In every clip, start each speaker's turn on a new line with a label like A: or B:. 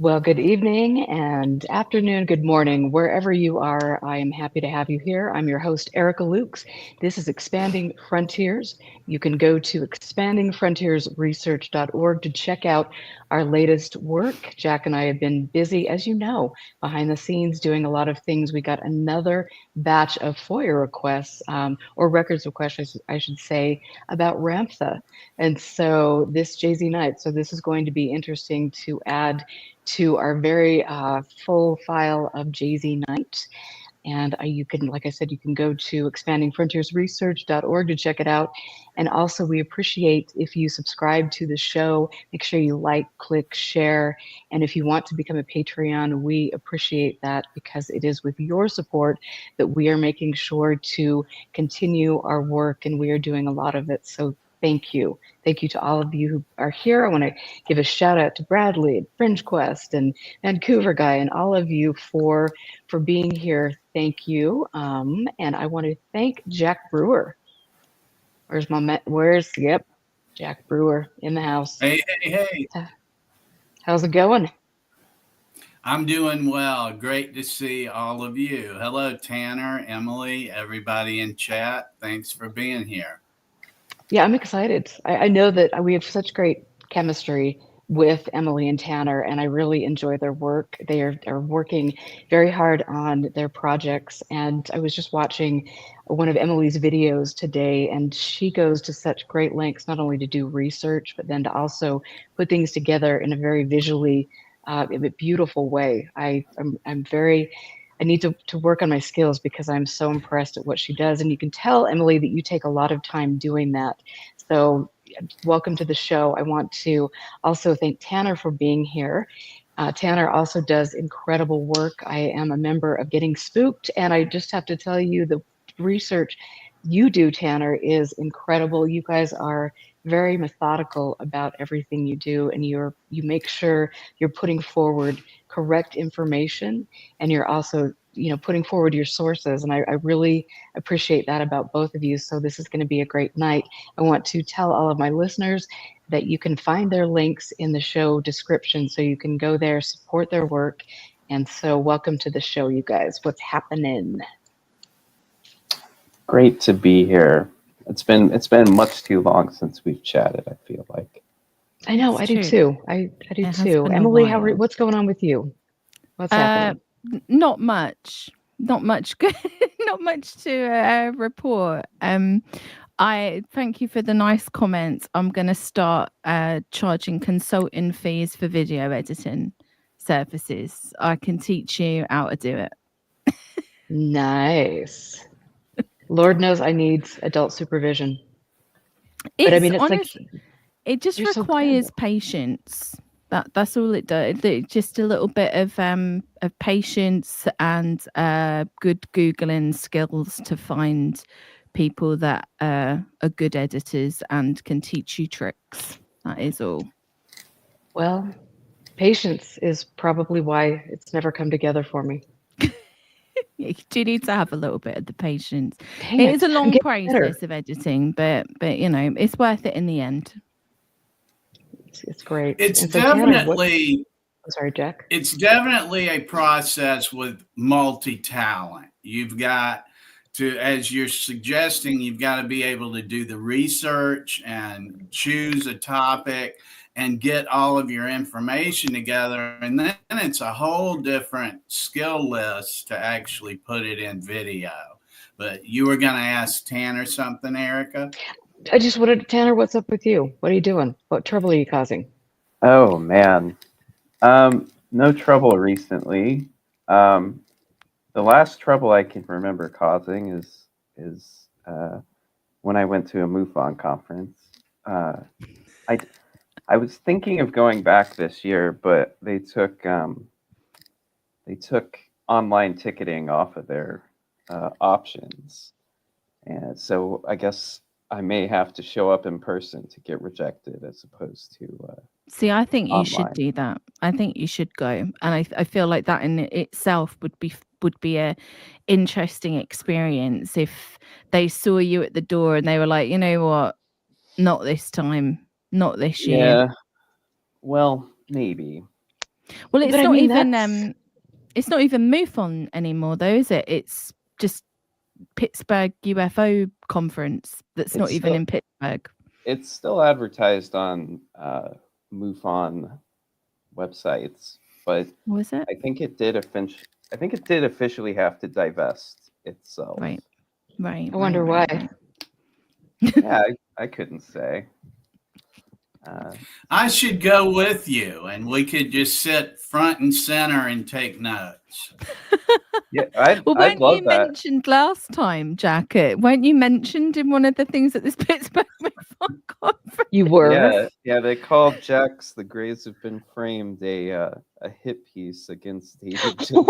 A: Well, good evening and afternoon, good morning, wherever you are. I am happy to have you here. I'm your host, Erica Lukes. This is Expanding Frontiers. You can go to expandingfrontiersresearch.org to check out our latest work. Jack and I have been busy, as you know, behind the scenes doing a lot of things. We got another batch of FOIA requests, or records requests, I should say, about Ramtha. And so this Jay-Z night, so this is going to be interesting to add to our very full file of Jay-Z Night. And you can, like I said, you can go to expandingfrontiersresearch.org to check it out. And also, we appreciate if you subscribe to the show. Make sure you like, click, share. And if you want to become a Patreon, we appreciate that because it is with your support that we are making sure to continue our work, and we are doing a lot of it. So thank you. Thank you to all of you who are here. I want to give a shout out to Bradley and Fringe Quest and Vancouver Guy and all of you for being here. Thank you. And I want to thank Jack Brewer. Yep, Jack Brewer in the house.
B: Hey.
A: How's it going?
B: I'm doing well. Great to see all of you. Hello, Tanner, Emily, everybody in chat. Thanks for being here.
A: Yeah, I'm excited. I know that we have such great chemistry with Emily and Tanner, and I really enjoy their work. They are working very hard on their projects. And I was just watching one of Emily's videos today, and she goes to such great lengths, not only to do research, but then to also put things together in a very visually beautiful way. I need to work on my skills because I'm so impressed at what she does. And you can tell, Emily, that you take a lot of time doing that. So welcome to the show. I want to also thank Tanner for being here. Tanner also does incredible work. I am a member of Getting Spooked, and I just have to tell you the research you do, Tanner, is incredible. You guys are very methodical about everything you do, and you make sure you're putting forward correct information, and you're also putting forward your sources, and I really appreciate that about both of you. So this is going to be a great night. I want to tell all of my listeners that you can find their links in the show description, so you can go there, support their work. And so welcome to the show, you guys. What's happening?
C: Great to be here. It's been much too long since we've chatted, I feel like.
A: I know, I do too. I do too. Emily, what's going on with you? What's happening?
D: Not much. Not much good. Not much to report. I thank you for the nice comments. I'm going to start charging consulting fees for video editing services. I can teach you how to do it.
A: Nice. Lord knows I need adult supervision.
D: But I mean, it just requires patience. That's all it does. Just a little bit of patience and good Googling skills to find people that are good editors and can teach you tricks. That is all.
A: Well, patience is probably why it's never come together for me.
D: You do need to have a little bit of the patience. It is a long process of editing, but it's worth it in the end.
A: It's great.
B: It's definitely.
A: Sorry, Jack.
B: It's definitely a process with multi-talent. You've got to, as you're suggesting, you've got to be able to do the research and choose a topic and get all of your information together. And then it's a whole different skill list to actually put it in video. But you were going to ask Tanner something, Erica?
A: I just wanted, Tanner, what's up with you? What are you doing? What trouble are you causing?
C: Oh, man. No trouble recently. The last trouble I can remember causing is when I went to a MUFON conference. I was thinking of going back this year, but they took online ticketing off of their options, and so I guess I may have to show up in person to get rejected as opposed to.
D: See, I think you
C: online.
D: should do that. I think you should go, and I feel like that in itself would be a interesting experience if they saw you at the door and they were like, you know what, not this time. Not this year.
C: Yeah, well, maybe.
D: Well, it's
A: But I
D: not
A: mean,
D: even
A: that's
D: it's not even MUFON anymore, though, is it? It's just Pittsburgh UFO conference. That's not
C: It's
D: even
C: still
D: in Pittsburgh.
C: it's still advertised on MUFON websites, but
D: Was it?
C: I think it did officially have to divest itself.
D: Right.
A: I wonder why.
D: Right.
C: Yeah, I couldn't say.
B: I should go with you, and we could just sit front and center and take notes.
C: Yeah,
D: Well,
C: I'd
D: weren't you
C: love that.
D: mentioned last time, Jack? Weren't you mentioned in one of the things at this Pittsburgh MUFON conference?
A: You were?
C: Yeah, they called Jack's "The Graves Have Been Framed" a hit piece against David Jensen.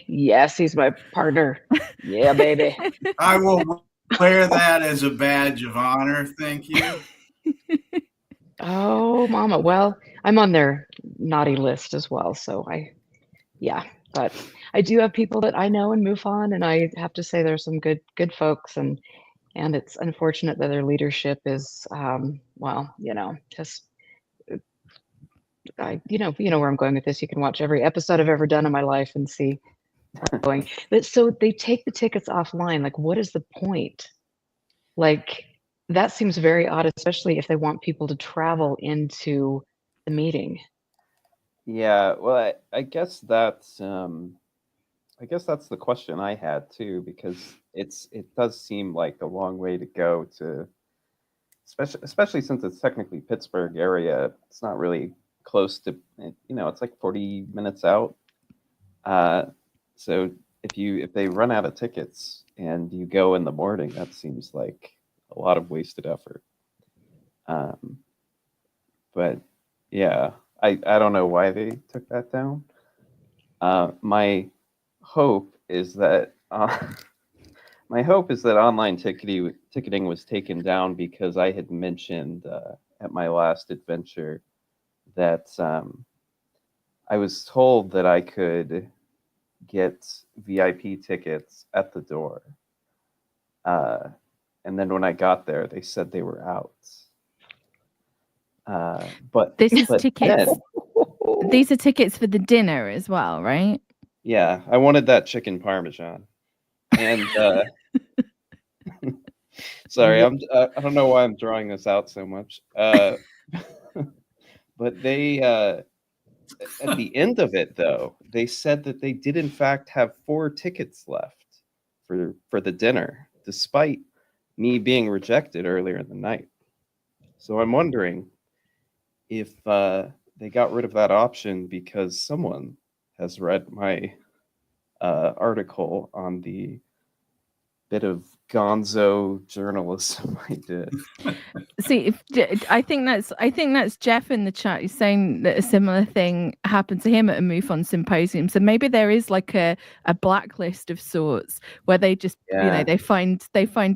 A: Yes, he's my partner. Yeah, baby.
B: I will wear that as a badge of honor. Thank you.
A: Oh, mama. Well, I'm on their naughty list as well. So but I do have people that I know in MUFON, and I have to say there's some good folks, and it's unfortunate that their leadership is, well, just you know where I'm going with this. You can watch every episode I've ever done in my life and see where I'm going. But so they take the tickets offline. Like, what is the point? Like, that seems very odd, especially if they want people to travel into the meeting.
C: Yeah, well, I guess that's the question I had too, because it does seem like a long way to go to, especially since it's technically Pittsburgh area. It's not really close to, it's like 40 minutes out. So if they run out of tickets and you go in the morning, that seems like a lot of wasted effort. But yeah, I don't know why they took that down. My hope is that online ticketing was taken down because I had mentioned at my last adventure that I was told that I could get VIP tickets at the door. And then when I got there, they said they were out. But
D: this is
C: but
D: tickets.
C: then,
D: These are tickets for the dinner as well, right?
C: yeah, I wanted that chicken parmesan. And sorry, I don't know why I'm drawing this out so much. But they at the end of it, though, they said that they did in fact have 4 tickets left for the dinner, despite me being rejected earlier in the night. So I'm wondering if they got rid of that option because someone has read my article on the bit of gonzo journalism I did.
D: See, I think that's Jeff in the chat. He's saying that a similar thing happened to him at a MUFON symposium. So maybe there is like a blacklist of sorts where they just they find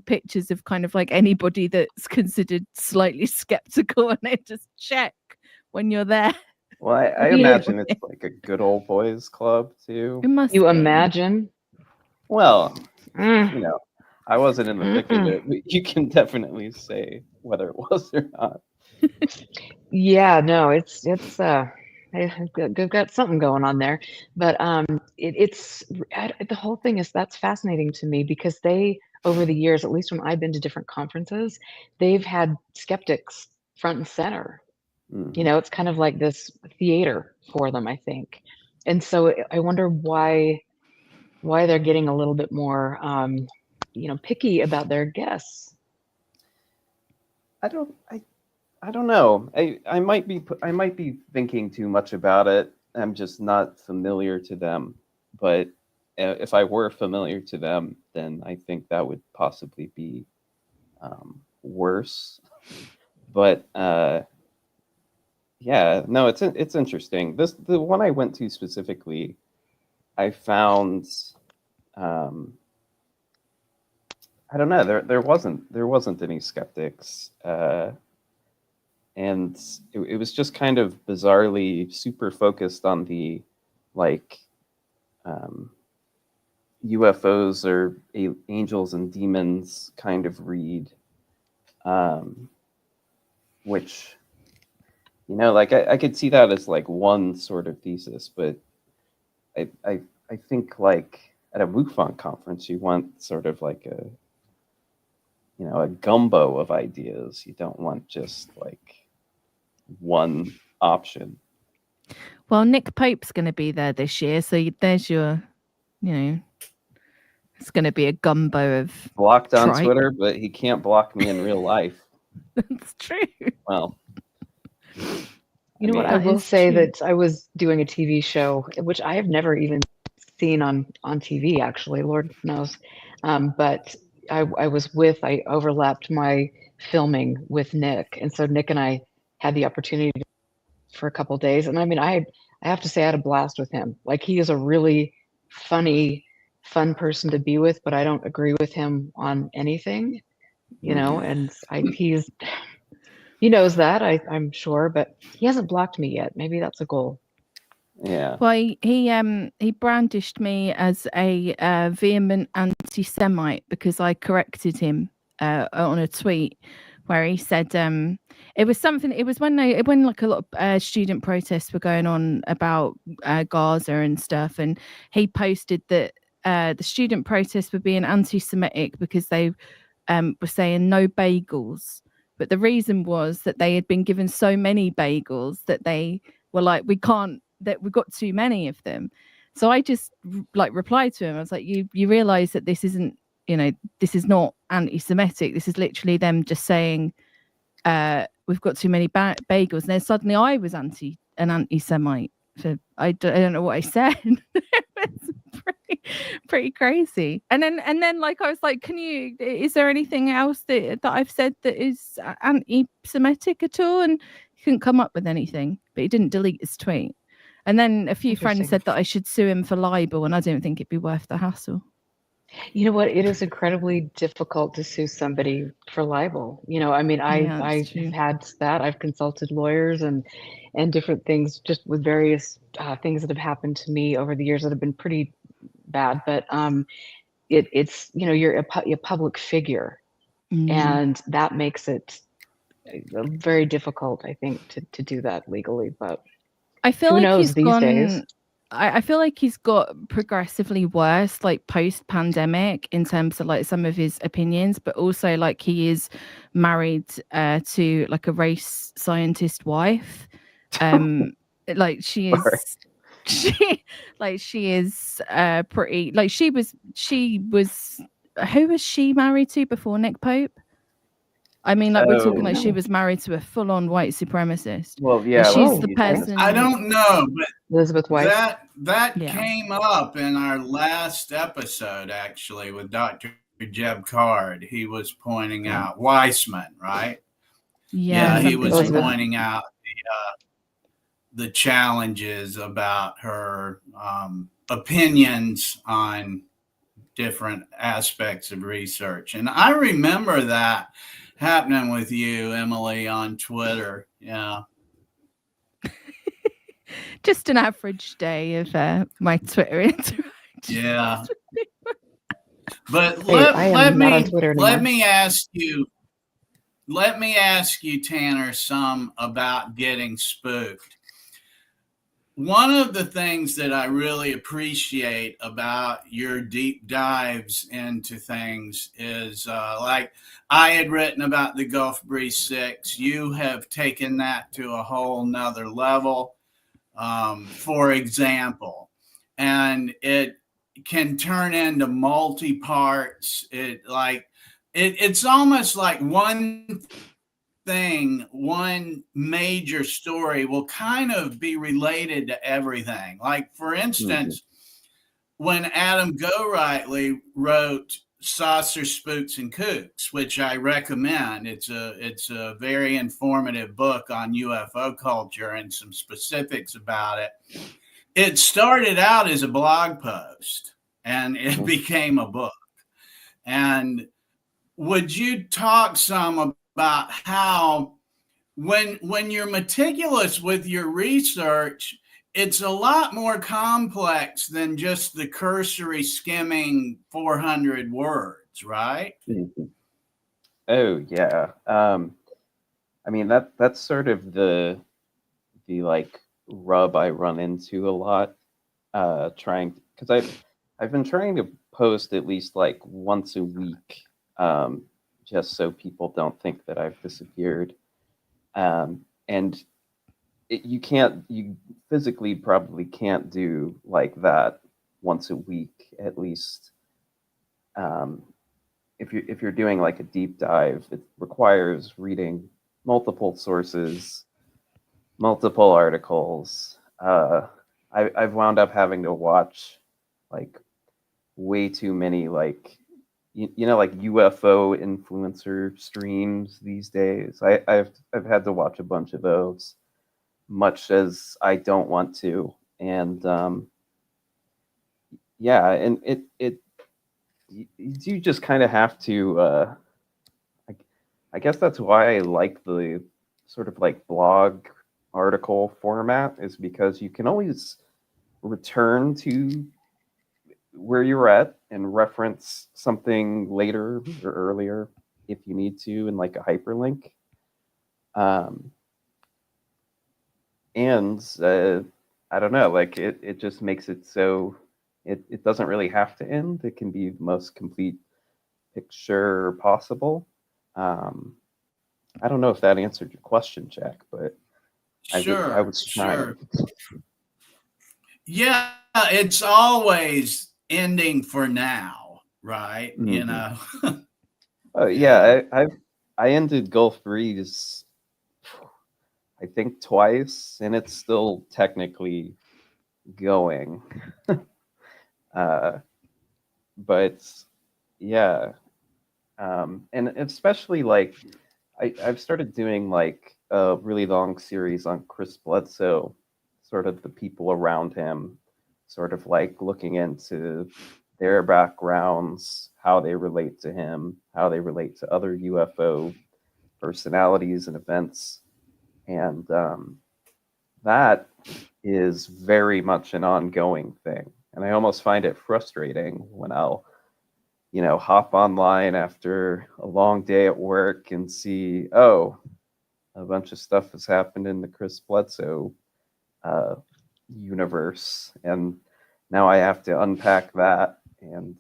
D: pictures of kind of like anybody that's considered slightly skeptical, and they just check when you're there.
C: Well, I imagine it's like a good old boys club too.
D: It must
A: You
D: be.
A: imagine?
C: Well, I wasn't in the thick of it, but you can definitely say whether it was or not.
A: Yeah, no, it's they've got something going on there, but it's the whole thing that's fascinating to me because they, over the years, at least when I've been to different conferences, they've had skeptics front and center. It's kind of like this theater for them, I think, and so I wonder why they're getting a little bit more picky about their guests.
C: I don't know. I might be thinking too much about it. I'm just not familiar to them. But if I were familiar to them, then I think that would possibly be worse. But yeah, no, it's interesting. The one I went to specifically, I found I don't know. There wasn't any skeptics. And it was just kind of bizarrely super focused on the UFOs or angels and demons kind of read, which You know, like I could see that as like one sort of thesis, but I think like at a MUFON conference, you want sort of like a, you know, a gumbo of ideas. You don't want just like one option.
D: Well, Nick Pope's going to be there this year, so there's your, you know, it's going to be a gumbo of
C: Blocked on
D: tripe.
C: Twitter, but he can't block me in real life.
D: That's true.
C: Well,
A: You know what? I will say
D: true.
A: that I was doing a TV show, which I have never even seen on TV, actually, Lord knows. But I I overlapped my filming with Nick. And so Nick and I had the opportunity for a couple of days. And I mean, I have to say I had a blast with him. Like, he is a really funny, fun person to be with, but I don't agree with him on anything, you know, and he knows that, I'm sure, but he hasn't blocked me yet. Maybe that's a goal.
C: yeah.
D: Well, he brandished me as a vehement anti-Semite because I corrected him on a tweet where he said it was something. It was when like a lot of student protests were going on about Gaza and stuff, and he posted that the student protests were being anti-Semitic because they were saying no bagels. But the reason was that they had been given so many bagels that they were like, we've got too many of them. So I just like replied to him. I was like, you realize that this isn't, you know, this is not anti-Semitic. This is literally them just saying, we've got too many bagels. And then suddenly I was an anti-Semite. So I don't know what I said. It was pretty crazy. And then like I was like, is there anything else that I've said that is anti-Semitic at all? And he couldn't come up with anything, but he didn't delete his tweet. And then a few friends said that I should sue him for libel, and I didn't think it'd be worth the hassle.
A: You know what? It is incredibly difficult to sue somebody for libel. You know, I mean, I've had that. I've consulted lawyers and different things just with various things that have happened to me over the years that have been pretty bad. But it's, you know, you're a public figure, and that makes it very difficult, I think, to do that legally. But
D: I feel
A: who
D: like
A: knows
D: he's
A: these days?
D: I feel like he's got progressively worse, like post-pandemic, in terms of like some of his opinions, but also like he is married to like a race scientist wife. Like she is, she is pretty. Like she was. Who was she married to before Nick Pope? I mean, like we're talking like she was married to a full-on white supremacist.
C: Well, yeah.
D: She's the person.
B: I don't know, but
A: Elizabeth Weiss.
B: That came up in our last episode, actually, with Dr. Jeb Card. He was pointing out Weissman, right?
D: Yeah,
B: he was pointing out the challenges about her opinions on different aspects of research. And I remember that happening with you, Emily, on Twitter. Yeah.
D: Just an average day of my Twitter interaction.
B: Yeah. But let me ask you, Tanner, some about getting spooked. One of the things that I really appreciate about your deep dives into things is like I had written about the Gulf Breeze 6. You have taken that to a whole nother level, for example, and it can turn into multi-parts. It's almost like one major story will kind of be related to everything. Like, for instance, when Adam Gorightly wrote Saucer, Spooks, and Kooks, which I recommend, it's a very informative book on UFO culture and some specifics about it. It started out as a blog post and it became a book. And would you talk some about how when you're meticulous with your research, it's a lot more complex than just the cursory skimming 400 words, right?
C: Oh yeah. I mean that's sort of the the like rub I run into a lot. Because I've been trying to post at least like once a week, just so people don't think that I've disappeared. And you physically probably can't do like that once a week at least. If you're doing like a deep dive, it requires reading multiple sources, multiple articles. I've wound up having to watch like way too many like like UFO influencer streams these days. I've had to watch a bunch of those, much as I don't want to, and yeah, and it you just kind of have to. I guess that's why I like the sort of like blog article format, is because you can always return to where you're at and reference something later or earlier if you need to in like a hyperlink. And I don't know, like it just makes it so it doesn't really have to end. It can be the most complete picture possible. I don't know if that answered your question, Jack, but I was trying.
B: Sure. Yeah, it's always ending for now, right?
C: Mm-hmm. Oh
B: Yeah.
C: yeah, I ended Gulf Breeze I think twice, and it's still technically going. But yeah, and especially like I've started doing like a really long series on Chris Bledsoe, sort of the people around him, sort of like looking into their backgrounds, how they relate to him, how they relate to other UFO personalities and events. And that is very much an ongoing thing. And I almost find it frustrating when I'll, hop online after a long day at work and see, oh, a bunch of stuff has happened in the Chris Bledsoe universe. And now I have to unpack that. And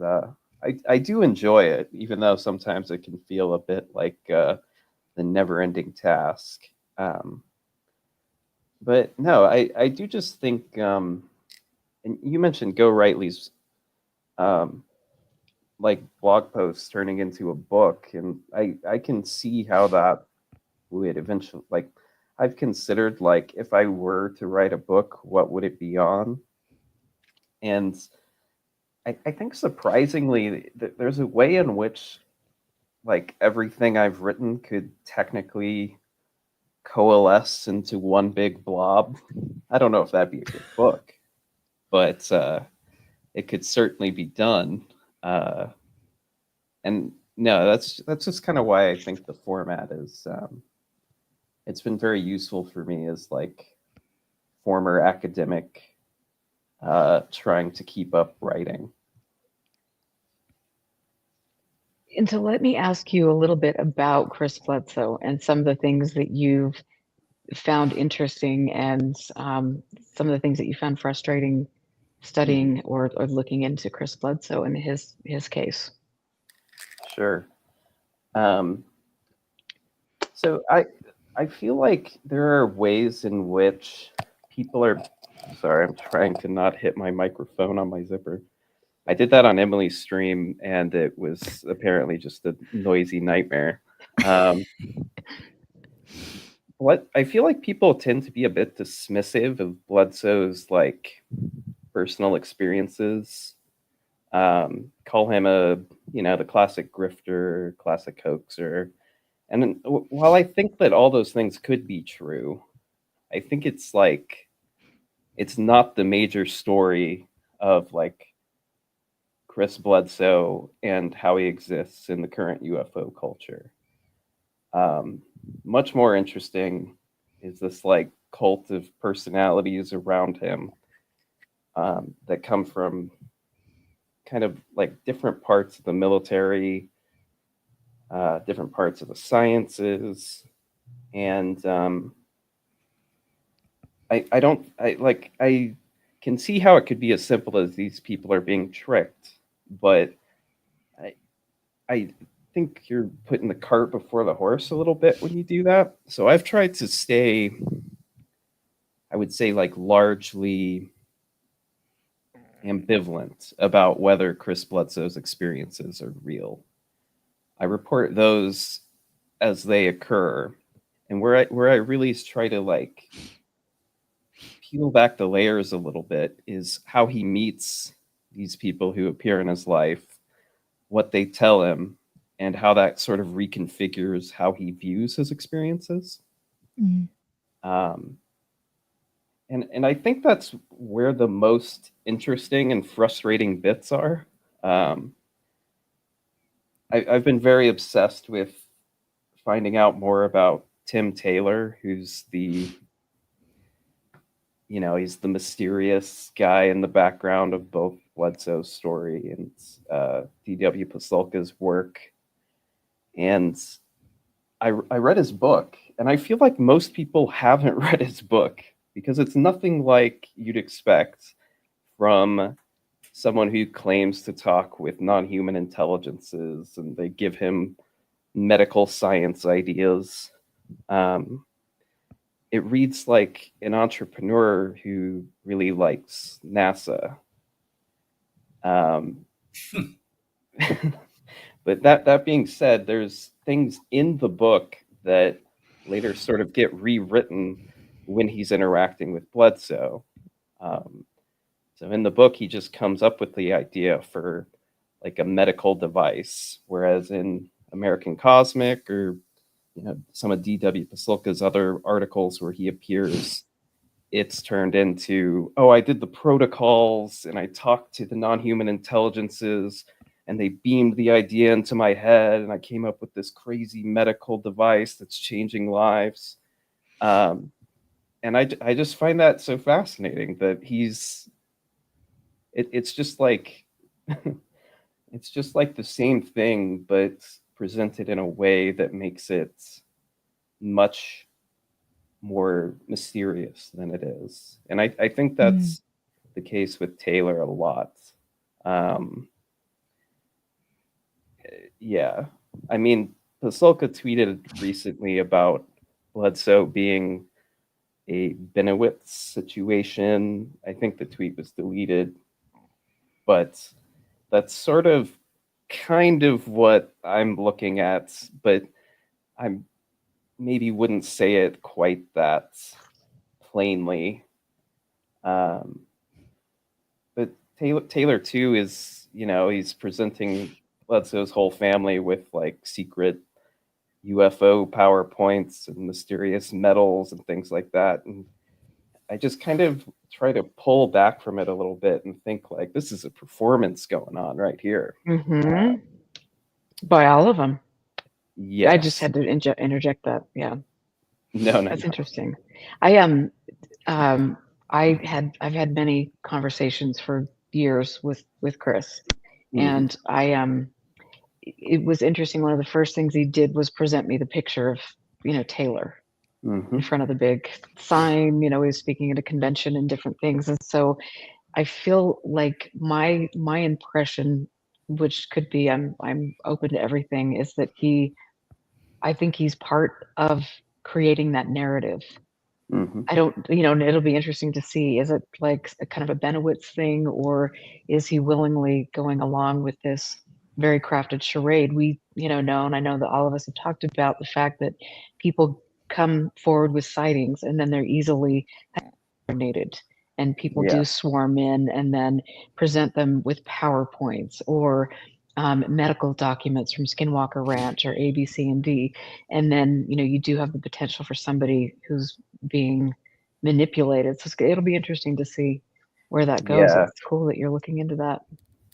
C: I do enjoy it, even though sometimes it can feel a bit like the never ending task. But no, I do just think, and you mentioned Go Rightly's like blog posts turning into a book, and I can see how that would eventually, like, I've considered like if I were to write a book, what would it be on? And I think surprisingly, there's a way in which like everything I've written could technically coalesce into one big blob. I don't know if that'd be a good book, but it could certainly be done. And no, that's just kind of why I think the format is. It's been very useful for me as like former academic trying to keep up writing.
A: And so let me ask you a little bit about Chris Bledsoe and some of the things that you've found interesting, and some of the things that you found frustrating studying or looking into Chris Bledsoe and his case.
C: Sure. So I feel like there are ways in which people are. Sorry, I'm trying to not hit my microphone on my zipper. I did that on Emily's stream, and it was apparently just a noisy nightmare. What I feel like people tend to be a bit dismissive of Bledsoe's like personal experiences. Call him the classic grifter, classic hoaxer. And while I think that all those things could be true, I think it's not the major story of like Chris Bledsoe and how he exists in the current UFO culture. Much more interesting is this like cult of personalities around him that come from kind of like different parts of the military, different parts of the sciences, and I can see how it could be as simple as these people are being tricked, but I think you're putting the cart before the horse a little bit when you do that. So I've tried to stay, I would say, like largely ambivalent about whether Chris Bledsoe's experiences are real. I report those as they occur, and where I really try to like peel back the layers a little bit is how he meets these people who appear in his life, what they tell him, and how that sort of reconfigures how he views his experiences.
D: Mm.
C: And I think that's where the most interesting and frustrating bits are. I've been very obsessed with finding out more about Tim Taylor, who's he's the mysterious guy in the background of both Bledsoe's story and D.W. Pasulka's work. And I read his book, and I feel like most people haven't read his book because it's nothing like you'd expect from someone who claims to talk with non-human intelligences, and they give him medical science ideas. It reads like an entrepreneur who really likes NASA. But that being said, there's things in the book that later sort of get rewritten when he's interacting with Bledsoe. So in the book, he just comes up with the idea for like a medical device, whereas in American Cosmic or some of D.W. Pasulka's other articles where he appears, it's turned into, oh, I did the protocols and I talked to the non-human intelligences and they beamed the idea into my head and I came up with this crazy medical device that's changing lives. And I just find that so fascinating that it's just like it's just like the same thing, but presented in a way that makes it much more mysterious than it is. And I think that's the case with Taylor a lot. Yeah. I mean, Pasulka tweeted recently about Bledsoe being a Benowitz situation. I think the tweet was deleted, but that's sort of kind of what I'm looking at, but I maybe wouldn't say it quite that plainly. But Taylor too is, he's presenting Bledsoe's whole family with like secret UFO PowerPoints and mysterious metals and things like that. And I just kind of try to pull back from it a little bit and think like, this is a performance going on right here.
A: Mm-hmm. By all of them.
C: Yes.
A: I just had to interject that. Yeah.
C: No.
A: That's interesting. I've had many conversations for years with Chris, and it was interesting. One of the first things he did was present me the picture of Taylor in front of the big sign. He was speaking at a convention and different things, and so I feel like my impression, which could be I'm open to everything, is that I think he's part of creating that narrative. I don't, and it'll be interesting to see, is it like a kind of a Benowitz thing, or is he willingly going along with this very crafted charade? We, know, and I know that all of us have talked about the fact that people come forward with sightings and then they're easily coordinated, and people do swarm in and then present them with PowerPoints or medical documents from Skinwalker Ranch or A, B, C, and D. And then, you do have the potential for somebody who's being manipulated. So it'll be interesting to see where that goes.
C: Yeah.
A: It's cool that you're looking into that.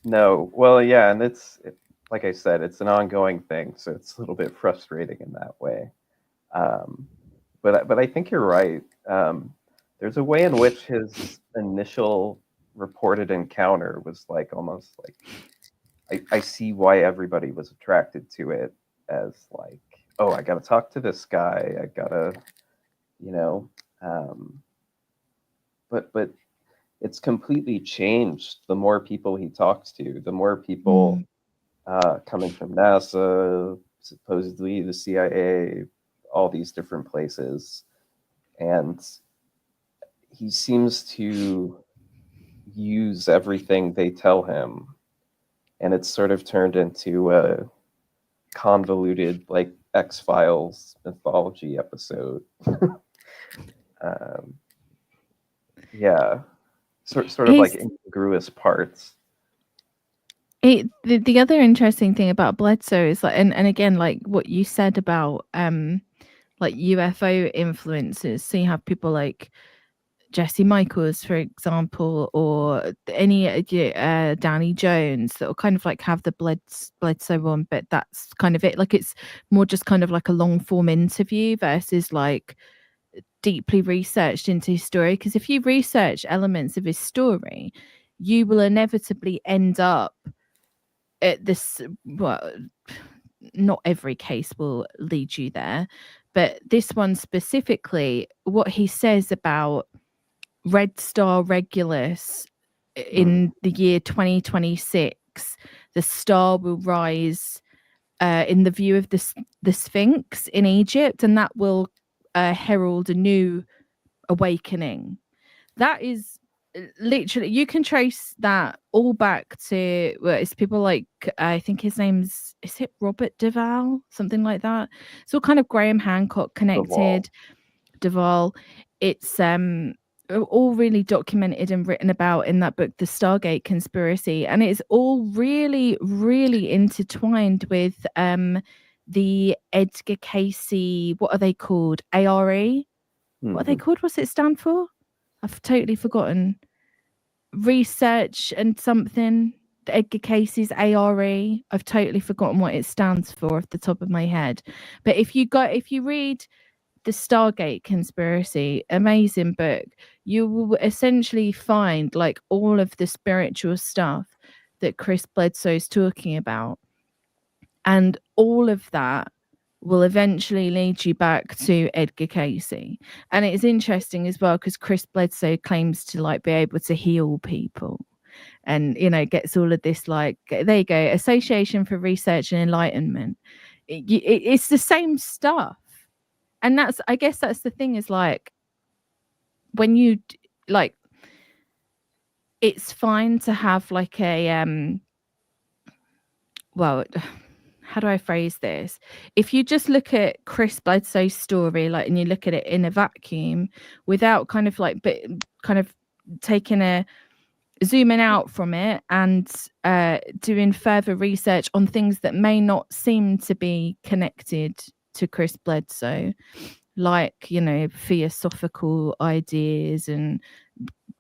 C: No, well, yeah, and like I said, it's an ongoing thing, so it's a little bit frustrating in that way. But I think you're right. There's a way in which his initial reported encounter was like almost like I see why everybody was attracted to it as like, oh, I got to talk to this guy. I got to, but it's completely changed the more people he talks to, the more people coming from NASA, supposedly the CIA, all these different places. And he seems to use everything they tell him. And it's sort of turned into a convoluted, like, X-Files mythology episode. Yeah. Sort of like incongruous parts.
D: The other interesting thing about Bledsoe is like, and again, like what you said about like UFO influences. So you have people like Jesse Michaels, for example, or any Danny Jones that will kind of like have the Bledsoe one, but that's kind of it. Like it's more just kind of like a long form interview versus like deeply researched into his story. Because if you research elements of his story, you will inevitably end up at this. Well, not every case will lead you there, but this one specifically, what he says about Red Star Regulus in the year 2026, the star will rise in the view of the Sphinx in Egypt, and that will herald a new awakening. That is literally, you can trace that all back to, well, it's people like, I think his name's, is it Robert Duvall? Something like that. It's all kind of Graham Hancock connected. Duvall. It's all really documented and written about in that book, The Stargate Conspiracy. And it's all really, really intertwined with the Edgar Casey, what are they called? ARE? What are they called? What's it stand for? I've totally forgotten. Research and something. Edgar Casey's ARE. I've totally forgotten what it stands for off the top of my head. But if you read The Stargate Conspiracy, amazing book, you will essentially find like all of the spiritual stuff that Chris Bledsoe's talking about. And all of that will eventually lead you back to Edgar Casey. And it's interesting as well because Chris Bledsoe claims to like be able to heal people. And, you know, gets all of this, like, there you go, Association for Research and Enlightenment. It's the same stuff. And that's, I guess that's the thing, is like, when you like, it's fine to have like a, well, how do I phrase this? If you just look at Chris Bledsoe's story, like, and you look at it in a vacuum without kind of like, but kind of taking a, zooming out from it and doing further research on things that may not seem to be connected to Chris Bledsoe, like, you know, theosophical ideas, and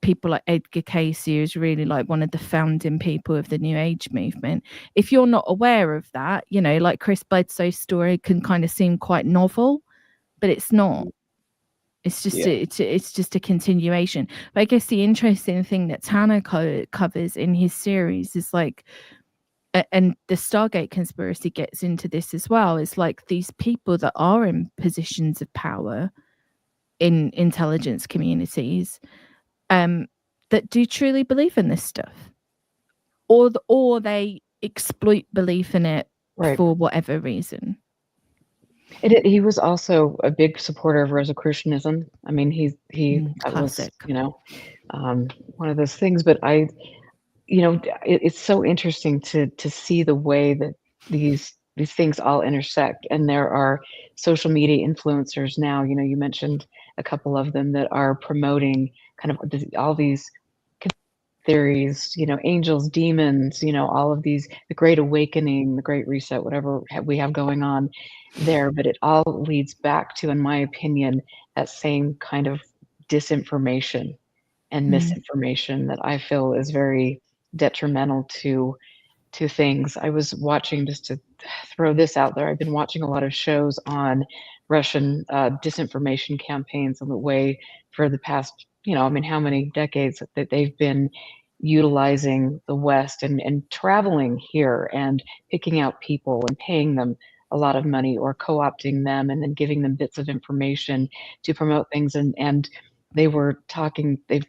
D: people like Edgar Casey, who's really like one of the founding people of the New Age movement. If you're not aware of that, you know, like Chris Bledsoe's story can kind of seem quite novel, but it's not. It's just it's just a continuation. But I guess the interesting thing that Tanner covers in his series is like, and the Stargate Conspiracy gets into this as well, is like these people that are in positions of power in intelligence communities, that do truly believe in this stuff, or they exploit belief in it for whatever reason.
A: He was also a big supporter of Rosicrucianism. I mean, he that was, you know, one of those things. But you know, it's so interesting to see the way that these things all intersect. And there are social media influencers now. You know, you mentioned a couple of them that are promoting kind of all these theories, you know, angels, demons, you know, all of these, the Great Awakening, the Great Reset, whatever we have going on there. But it all leads back to, in my opinion, that same kind of disinformation and misinformation that I feel is very detrimental to things. I was watching, just to throw this out there, I've been watching a lot of shows on Russian disinformation campaigns, and the way for the past, you know, I mean, how many decades that they've been utilizing the West and traveling here and picking out people and paying them a lot of money, or co-opting them and then giving them bits of information to promote things. And they've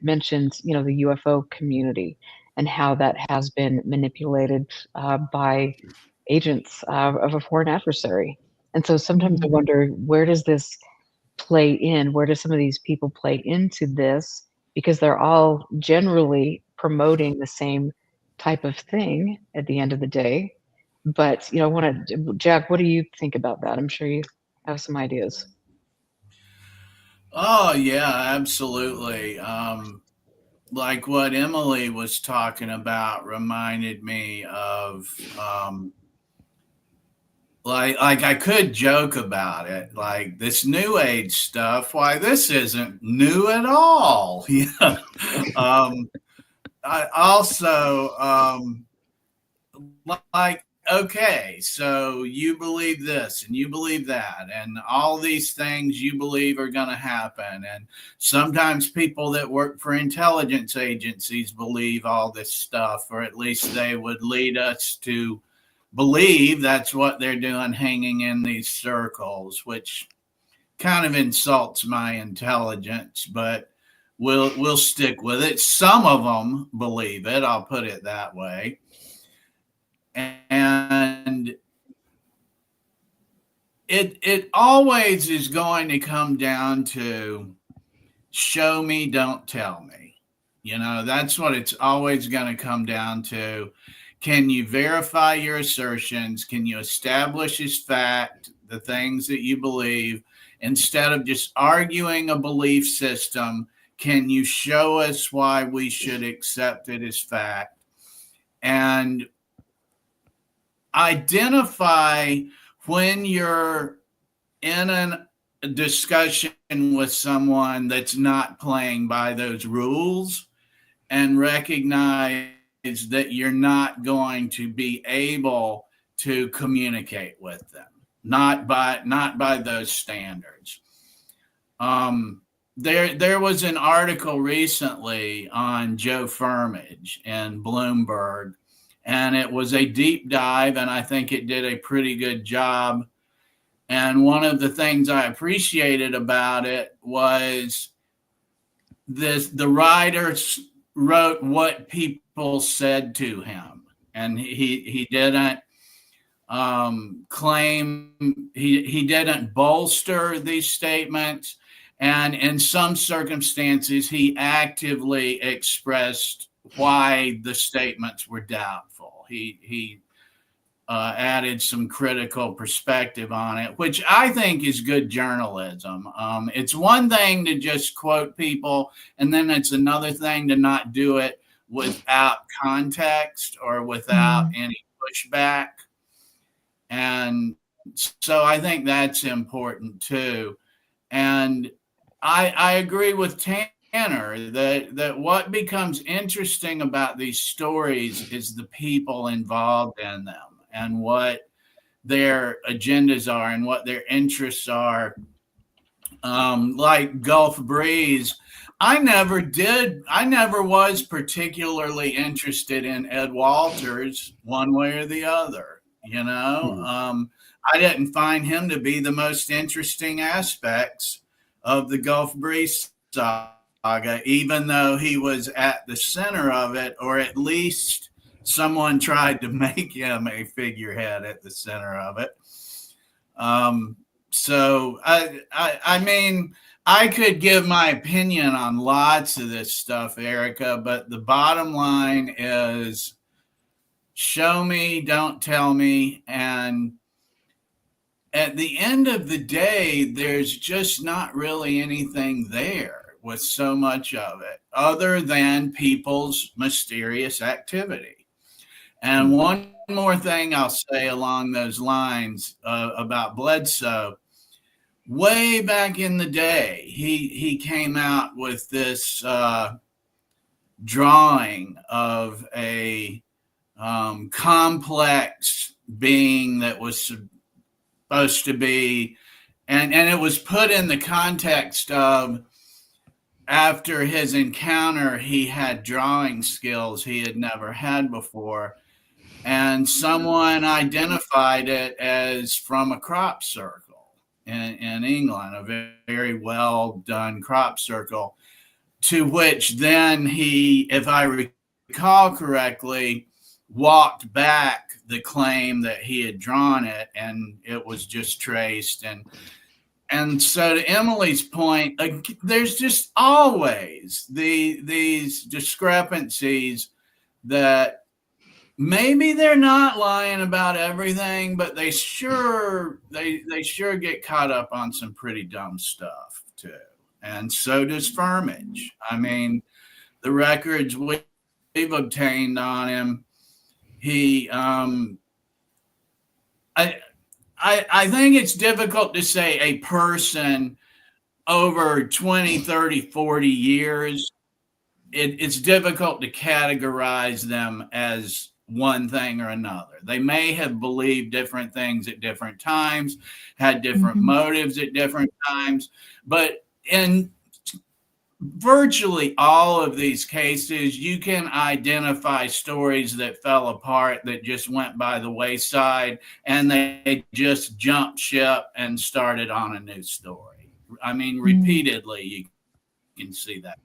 A: mentioned, the UFO community and how that has been manipulated by agents of a foreign adversary. And so sometimes I wonder, where does this play in? Where do some of these people play into this? Because they're all generally promoting the same type of thing at the end of the day. But, Jack, what do you think about that? I'm sure you have some ideas.
B: Oh yeah, absolutely. Like what Emily was talking about reminded me of like I could joke about it, like this new age stuff. Why, this isn't new at all. Yeah. I also like, okay, so you believe this and you believe that, and all these things you believe are going to happen. And sometimes people that work for intelligence agencies believe all this stuff, or at least they would lead us to believe that's what they're doing, hanging in these circles, which kind of insults my intelligence, but we'll stick with it. Some of them believe it, I'll put it that way. And it always is going to come down to show me, don't tell me. That's what it's always going to come down to. Can you verify your assertions? Can you establish as fact the things that you believe? Instead of just arguing a belief system, can you show us why we should accept it as fact? And identify when you're in a discussion with someone that's not playing by those rules, and recognize that you're not going to be able to communicate with them, not by those standards. There was an article recently on Joe Firmage in Bloomberg, and it was a deep dive, and I think it did a pretty good job. And one of the things I appreciated about it was the writers wrote what people said to him, and he didn't claim, he didn't bolster these statements, and in some circumstances he actively expressed why the statements were doubtful. He added some critical perspective on it, which I think is good journalism. It's one thing to just quote people, and then it's another thing to not do it without context or without any pushback. And so I think that's important too. And I agree with Tanner that what becomes interesting about these stories is the people involved in them, and what their agendas are and what their interests are. Like Gulf Breeze, I never was particularly interested in Ed Walters one way or the other. I didn't find him to be the most interesting aspects of the Gulf Breeze saga, even though he was at the center of it, or at least someone tried to make him a figurehead at the center of it. So I mean, I could give my opinion on lots of this stuff, Erica, but the bottom line is show me, don't tell me. And at the end of the day, there's just not really anything there with so much of it other than people's mysterious activity. And one more thing I'll say along those lines about Bledsoe. Way back in the day, he came out with this drawing of a complex being that was supposed to be, and it was put in the context of, after his encounter, he had drawing skills he had never had before. And someone identified it as from a crop circle in England, a very well done crop circle. to which then he, if I recall correctly, walked back the claim that he had drawn it, and it was just traced. And so to Emily's point, there's just always these discrepancies that maybe they're not lying about everything, but they sure get caught up on some pretty dumb stuff too. And so does Firmage. I mean, the records we've obtained on him, he I think it's difficult to say a person over 20, 30, 40 years. It's difficult to categorize them as one thing or another. They may have believed different things at different times, had different motives at different times, but in virtually all of these cases, you can identify stories that fell apart, that just went by the wayside, and they just jumped ship and started on a new story. I mean, repeatedly, you can see that.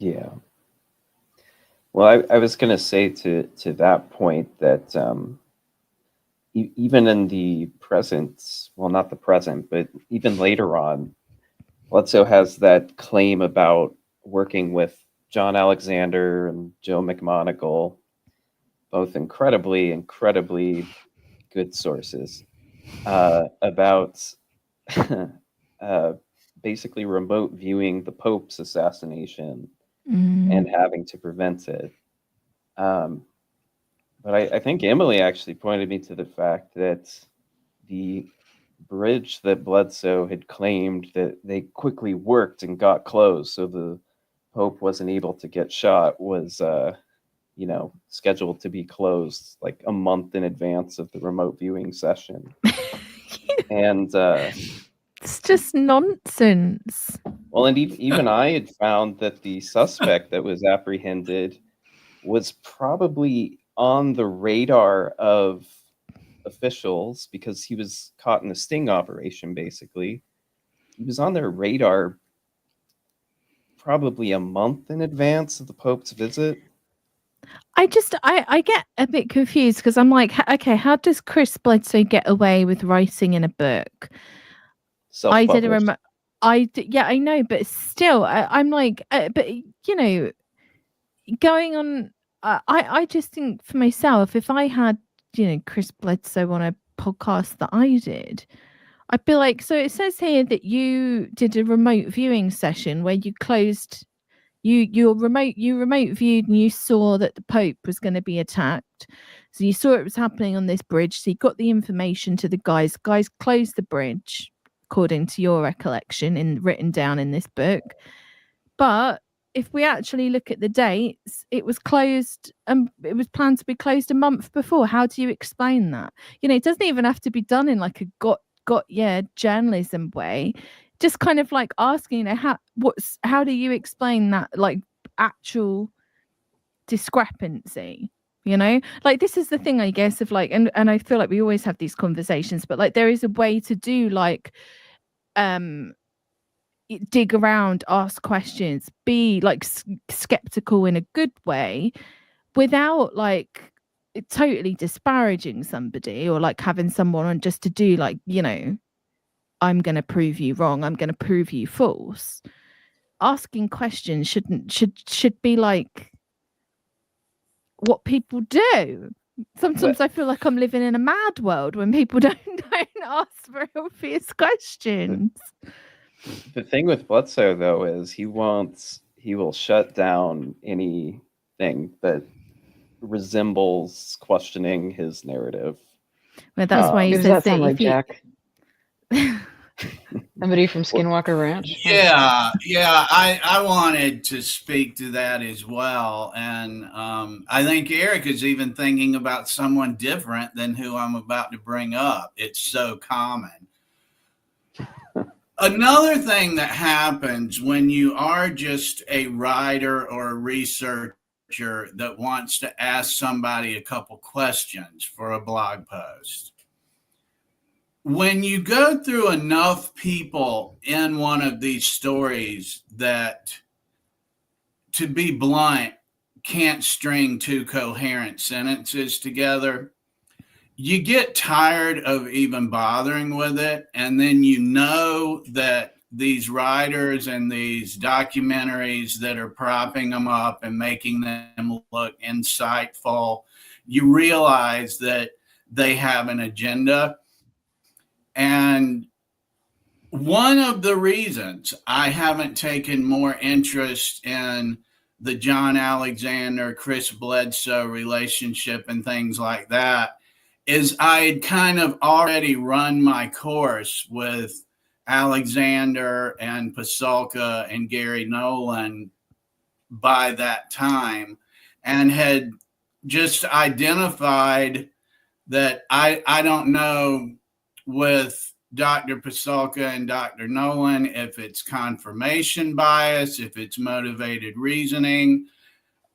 C: Yeah. Well, I was going to say to that point that even in the present, well, not the present, but even later on, Bledsoe has that claim about working with John Alexander and Joe McMoneagle, both incredibly good sources, about basically remote viewing the Pope's assassination and having to prevent it. But I think Emily actually pointed me to the fact that the bridge that Bledsoe had claimed that they quickly worked and got closed, so the Pope wasn't able to get shot, was scheduled to be closed like a month in advance of the remote viewing session. And
D: it's just nonsense.
C: Well, and even I had found that the suspect that was apprehended was probably on the radar of officials because he was caught in a sting operation, basically. He was on their radar probably a month in advance of the Pope's visit.
D: I get a bit confused because I'm like, okay, how does Chris Bledsoe get away with writing in a book? I know, but still, I'm like, but going on, I just think for myself, if I had, Chris Bledsoe on a podcast that I did, I'd be like, so it says here that you did a remote viewing session where you closed, you remote viewed and you saw that the Pope was going to be attacked. So you saw it was happening on this bridge. So you got the information to the guys. Guys closed the bridge, according to your recollection written down in this book. But if we actually look at the dates, it was closed and it was planned to be closed a month before. How do you explain that? It doesn't even have to be done in like a journalism way. Just kind of like asking, how do you explain that like actual discrepancy? Like this is the thing, I guess, of like, and I feel like we always have these conversations, but like there is a way to do like dig around, ask questions, be like skeptical in a good way without like totally disparaging somebody or like having someone on just to do like, I'm going to prove you wrong, I'm going to prove you false. Asking questions should be like what people do. Sometimes I feel like I'm living in a mad world when people don't ask for obvious questions.
C: The thing with Bledsoe, though, is he will shut down anything that resembles questioning his narrative.
D: Well, that's why he
A: does
D: says
A: that sound like
D: if you...
A: Jack? Somebody from Skinwalker Ranch?
B: Yeah. I wanted to speak to that as well. And I think Eric is even thinking about someone different than who I'm about to bring up. It's so common. Another thing that happens when you are just a writer or a researcher that wants to ask somebody a couple questions for a blog post, when you go through enough people in one of these stories that, to be blunt, can't string two coherent sentences together, you get tired of even bothering with it. And then you know that these writers and these documentaries that are propping them up and making them look insightful, you realize that they have an agenda. And one of the reasons I haven't taken more interest in the John Alexander, Chris Bledsoe relationship and things like that is I had kind of already run my course with Alexander and Pasulka and Gary Nolan by that time, and had just identified that I don't know with Dr. Pasulka and Dr. Nolan if it's confirmation bias, if it's motivated reasoning.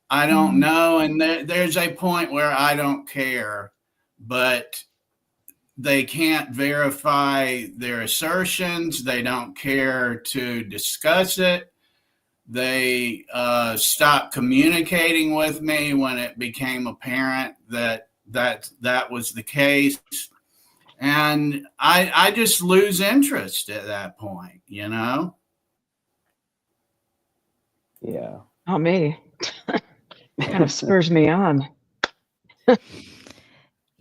B: I don't know. And there's a point where I don't care, but they can't verify their assertions. They don't care to discuss it. They stopped communicating with me when it became apparent that was the case. And I just lose interest at that point, you know?
C: Yeah.
A: Not me. Kind of spurs me on.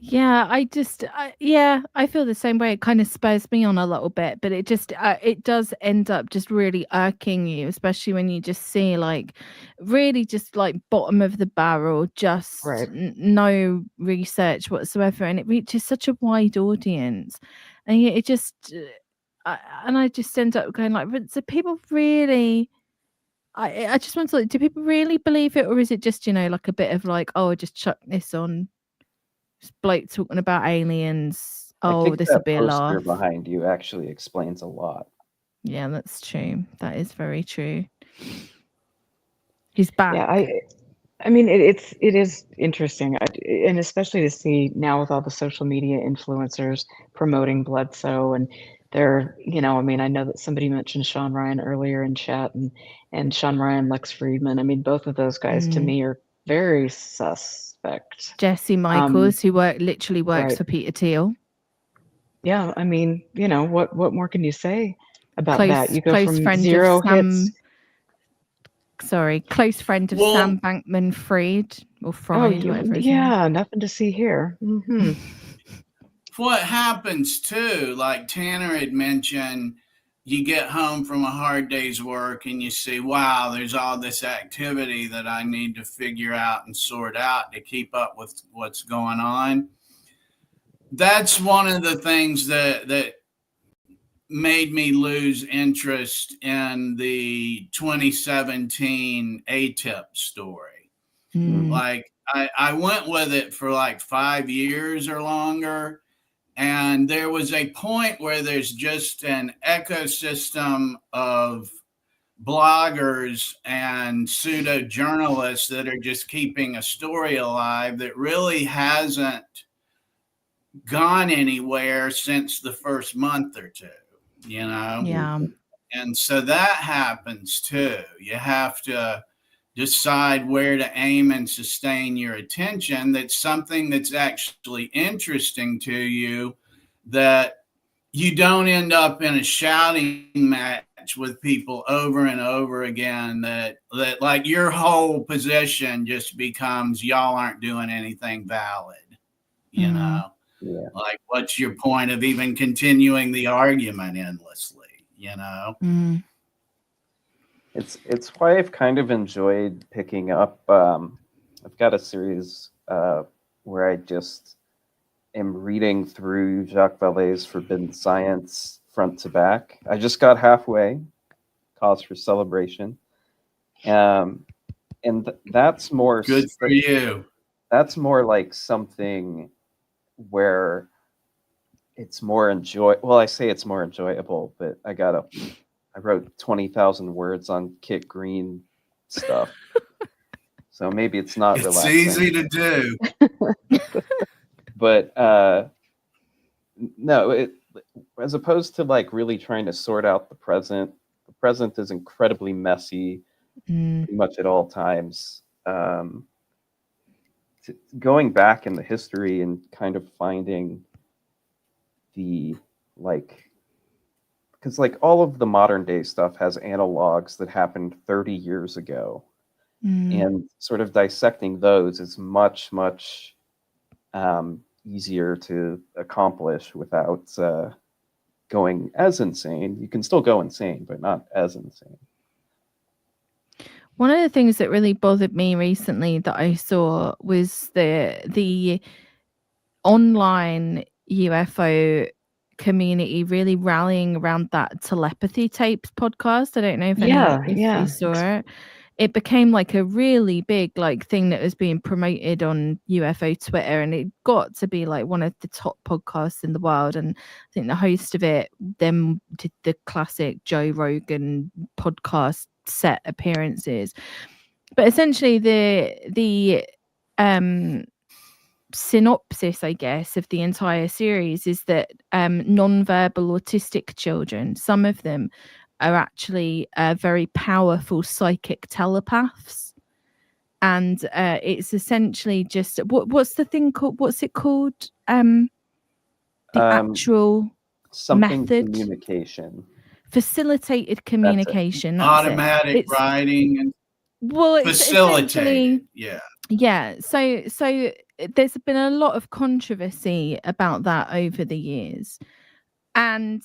D: Yeah, I feel the same way. It kind of spurs me on a little bit, but it just it does end up just really irking you, especially when you just see like really just like bottom of the barrel, just
A: Right.
D: no research whatsoever, and it reaches such a wide audience, and it just and I just end up going like, but do people really? I just want to like, do people really believe it, or is it just like a bit of like, oh, just chuck this on? Bloke talking about aliens.
C: I think
D: This will
C: that
D: be a
C: poster
D: laugh.
C: behind you actually explains a lot.
D: Yeah, that's true. That is very true. He's back.
A: Yeah, I mean, it is interesting, and especially to see now with all the social media influencers promoting Bledsoe, and they're, I mean, I know that somebody mentioned Sean Ryan earlier in chat, and Sean Ryan, Lex Friedman. I mean, both of those guys to me are very suspect.
D: Jesse Michaels, who literally works
A: right.
D: for Peter Thiel.
A: Yeah, I mean, what more can you say about that? You go from zero hits.
D: Sorry, close friend of Sam Bankman-Fried or Fried, whatever his name.
A: Nothing to see here. Mm-hmm.
B: What happens too, like Tanner had mentioned, you get home from a hard day's work and you see, wow, there's all this activity that I need to figure out and sort out to keep up with what's going on. That's one of the things that made me lose interest in the 2017 ATIP story. Like I went with it for like 5 years or longer. And there was a point where there's just an ecosystem of bloggers and pseudo journalists that are just keeping a story alive that really hasn't gone anywhere since the first month or two,
D: Yeah.
B: And so that happens too. You have to decide where to aim and sustain your attention. That's something that's actually interesting to you, that you don't end up in a shouting match with people over and over again, that like your whole position just becomes y'all aren't doing anything valid,
C: Yeah.
B: Like, what's your point of even continuing the argument endlessly,
C: It's why I've kind of enjoyed picking up. I've got a series where I just am reading through Jacques Vallée's Forbidden Science front to back. I just got halfway, cause for celebration. And that's more
B: good for you.
C: That's more like something where it's more well, I say it's more enjoyable, but I wrote 20,000 words on Kit Green stuff. So maybe it's not relaxing.
B: It's easy to do.
C: But no, as opposed to like really trying to sort out the present is incredibly messy pretty much at all times. Going back in the history and kind of finding the like, because like all of the modern day stuff has analogs that happened 30 years ago, and sort of dissecting those is much easier to accomplish without going as insane. You can still go insane, but not as insane.
D: One of the things that really bothered me recently that I saw was the online UFO community really rallying around that telepathy tapes podcast. I don't know if you saw it. It became like a really big like thing that was being promoted on UFO Twitter, and it got to be like one of the top podcasts in the world. And I think the host of it then did the classic Joe Rogan podcast set appearances. But essentially the synopsis, I guess, of the entire series is that non-verbal autistic children, some of them are actually very powerful psychic telepaths, and it's essentially just what's the thing called? What's it called? The actual
C: something
D: method.
C: Communication.
D: Facilitated communication. That's
B: automatic writing and facilitated.
D: Yeah. So there's been a lot of controversy about that over the years, and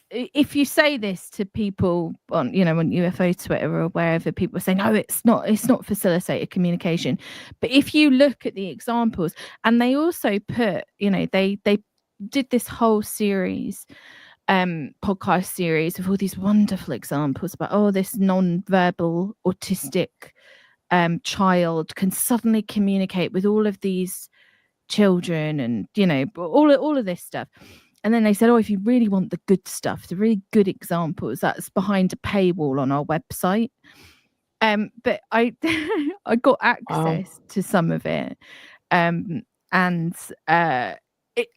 D: if you say this to people on UFO Twitter or wherever, people say no, it's not facilitated communication. But if you look at the examples, and they also put, they did this whole series, podcast series of all these wonderful examples about this non-verbal autistic child can suddenly communicate with all of these children, and all of this stuff. And then they said, if you really want the good stuff, the really good examples, that's behind a paywall on our website. But I I got access to some of it, and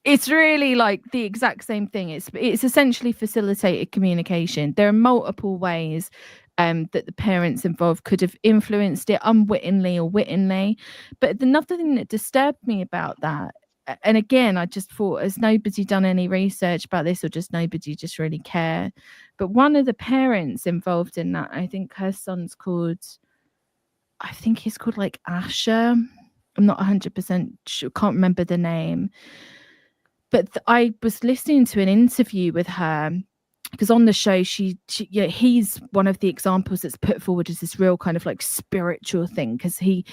D: it's really like the exact same thing. It's essentially facilitated communication. There are multiple ways that the parents involved could have influenced it unwittingly or wittingly. But another thing that disturbed me about that, and again, I just thought, has nobody done any research about this, or just nobody just really care? But one of the parents involved in that, I think her son's called, he's called like Asher. I'm not 100% sure, can't remember the name. But I was listening to an interview with her, because on the show, he's one of the examples that's put forward as this real kind of like spiritual thing, because he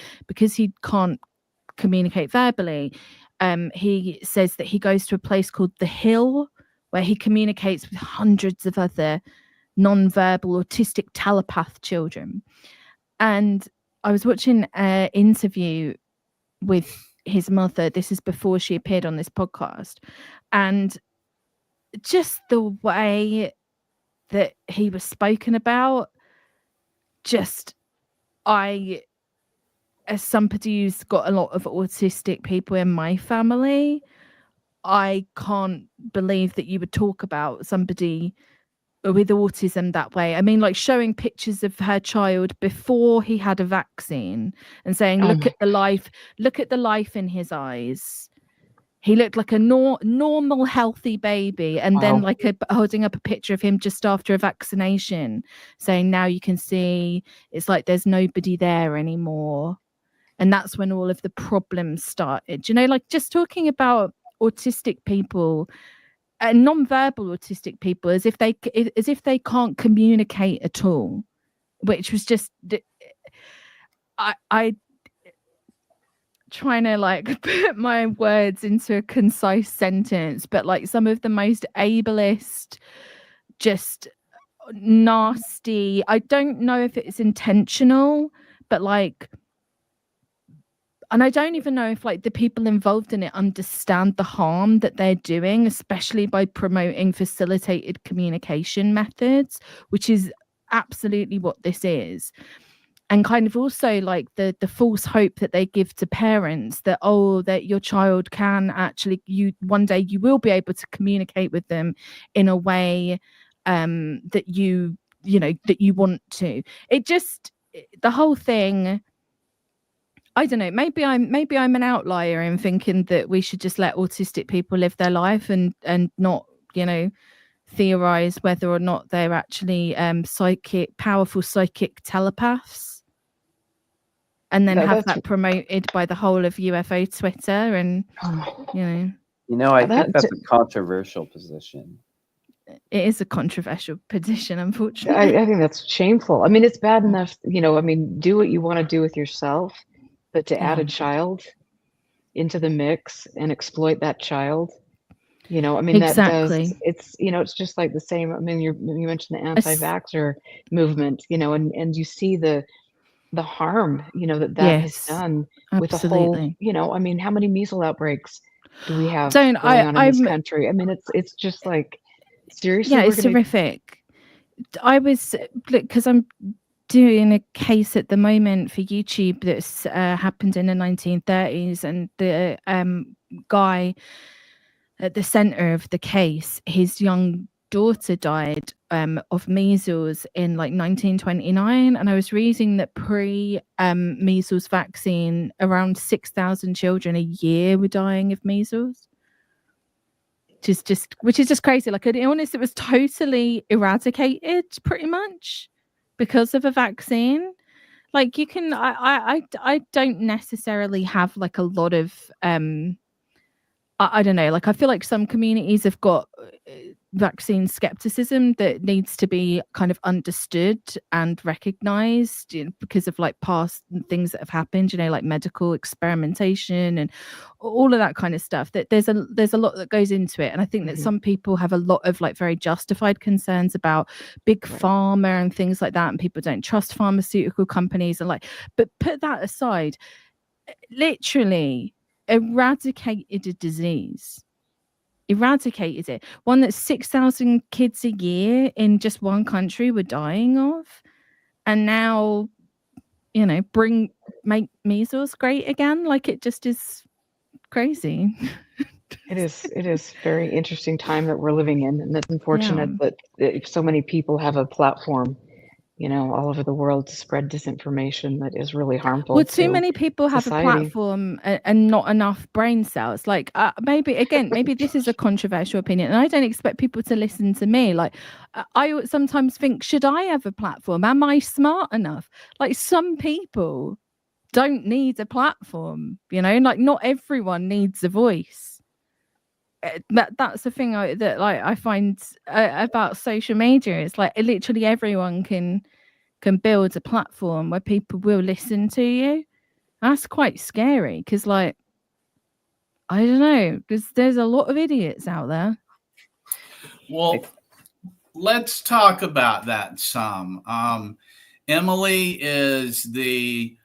D: can't communicate verbally. He says that he goes to a place called The Hill, where he communicates with hundreds of other non-verbal autistic telepath children. And I was watching an interview with his mother. This is before she appeared on this podcast. And just the way that he was spoken about, as somebody who's got a lot of autistic people in my family, I can't believe that you would talk about somebody with autism that way. I mean, like showing pictures of her child before he had a vaccine and saying, look at the life in his eyes. He looked like a normal, healthy baby. And then like holding up a picture of him just after a vaccination, saying, now you can see it's like there's nobody there anymore. And that's when all of the problems started. Like just talking about autistic people and non-verbal autistic people as if they can't communicate at all, which was just I trying to like put my words into a concise sentence, but like some of the most ableist, just nasty, I don't know if it's intentional, but like, and I don't even know if like the people involved in it understand the harm that they're doing, especially by promoting facilitated communication methods, which is absolutely what this is. and kind of also like the false hope that they give to parents that, oh, that your child can actually, one day you will be able to communicate with them in a way that you want to. It just, the whole thing, I don't know, maybe I'm an outlier in thinking that we should just let autistic people live their life and not, theorize whether or not they're actually powerful psychic telepaths, and then have that promoted by the whole of UFO Twitter. And
C: I think that's a controversial position.
D: It is a controversial position, unfortunately.
A: I think that's shameful. I mean, it's bad enough, do what you want to do with yourself, but to add a child into the mix and exploit that child,
D: exactly.
A: that does, it's just like the same. I mean, you mentioned the anti-vaxxer movement, and you see the harm, that has done with the whole, how many measles outbreaks do we have going on in this country? I mean, it's just like, seriously.
D: Yeah, it's terrific. I was, because I'm doing a case at the moment for YouTube that's happened in the 1930s, and the guy at the center of the case, his young daughter died of measles in like 1929, and I was reading that pre-measles vaccine, around 6,000 children a year were dying of measles, which is just crazy. Like an illness that was totally eradicated pretty much because of a vaccine. Like you can, I don't necessarily have like a lot of I don't know, like I feel like some communities have got vaccine skepticism that needs to be kind of understood and recognized, because of like past things that have happened, like medical experimentation and all of that kind of stuff. That there's a lot that goes into it, and I think that some people have a lot of like very justified concerns about big pharma and things like that, and people don't trust pharmaceutical companies and like. But put that aside, literally eradicated a disease, eradicated it, one that 6,000 kids a year in just one country were dying of, and now make measles great again. Like it just is crazy.
A: It is very interesting time that we're living in, and it's unfortunate that so many people have a platform all over the world to spread disinformation that is really harmful.
D: Well, too many people have a platform and not enough brain cells. Like maybe this is a controversial opinion, and I don't expect people to listen to me. Like I sometimes think, should I have a platform? Am I smart enough? Like some people don't need a platform, like not everyone needs a voice. That's the thing that like I find about social media. It's like literally everyone can build a platform where people will listen to you. That's quite scary, because like I don't know, because there's a lot of idiots out there.
B: Well, let's talk about that some. Emily is the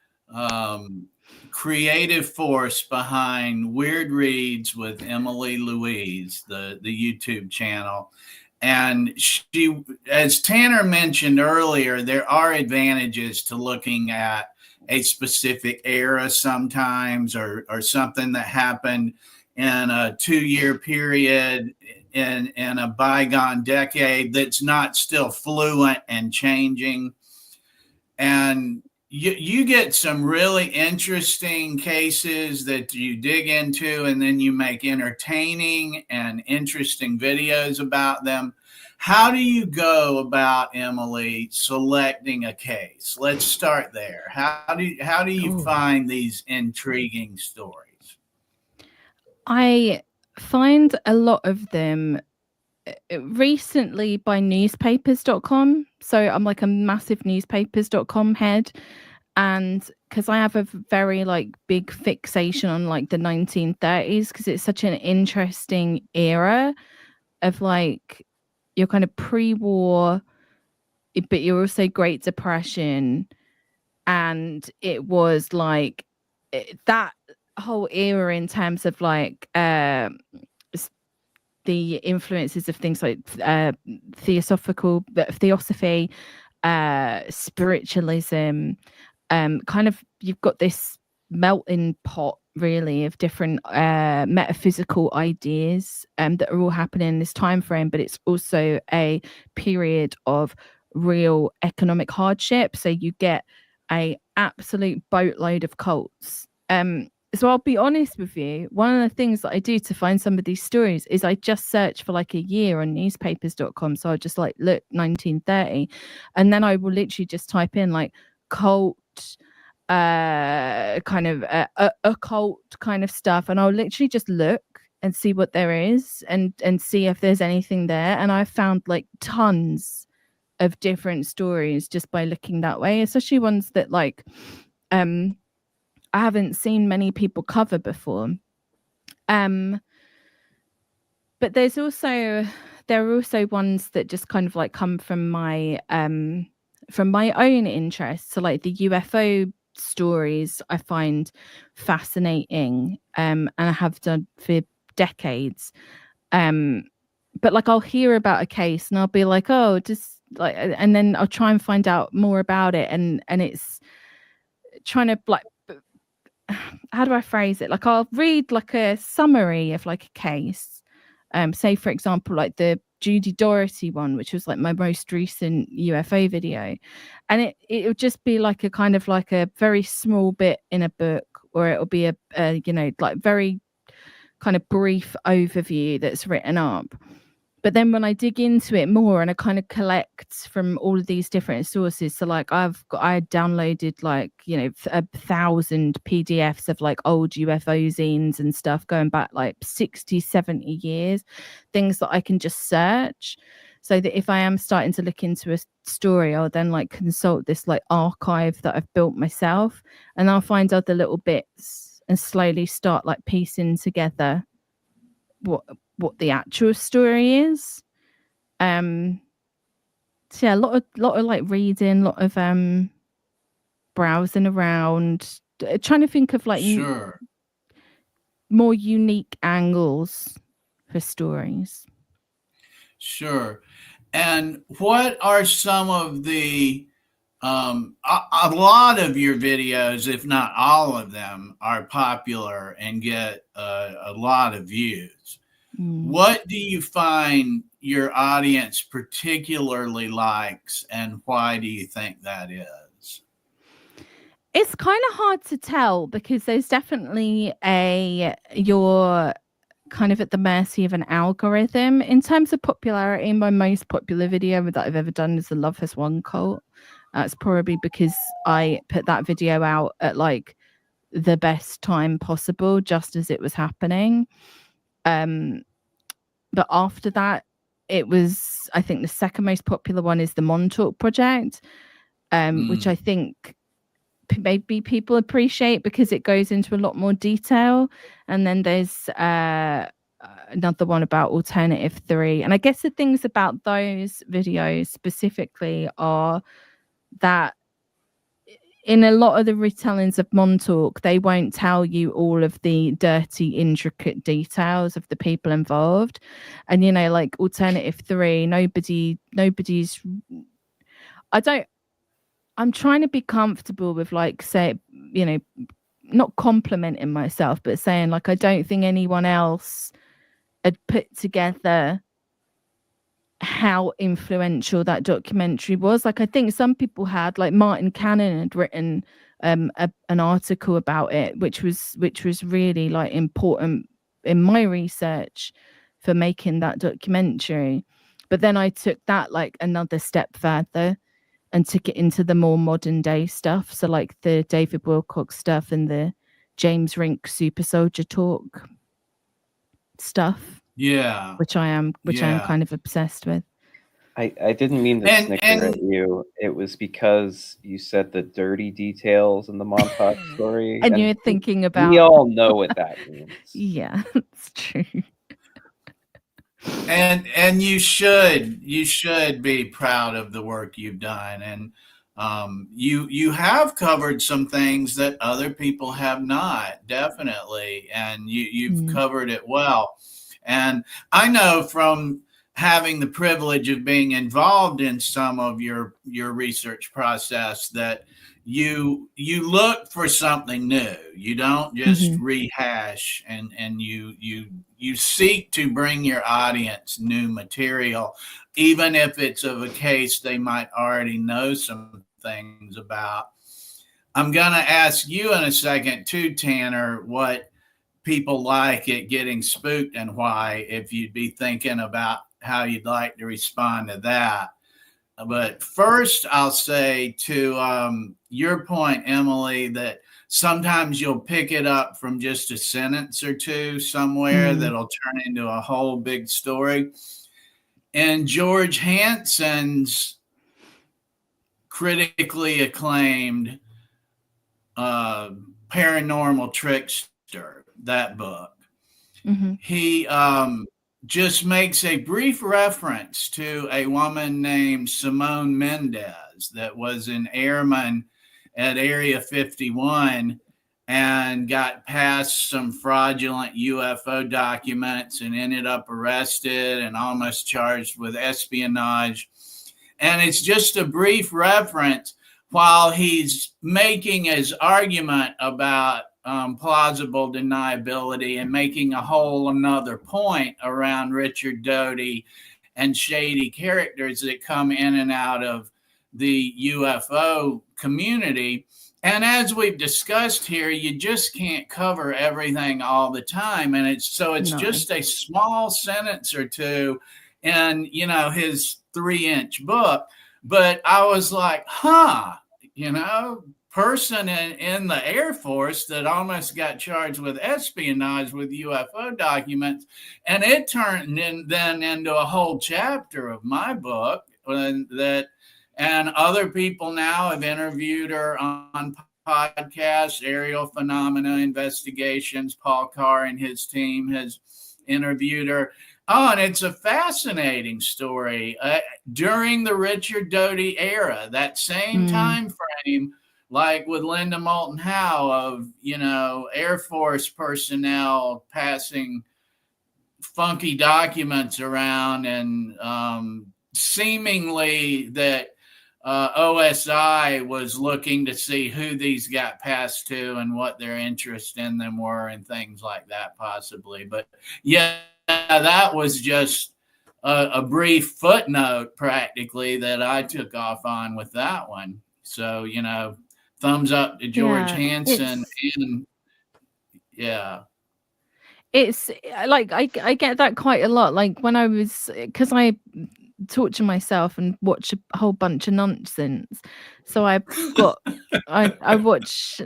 B: creative force behind Weird Reads with Emily Louise, the YouTube channel. And she, as Tanner mentioned earlier, there are advantages to looking at a specific era sometimes, or something that happened in a 2-year period in a bygone decade that's not still fluent and changing. And you get some really interesting cases that you dig into, and then you make entertaining and interesting videos about them. How do you go about, Emily, selecting a case? Let's start there. How do you find these intriguing stories?
D: I find a lot of them recently by newspapers.com. So I'm like a massive newspapers.com head, and because I have a very like big fixation on like the 1930s, because it's such an interesting era of like you're kind of pre-war, but you're also Great Depression, and it was like that whole era in terms of like the influences of things like theosophy, spiritualism, kind of, you've got this melting pot really of different metaphysical ideas that are all happening in this time frame, but it's also a period of real economic hardship. So you get a absolute boatload of cults. So I'll be honest with you, one of the things that I do to find some of these stories is I just search for like a year on newspapers.com. So I just like look 1930, and then I will literally just type in like cult, kind of occult kind of stuff, and I'll literally just look and see what there is and see if there's anything there. And I found like tons of different stories just by looking that way, especially ones that like I haven't seen many people cover before. But there are also ones that just kind of like come from my own interests. So like the UFO stories I find fascinating, and I have done for decades. But like I'll hear about a case and I'll be like, oh, just like, and then I'll try and find out more about it, and it's trying to like, how do I phrase it? Like I'll read like a summary of like a case. Say for example, like the Judy Doherty one, which was like my most recent UFO video. And it would just be like a kind of like a very small bit in a book, or it'll be a you know, like very kind of brief overview that's written up. But then when I dig into it more and I kind of collect from all of these different sources, so like I downloaded like, you know, 1,000 PDFs of like old UFO zines and stuff going back like 60, 70 years, things that I can just search. So that if I am starting to look into a story, I'll then like consult this like archive that I've built myself, and I'll find other little bits and slowly start like piecing together what the actual story is. So yeah, a lot of like reading, a lot of browsing around, trying to think of like
B: Sure.
D: more unique angles for stories.
B: Sure. And what are some of the a lot of your videos, if not all of them, are popular and get a lot of views. What do you find your audience particularly likes, and why do you think that is?
D: It's kind of hard to tell, because there's definitely you're kind of at the mercy of an algorithm. In terms of popularity, my most popular video that I've ever done is the Love Has Won cult. That's probably because I put that video out at like the best time possible, just as it was happening. But after that, it was, I think the second most popular one is the Montauk Project, which I think maybe people appreciate because it goes into a lot more detail. And then there's another one about Alternative 3. And I guess the things about those videos specifically are that in a lot of the retellings of Montauk, they won't tell you all of the dirty, intricate details of the people involved. And, you know, like Alternative 3, nobody's, I'm trying to be comfortable with like, say, you know, not complimenting myself, but saying like, I don't think anyone else had put together how influential that documentary was. Like I think some people had, like Martin Cannon had written an article about it, which was really like important in my research for making that documentary. But then I took that like another step further and took it into the more modern day stuff, so like the David Wilcock stuff and the James Rink Super Soldier Talk stuff.
B: Yeah.
D: Which I am kind of obsessed with.
C: I didn't mean to snicker at you. It was because you said the dirty details in the Montauk story.
D: And you're thinking about...
C: We all know what that means.
D: Yeah, it's true.
B: And you should be proud of the work you've done. And you have covered some things that other people have not, definitely. And you've covered it well. And I know from having the privilege of being involved in some of your research process, that you look for something new. You don't just rehash, and you seek to bring your audience new material, even if it's of a case they might already know some things about. I'm going to ask you in a second too, Tanner, what people like at Getting Spooked and why, if you'd be thinking about how you'd like to respond to that. But first, I'll say to your point, Emily, that sometimes you'll pick it up from just a sentence or two somewhere that'll turn into a whole big story. And George Hansen's critically acclaimed Paranormal Trickster, that book, he just makes a brief reference to a woman named Simone Mendez that was an airman at Area 51 and got past some fraudulent UFO documents and ended up arrested and almost charged with espionage. And it's just a brief reference while he's making his argument about plausible deniability and making a whole another point around Richard Doty and shady characters that come in and out of the UFO community. And as we've discussed here, you just can't cover everything all the time. And it's just a small sentence or two in, his 3-inch book. But I was like, person in the Air Force that almost got charged with espionage with UFO documents. And it turned then into a whole chapter of my book and other people now have interviewed her on podcasts, Aerial Phenomena Investigations. Paul Carr and his team has interviewed her. Oh, and it's a fascinating story. During the Richard Doty era, that same time frame, like with Linda Moulton Howe, of, Air Force personnel passing funky documents around and seemingly that OSI was looking to see who these got passed to and what their interest in them were and things like that, possibly. But yeah, that was just a brief footnote practically that I took off on with that one. So, thumbs up to George Hansen.
D: It's like I get that quite a lot. Like when I was, because I torture myself and watch a whole bunch of nonsense, so I watch.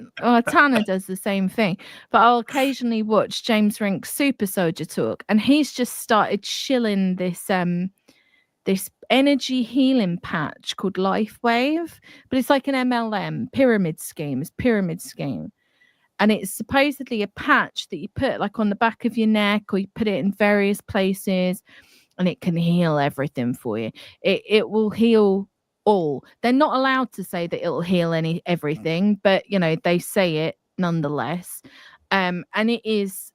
D: Tanner does the same thing, but I'll occasionally watch James Rink's Super Soldier Talk, and he's just started shilling this this energy healing patch called Life Wave, but it's like an MLM pyramid scheme. And it's supposedly a patch that you put like on the back of your neck, or you put it in various places, and it can heal everything for you. It will heal all. They're not allowed to say that it'll heal everything, but they say it nonetheless. And it is,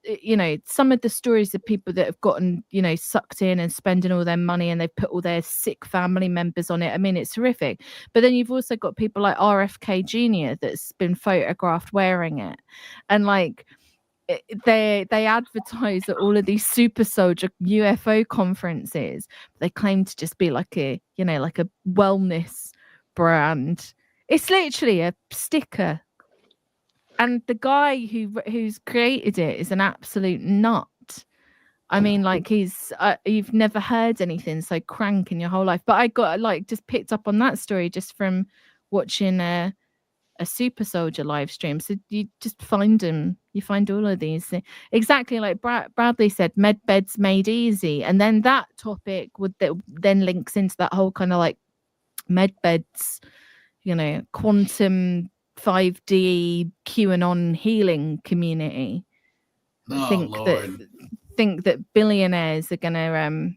D: some of the stories of people that have gotten, sucked in and spending all their money, and they've put all their sick family members on it. I mean, it's horrific. But then you've also got people like RFK Jr. that's been photographed wearing it. And like, they advertise at all of these super soldier UFO conferences. They claim to just be like a, like a wellness brand. It's literally a sticker. And the guy who's created it is an absolute nut. I mean, like you've never heard anything so crank in your whole life. But I got just picked up on that story just from watching a Super Soldier live stream. So you just find them. You find all of these. Exactly like Bradley said, med beds made easy. And then that topic then links into that whole kind of like med beds, quantum 5D QAnon healing community. Think that billionaires are going to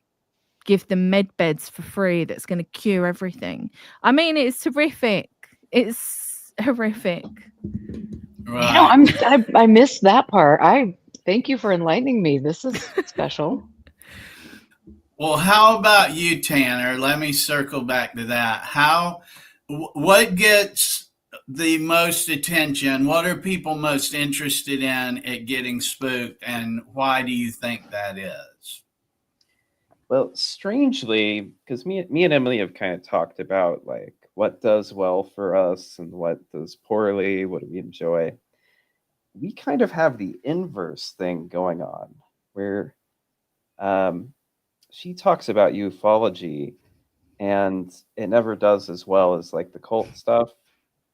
D: give them med beds for free that's going to cure everything. I mean, it's horrific. It's horrific.
B: Right.
A: I missed that part. I thank you for enlightening me. This is special.
B: Well, how about you, Tanner? Let me circle back to that. What gets the most attention? What are people most interested in at getting spooked, and why do you think that is?
C: Well, strangely, because me and Emily have kind of talked about like what does well for us and what does poorly, what do we enjoy. We kind of have the inverse thing going on, where she talks about ufology, and it never does as well as like the cult stuff.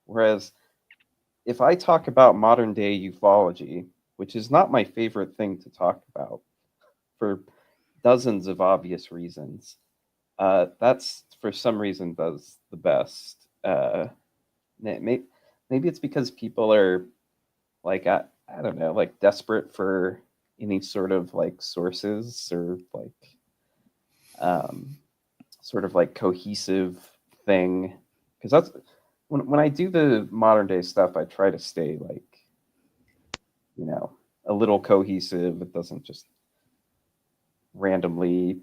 C: Whereas if I talk about modern day ufology, which is not my favorite thing to talk about for dozens of obvious reasons, that's for some reason does the best. Maybe it's because people are like I don't know, like desperate for any sort of like sources or like sort of like cohesive thing. Because that's when I do the modern day stuff, I try to stay like, you know, a little cohesive. It doesn't just randomly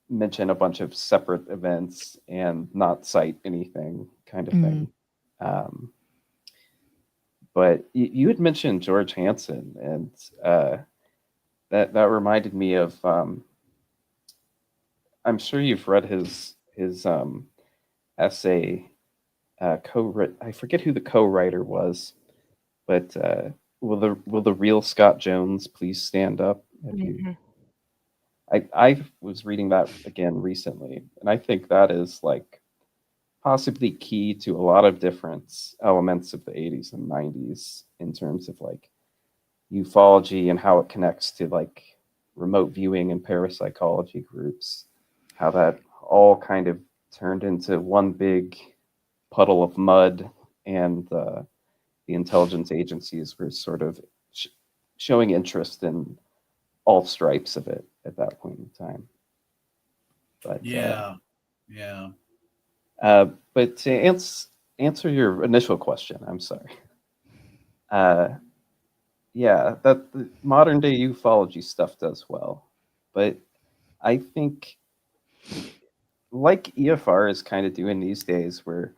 C: mention a bunch of separate events and not cite anything kind of thing. But you had mentioned George Hansen, and that reminded me of. I'm sure you've read his essay. I forget who the co-writer was, but will the real Scott Jones please stand up? I was reading that again recently, and I think that is like possibly key to a lot of different elements of the 80s and 90s in terms of like ufology and how it connects to like remote viewing and parapsychology groups, how that all kind of turned into one big puddle of mud, and the intelligence agencies were sort of showing interest in all stripes of it at that point in time. But but to answer your initial question, I'm sorry. Yeah, that the modern day ufology stuff does well, but I think like EFR is kind of doing these days, where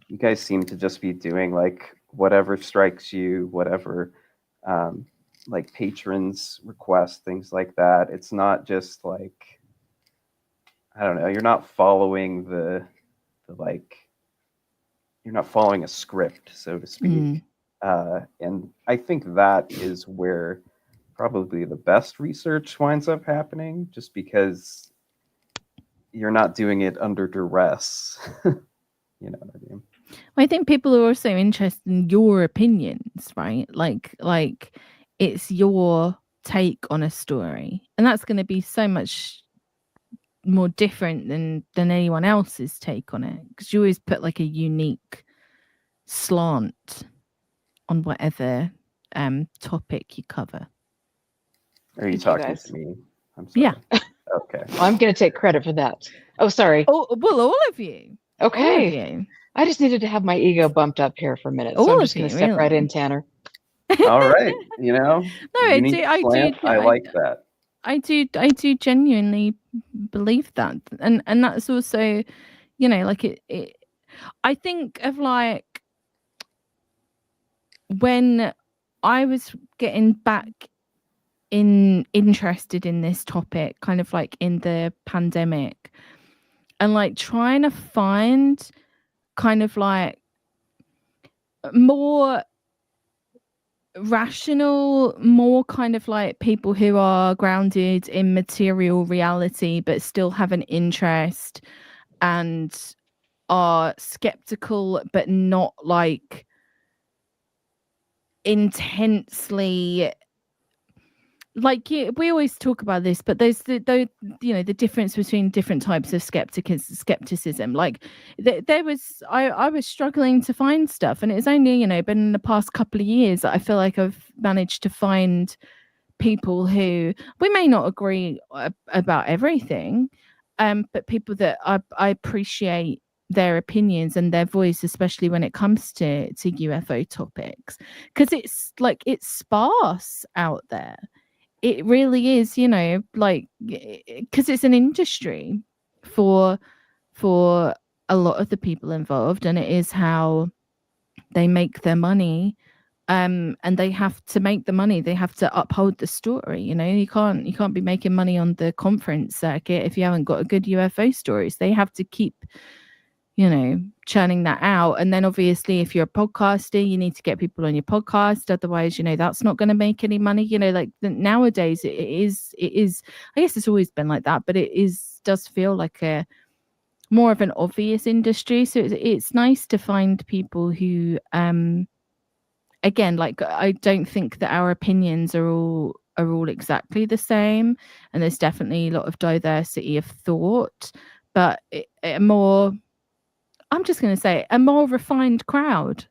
C: you guys seem to just be doing like whatever strikes you, whatever like patrons request, things like that. It's not just like, I don't know, you're not following the like, you're not following a script, so to speak. And I think that is where probably the best research winds up happening, just because you're not doing it under duress. You know what I mean?
D: I think people are also interested in your opinions, right? Like it's your take on a story, and that's going to be so much more different than anyone else's take on it, because you always put like a unique slant on whatever topic you cover.
C: Are you talking to me? I'm sorry.
D: Yeah.
C: Okay.
A: Well, I'm going to take credit for that. Oh, sorry.
D: Oh, well, all of you.
A: Okay.
D: All of you.
A: I just needed to have my ego bumped up here for a minute. So
D: All
A: I'm
D: of
A: just going to
D: you,
A: step right
D: really.
A: in, Tanner.
C: All right. You know,
D: No, I do.
C: I like that.
D: I do genuinely believe that, and that's also, you know, like it. I think of like when I was getting back interested in this topic, kind of like in the pandemic, and like trying to find kind of like more rational, more kind of like people who are grounded in material reality but still have an interest and are skeptical but not like intensely, like, yeah, we always talk about this, but there's the you know, the difference between different types of skepticism. Like there was, I was struggling to find stuff, and it's only, you know, been in the past couple of years that I feel like I've managed to find people who we may not agree about everything, but people that I appreciate their opinions and their voice, especially when it comes to UFO topics, because it's like it's sparse out there. it really is, you know, like, because it's an industry for a lot of the people involved, and it is how they make their money. And they have to make the money, they have to uphold the story. You know, you can't be making money on the conference circuit if you haven't got a good UFO stories. They have to keep, you know, churning that out. And then obviously if you're a podcaster, you need to get people on your podcast, otherwise, you know, that's not going to make any money. You know, like nowadays it is I guess it's always been like that, but does feel like a more of an obvious industry. So it's nice to find people who again, like, I don't think that our opinions are all exactly the same, and there's definitely a lot of diversity of thought, but a more, I'm just going to say, a more refined crowd.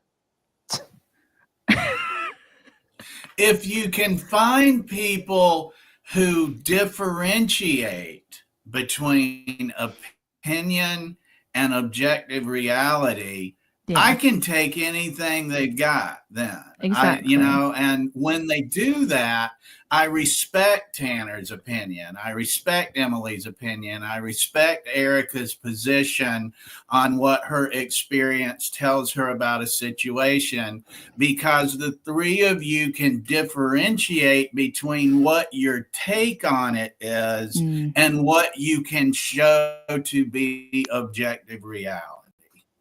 B: If you can find people who differentiate between opinion and objective reality, yeah, I can take anything they've got then.
D: Exactly.
B: And when they do that, I respect Tanner's opinion. I respect Emily's opinion. I respect Erica's position on what her experience tells her about a situation, because the three of you can differentiate between what your take on it is and what you can show to be objective reality.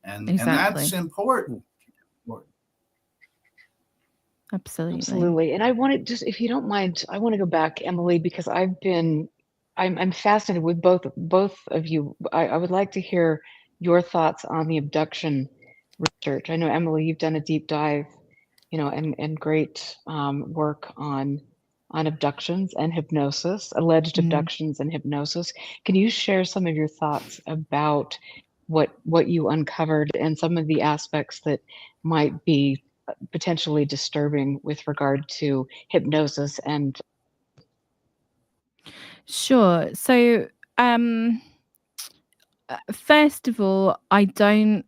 B: And that's important.
D: Absolutely.
A: And I want to just, if you don't mind, I want to go back, Emily, because I'm fascinated with both of you. I would like to hear your thoughts on the abduction research. I know, Emily, you've done a deep dive, you know, and great work on abductions and hypnosis, alleged abductions and hypnosis. Can you share some of your thoughts about what you uncovered and some of the aspects that might be potentially disturbing with regard to hypnosis? And
D: sure. So first of all, I don't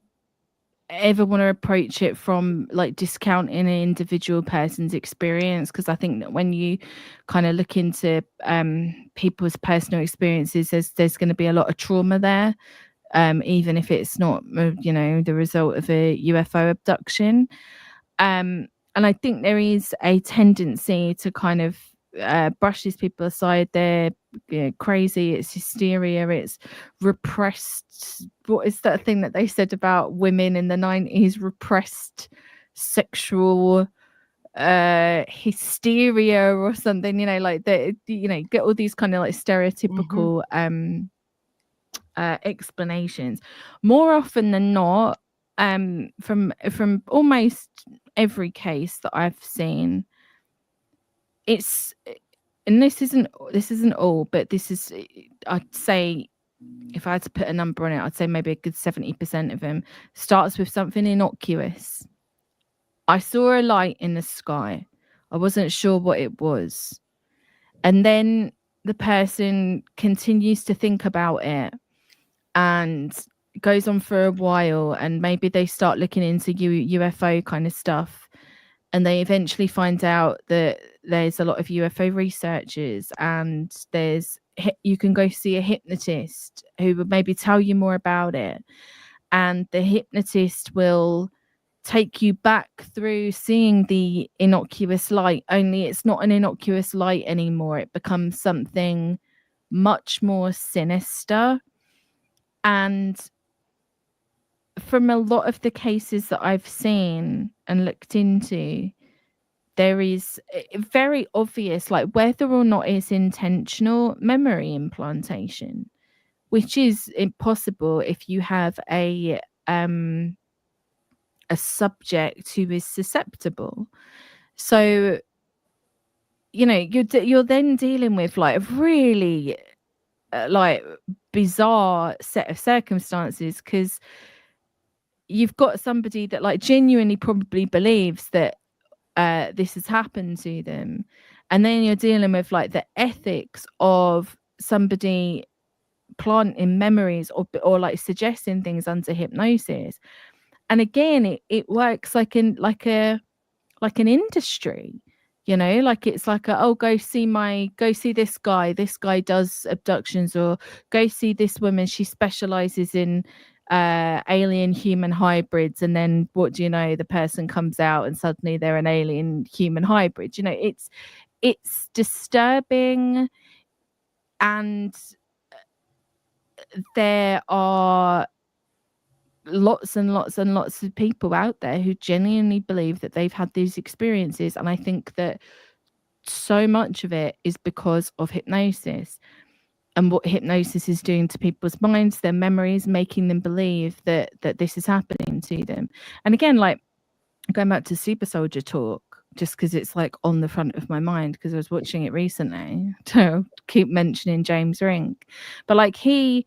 D: ever want to approach it from like discounting an individual person's experience, because I think that when you kind of look into people's personal experiences, there's going to be a lot of trauma there, even if it's not, you know, the result of a UFO abduction. And I think there is a tendency to kind of brush these people aside. They're crazy, it's hysteria, it's repressed. What is that thing that they said about women in the 90s? Repressed sexual hysteria or something, you know, like that, you know, get all these kind of like stereotypical explanations. More often than not, from almost every case that I've seen, it's, and this isn't all, but this is, I'd say, if I had to put a number on it, I'd say maybe a good 70% of them starts with something innocuous. I saw a light in the sky. I wasn't sure what it was. And then the person continues to think about it and goes on for a while, and maybe they start looking into UFO kind of stuff, and they eventually find out that there's a lot of UFO researchers, and you can go see a hypnotist who would maybe tell you more about it, and the hypnotist will take you back through seeing the innocuous light, only it's not an innocuous light anymore. It becomes something much more sinister. And from a lot of the cases that I've seen and looked into, there is very obvious, like, whether or not it's intentional, memory implantation, which is impossible if you have a subject who is susceptible. So, you know, you're then dealing with like a really like bizarre set of circumstances, because you've got somebody that like genuinely probably believes that this has happened to them, and then you're dealing with like the ethics of somebody planting memories or like suggesting things under hypnosis. And again, it works like an industry. You know, like it's like go see this guy does abductions, or go see this woman, she specializes in alien human hybrids, and then what do you know, the person comes out and suddenly they're an alien human hybrid. You know, it's disturbing, and there are lots and lots and lots of people out there who genuinely believe that they've had these experiences, and I think that so much of it is because of hypnosis and what hypnosis is doing to people's minds, their memories, making them believe that this is happening to them. And again, like going back to Super Soldier Talk, just because it's like on the front of my mind because I was watching it recently, to keep mentioning James Rink, but like he's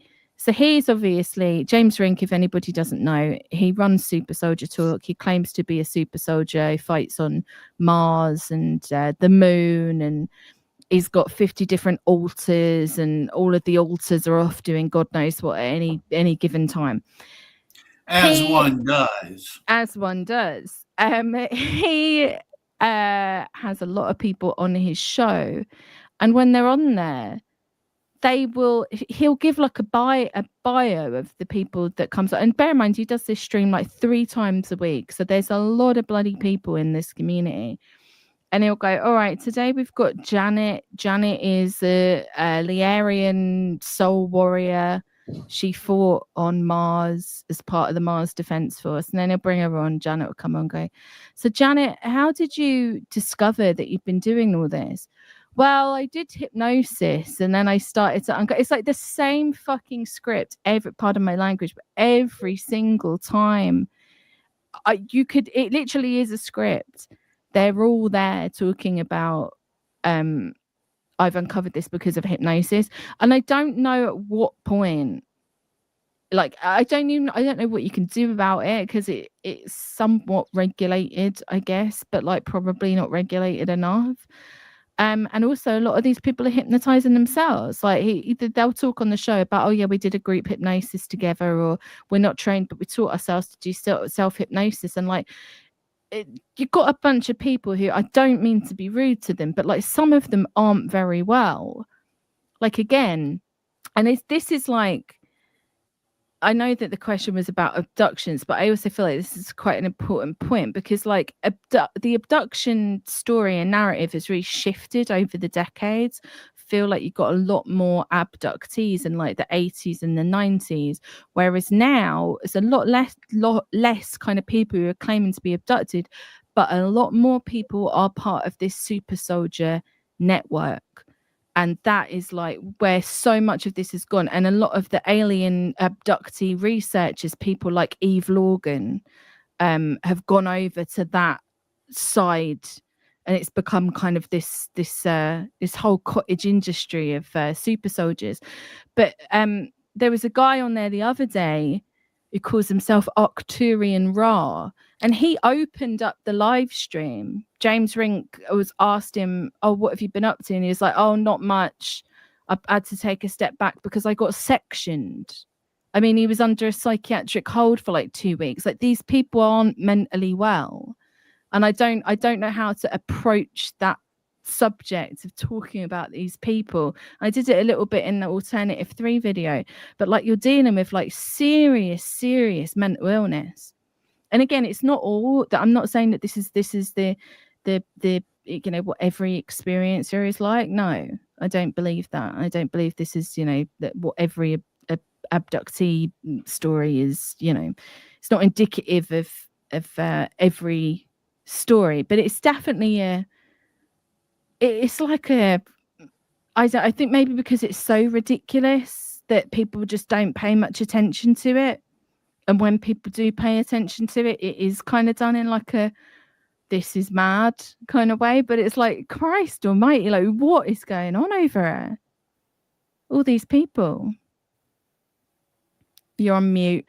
D: obviously James Rink. If anybody doesn't know, he runs Super Soldier Talk. He claims to be a super soldier. He fights on Mars and the moon, and he's got 50 different altars, and all of the altars are off doing God knows what at any given time.
B: As one does.
D: He has a lot of people on his show, and when they're on there, he'll give like a bio of the people that comes on. And bear in mind, he does this stream like 3 times a week, so there's a lot of bloody people in this community. And he'll go, all right, today we've got Janet. Janet is a Lyarian soul warrior. She fought on Mars as part of the Mars Defense Force. And then he'll bring her on. Janet will come on and go, so Janet, how did you discover that you've been doing all this? Well, I did hypnosis, and then I started to it's like the same fucking script, every part of my language, but every single time. It literally is a script. They're all there talking about I've uncovered this because of hypnosis. And I don't know at what point, like I don't know what you can do about it, because it's somewhat regulated, I guess, but like probably not regulated enough. And also a lot of these people are hypnotizing themselves. Like they'll talk on the show about, oh yeah, we did a group hypnosis together, or we're not trained, but we taught ourselves to do self-hypnosis. And like you've got a bunch of people who, I don't mean to be rude to them, but like some of them aren't very well. Like again, and this is like, I know that the question was about abductions, but I also feel like this is quite an important point, because like the abduction story and narrative has really shifted over the decades. Feel like you've got a lot more abductees in like the 80s and the 90s, whereas now it's a lot less kind of people who are claiming to be abducted, but a lot more people are part of this super soldier network. And that is like where so much of this has gone. And a lot of the alien abductee researchers, people like Eve Lorgan, have gone over to that side, and it's become kind of this whole cottage industry of super soldiers. But there was a guy on there the other day who calls himself Arcturian Ra, and he opened up the live stream. James Rink asked him, oh, what have you been up to? And he was like, oh, not much. I had to take a step back because I got sectioned. I mean, he was under a psychiatric hold for like 2 weeks. Like, these people aren't mentally well. And I don't know how to approach that subject of talking about these people. I did it a little bit in the Alternative 3 video, but like, you're dealing with like serious mental illness. And again, it's not all that. I'm not saying that this is the you know, what every experiencer is like. No, I don't believe that. I don't believe this is, you know, that what every abductee story is. You know, it's not indicative of every story, but it's definitely it's like I think maybe because it's so ridiculous that people just don't pay much attention to it. And when people do pay attention to it, it is kind of done in like a, this is mad kind of way. But it's like, Christ almighty, like, what is going on over there? All these people. You're on mute.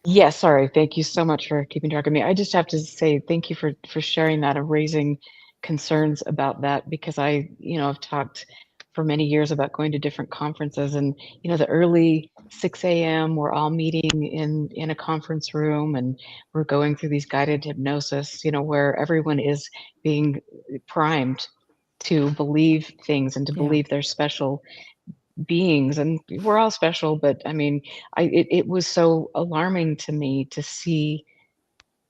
A: Yeah, sorry. Thank you so much for keeping track of me. I just have to say thank you for sharing that and raising concerns about that, because I, you know, I've talked for many years about going to different conferences, and the early 6 a.m. we're all meeting in a conference room, and we're going through these guided hypnosis, where everyone is being primed to believe things and to believe they're special beings, and we're all special. But I mean, it was so alarming to me to see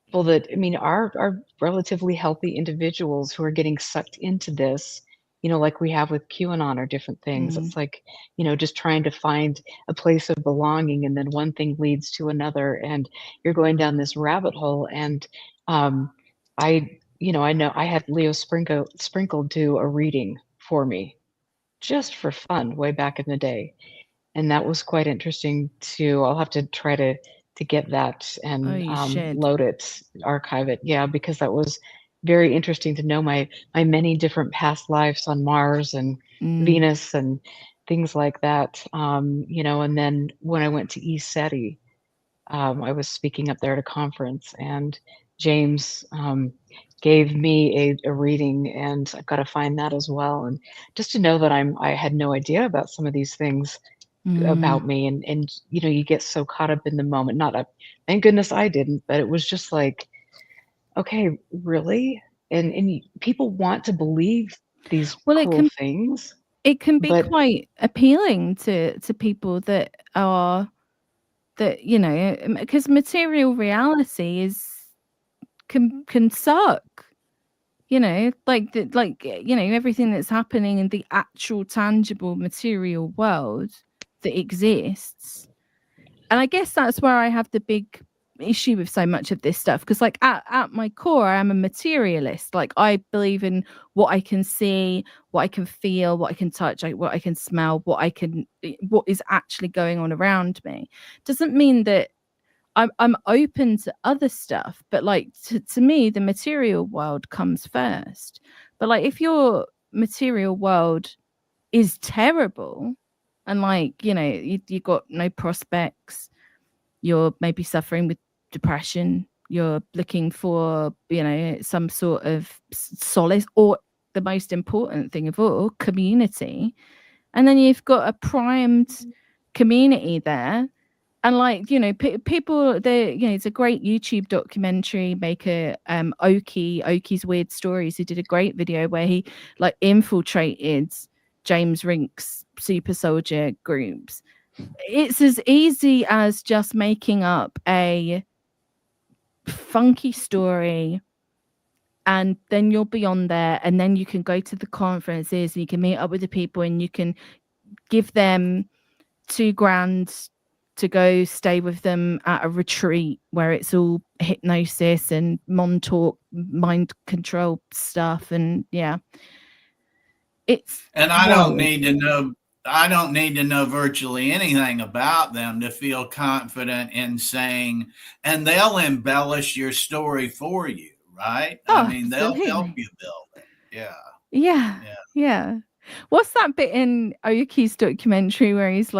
A: people that are relatively healthy individuals who are getting sucked into this, like we have with QAnon or different things. It's like, just trying to find a place of belonging, and then one thing leads to another, and you're going down this rabbit hole. And I know I had Leo Sprinkled do a reading for me just for fun way back in the day, and that was quite interesting too. I'll have to try to get that and
D: you should.
A: load it, archive it. Yeah, because that was very interesting to know my many different past lives on Mars and Venus and things like that. And then when I went to ECETI, I was speaking up there at a conference, and James gave me a reading, and I've got to find that as well. And just to know that I had no idea about some of these things about me, and you get so caught up in the moment. Thank goodness I didn't, but it was just like, okay, really? And people want to believe these cool things.
D: It can be quite appealing to people that are because material reality can suck. Everything that's happening in the actual tangible material world that exists. And I guess that's where I have the big issue with so much of this stuff, because at my core I am a materialist. I believe in what I can see, what I can feel, what I can touch, what I can smell, what is actually going on around me. Doesn't mean that I'm open to other stuff, but to me the material world comes first. But if your material world is terrible, and you got no prospects, you're maybe suffering with depression, you're looking for some sort of solace, or the most important thing of all, community, and then you've got a primed community there. And people, it's a great YouTube documentary maker, Oki's Weird Stories, who did a great video where he infiltrated James Rink's super soldier groups. It's as easy as just making up a funky story, and then you'll be on there, and then you can go to the conferences and you can meet up with the people, and you can give them $2,000 to go stay with them at a retreat where it's all hypnosis and Montauk mind control stuff. And
B: I don't need to know virtually anything about them to feel confident in saying, and they'll embellish your story for you, right?
D: Oh,
B: they'll help you build it.
D: Yeah. What's that bit in Oki's documentary where he's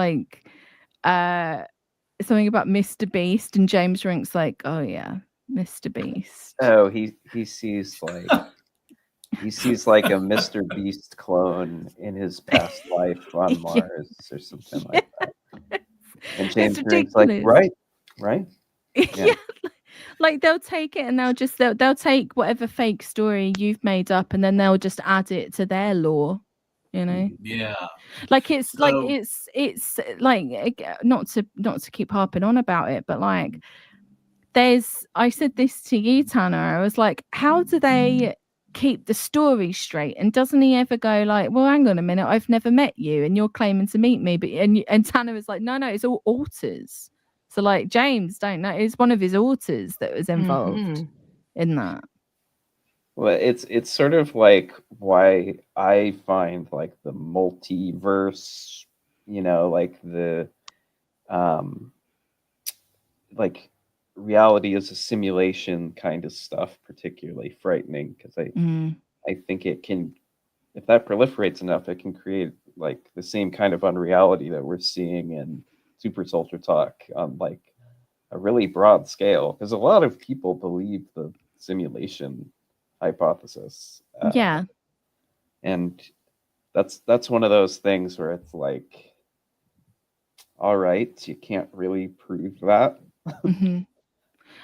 D: something about Mr. Beast, and James Rink's like, oh yeah, Mr. Beast.
C: Oh, he sees a Mr. Beast clone in his past life on Mars or something like that. And James Rink's like, right?
D: Yeah. They'll take it and they'll take whatever fake story you've made up, and then they'll just add it to their lore.
B: Yeah.
D: It's not to keep harping on about it, but I said this to you, Tanner. I was like, how do they keep the story straight? And doesn't he ever go well, hang on a minute, I've never met you and you're claiming to meet me, but and Tanner was like, no, it's all alters. So James don't know, it's one of his alters that was involved in that.
C: Well, it's sort of like why I find the multiverse, the reality as a simulation kind of stuff particularly frightening, because I think it can, if that proliferates enough, it can create the same kind of unreality that we're seeing in Super Soldier Talk on a really broad scale, because a lot of people believe the simulation hypothesis. And that's one of those things where it's like, all right, you can't really prove that.
D: Mm-hmm.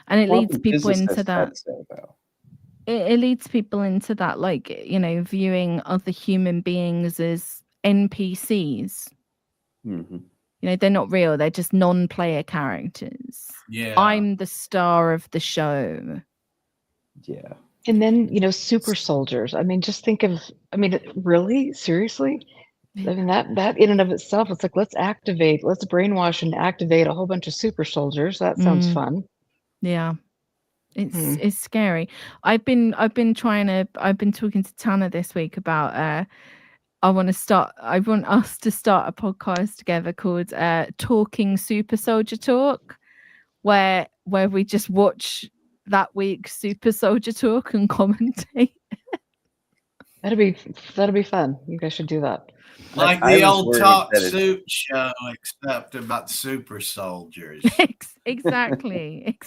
D: And it leads people into that.
C: So, though.
D: It leads people into that, like, viewing other human beings as NPCs.
C: Mm-hmm.
D: They're not real. They're just non-player characters.
B: Yeah.
D: I'm the star of the show.
C: Yeah.
A: And then, super soldiers. I mean, just think of, really? Seriously? I mean, that in and of itself, it's like, let's brainwash and activate a whole bunch of super soldiers. That sounds fun.
D: Yeah. It's scary. I've been talking to Tanner this week about I want us to start a podcast together called Talking Super Soldier Talk, where we just watch that week's Super Soldier Talk and commentate.
A: That'd be fun. You guys should do that.
B: Like the old Talk Soup show, except about super soldiers.
D: Exactly.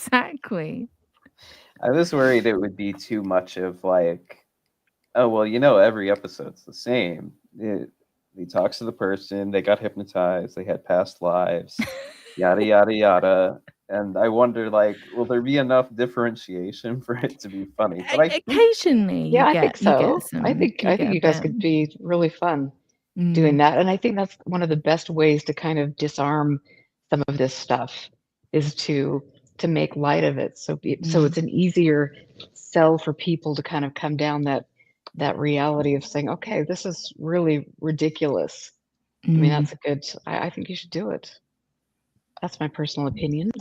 C: I was worried it would be too much of like, oh, well, every episode's the same. He talks to the person, they got hypnotized, they had past lives, yada, yada, yada. And I wonder, like, will there be enough differentiation for it to be funny? But
D: occasionally,
A: I think so. I think you guys could be really fun doing that. And I think that's one of the best ways to kind of disarm some of this stuff is to make light of it. So it's an easier sell for people to kind of come down that reality of saying, okay, this is really ridiculous. I mean, that's a good, I think you should do it. That's my personal opinion.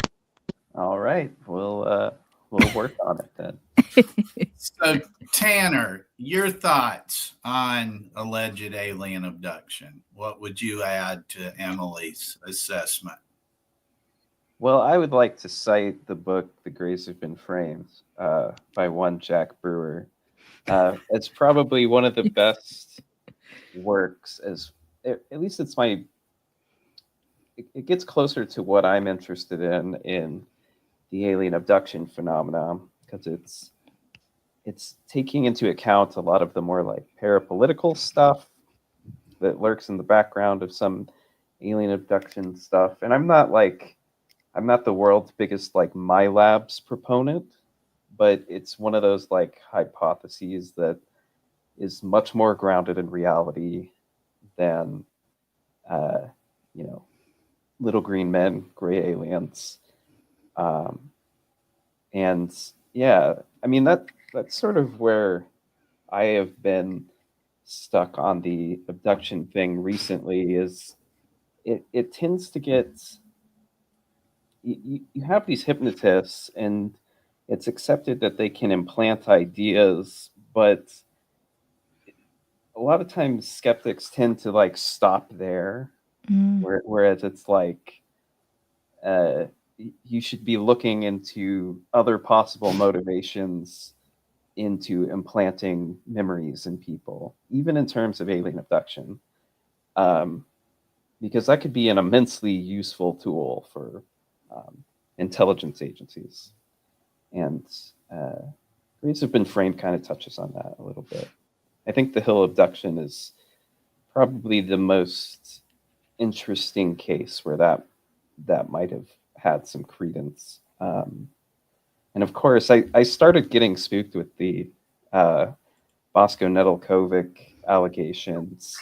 C: All right. We'll work on it then.
B: So, Tanner, your thoughts on alleged alien abduction? What would you add to Emily's assessment?
C: Well, I would like to cite the book "The Graves Have Been Framed" by one Jack Brewer. It's probably one of the best works, at least it's my. It gets closer to what I'm interested in the alien abduction phenomenon, because it's taking into account a lot of the more like parapolitical stuff that lurks in the background of some alien abduction stuff. And I'm not the world's biggest like MyLabs proponent, but it's one of those like hypotheses that is much more grounded in reality than little green men, gray aliens. And yeah, I mean, that's sort of where I have been stuck on the abduction thing recently. Is it tends to get, you have these hypnotists and it's accepted that they can implant ideas, but a lot of times skeptics tend to like stop there, whereas it's like you should be looking into other possible motivations into implanting memories in people, even in terms of alien abduction, because that could be an immensely useful tool for intelligence agencies. And Graves Have Been Framed kind of touches on that a little bit. I think the Hill abduction is probably the most interesting case where that might have had some credence. And of course, I started getting spooked with the Bosco Nedeljkovic allegations,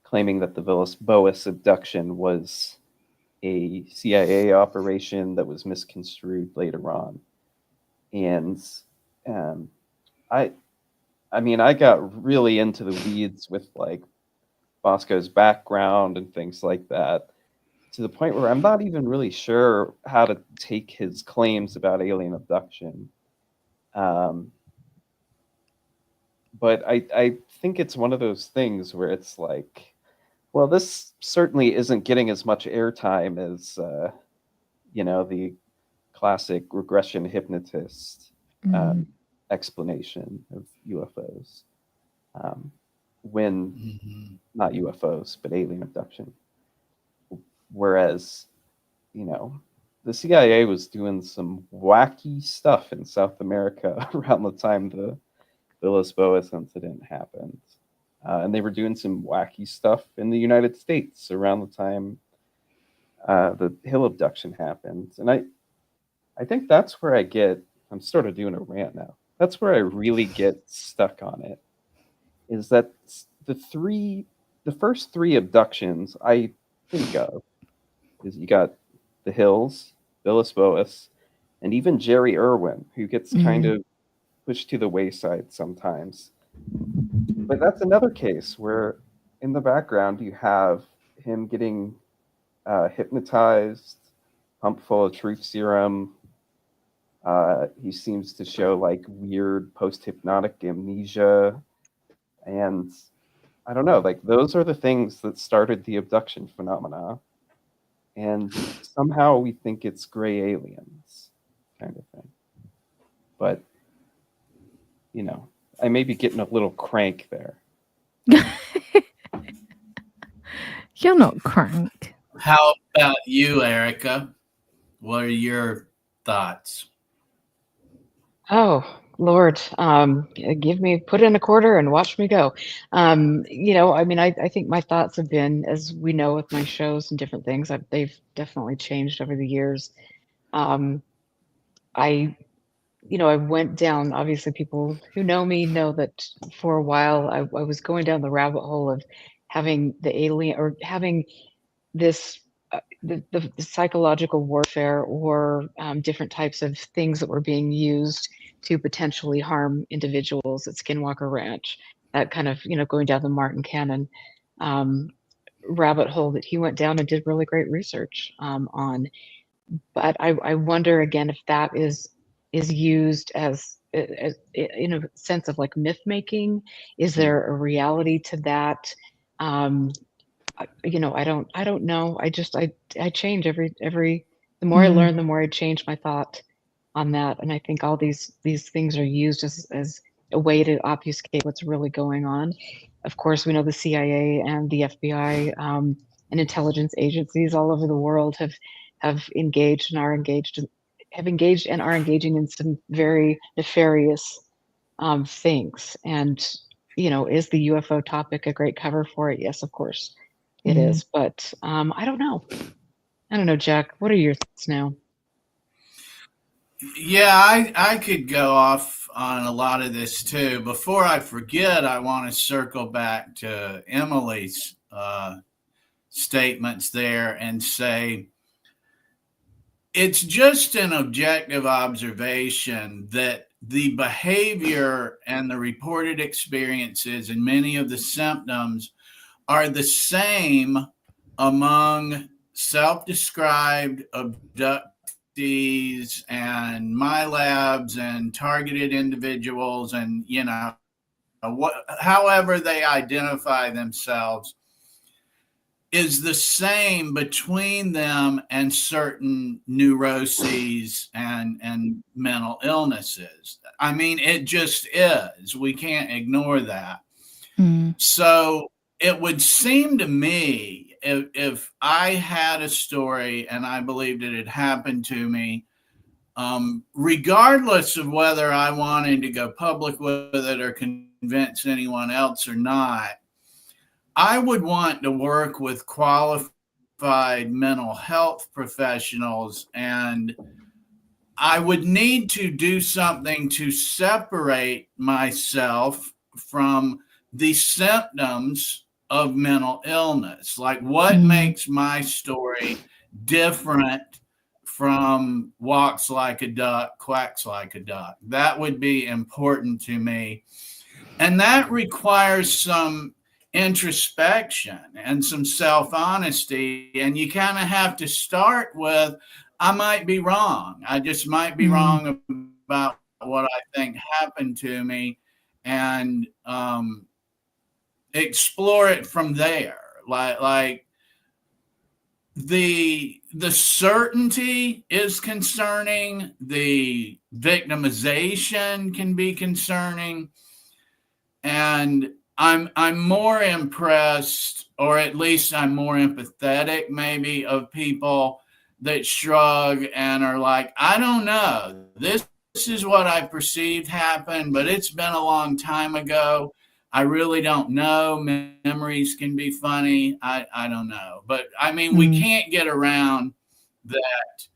C: claiming that the Villas-Boas abduction was a CIA operation that was misconstrued later on. And I mean, I got really into the weeds with like Bosco's background and things like that, to the point where I'm not even really sure how to take his claims about alien abduction. But I think it's one of those things where it's like, well, this certainly isn't getting as much airtime as, the classic regression hypnotist explanation of UFOs. Not UFOs, but alien abduction. Whereas, the CIA was doing some wacky stuff in South America around the time the Villas-Boas incident happened. and they were doing some wacky stuff in the United States around the time the Hill abduction happened. And I think that's where I'm sort of doing a rant now. That's where I really get stuck on it, is that the first three abductions I think of is you got the Hills, Billis Boas, and even Jerry Irwin, who gets kind of pushed to the wayside sometimes. But that's another case where in the background you have him getting hypnotized, pumped full of truth serum. He seems to show like weird post-hypnotic amnesia. And I don't know, like those are the things that started the abduction phenomena. And somehow we think it's gray aliens kind of thing. But, you know, I may be getting a little crank there.
D: You're not crank.
B: How about you, Erica? What are your thoughts?
A: Oh, Lord, put in a quarter and watch me go. You know, I mean, I think my thoughts have been, as we know with my shows and different things, they've definitely changed over the years. I went down, obviously people who know me know that for a while I was going down the rabbit hole of having the alien or having this the psychological warfare or different types of things that were being used to potentially harm individuals at Skinwalker Ranch. That kind of, going down the Martin Cannon rabbit hole that he went down and did really great research on. But I wonder again if that is used as in a sense of like myth making. Is there a reality to that? I don't know. I change every the more I learn, the more I change my thought on that. And I think all these things are used as a way to obfuscate what's really going on. Of course, we know the CIA and the FBI and intelligence agencies all over the world have engaged and are engaged and are engaging in some very nefarious things. And is the UFO topic a great cover for it? Yes, of course it is. But I don't know. Jack. What are your thoughts now?
B: Yeah, I could go off on a lot of this too. Before I forget, I want to circle back to Emily's statements there and say it's just an objective observation that the behavior and the reported experiences and many of the symptoms are the same among self-described abductees and my labs and targeted individuals and however they identify themselves is the same between them and certain neuroses and mental illnesses. I mean, it just is. We can't ignore that. So it would seem to me if I had a story and I believed it had happened to me, regardless of whether I wanted to go public with it or convince anyone else or not, I would want to work with qualified mental health professionals, and I would need to do something to separate myself from the symptoms of mental illness. Like what makes my story different from walks like a duck, quacks like a duck? That would be important to me. And that requires some introspection and some self-honesty. And you kind of have to start with, I might be wrong. I just might be wrong about what I think happened to me, and explore it from there. Like the certainty is concerning. The victimization can be concerning. And I'm more impressed, or at least I'm more empathetic maybe, of people that shrug and are like, I don't know, this is what I perceived happened, but it's been a long time ago. I really don't know. Memories can be funny. I don't know. But I mean, we
D: Mm.
B: can't get around that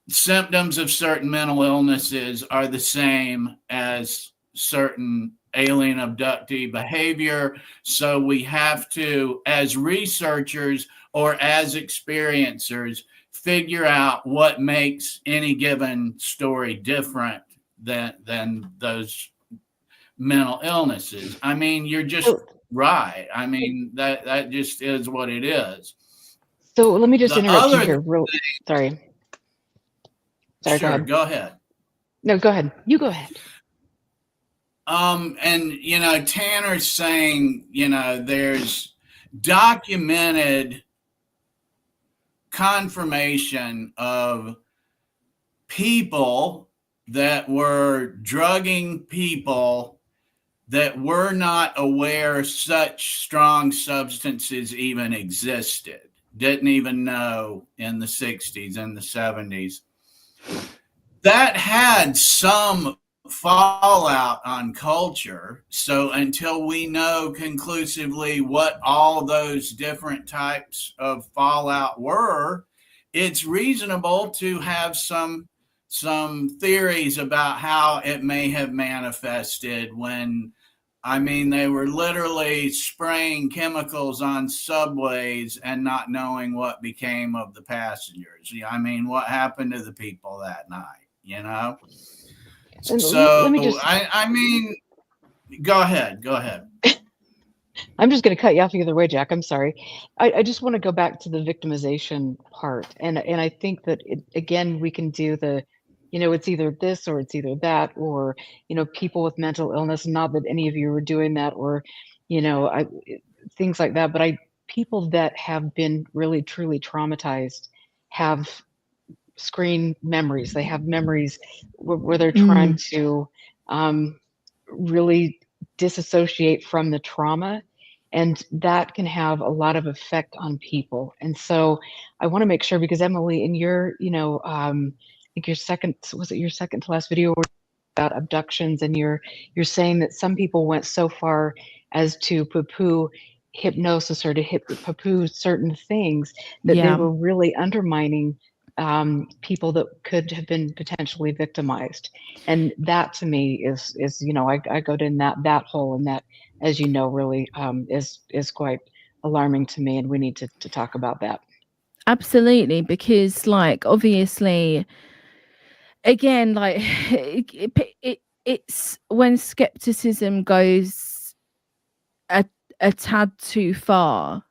B: symptoms of certain mental illnesses are the same as certain alien abductee behavior. So we have to, as researchers or as experiencers, figure out what makes any given story different than those mental illnesses. I mean, you're just right. I mean, that just is what it is.
A: So let me just
B: The
A: interrupt you
B: other
A: here. Sorry. Sorry,
B: Sure,
A: go ahead.
B: go ahead.
A: No, go ahead. You go ahead.
B: And Tanner's saying, there's documented confirmation of people that were drugging people that were not aware such strong substances even existed, didn't even know in the 60s and the 70s. That had some fallout on culture. So until we know conclusively what all those different types of fallout were, it's reasonable to have some theories about how it may have manifested when, I mean, they were literally spraying chemicals on subways and not knowing what became of the passengers. I mean, what happened to the people that night, So
A: let me just,
B: I mean, go ahead.
A: I'm just going to cut you off either way, Jack. I'm sorry. I just want to go back to the victimization part. And I think that, again, we can do the, it's either this or it's either that, or, people with mental illness, not that any of you are doing that, or, things like that. But people that have been really, truly traumatized have screen memories. They have memories where they're trying to really disassociate from the trauma, and that can have a lot of effect on people. And so I want to make sure, because Emily, in your, I think your second to last video about abductions, and you're saying that some people went so far as to poo-poo hypnosis or to poo-poo certain things, that they were really undermining people that could have been potentially victimized. And that to me is I go down that hole, and that, as really is quite alarming to me, and we need to talk about that.
D: Absolutely, because obviously, again, it's when skepticism goes a tad too far.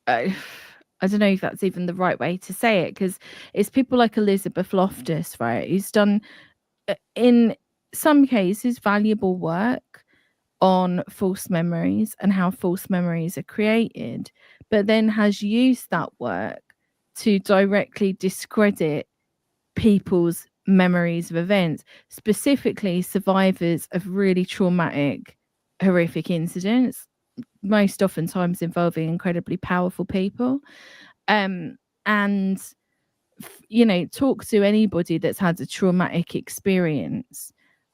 D: I don't know if that's even the right way to say it, because it's people like Elizabeth Loftus, right, who's done, in some cases, valuable work on false memories and how false memories are created, but then has used that work to directly discredit people's memories of events, specifically survivors of really traumatic, horrific incidents, most oftentimes involving incredibly powerful people. And talk to anybody that's had a traumatic experience,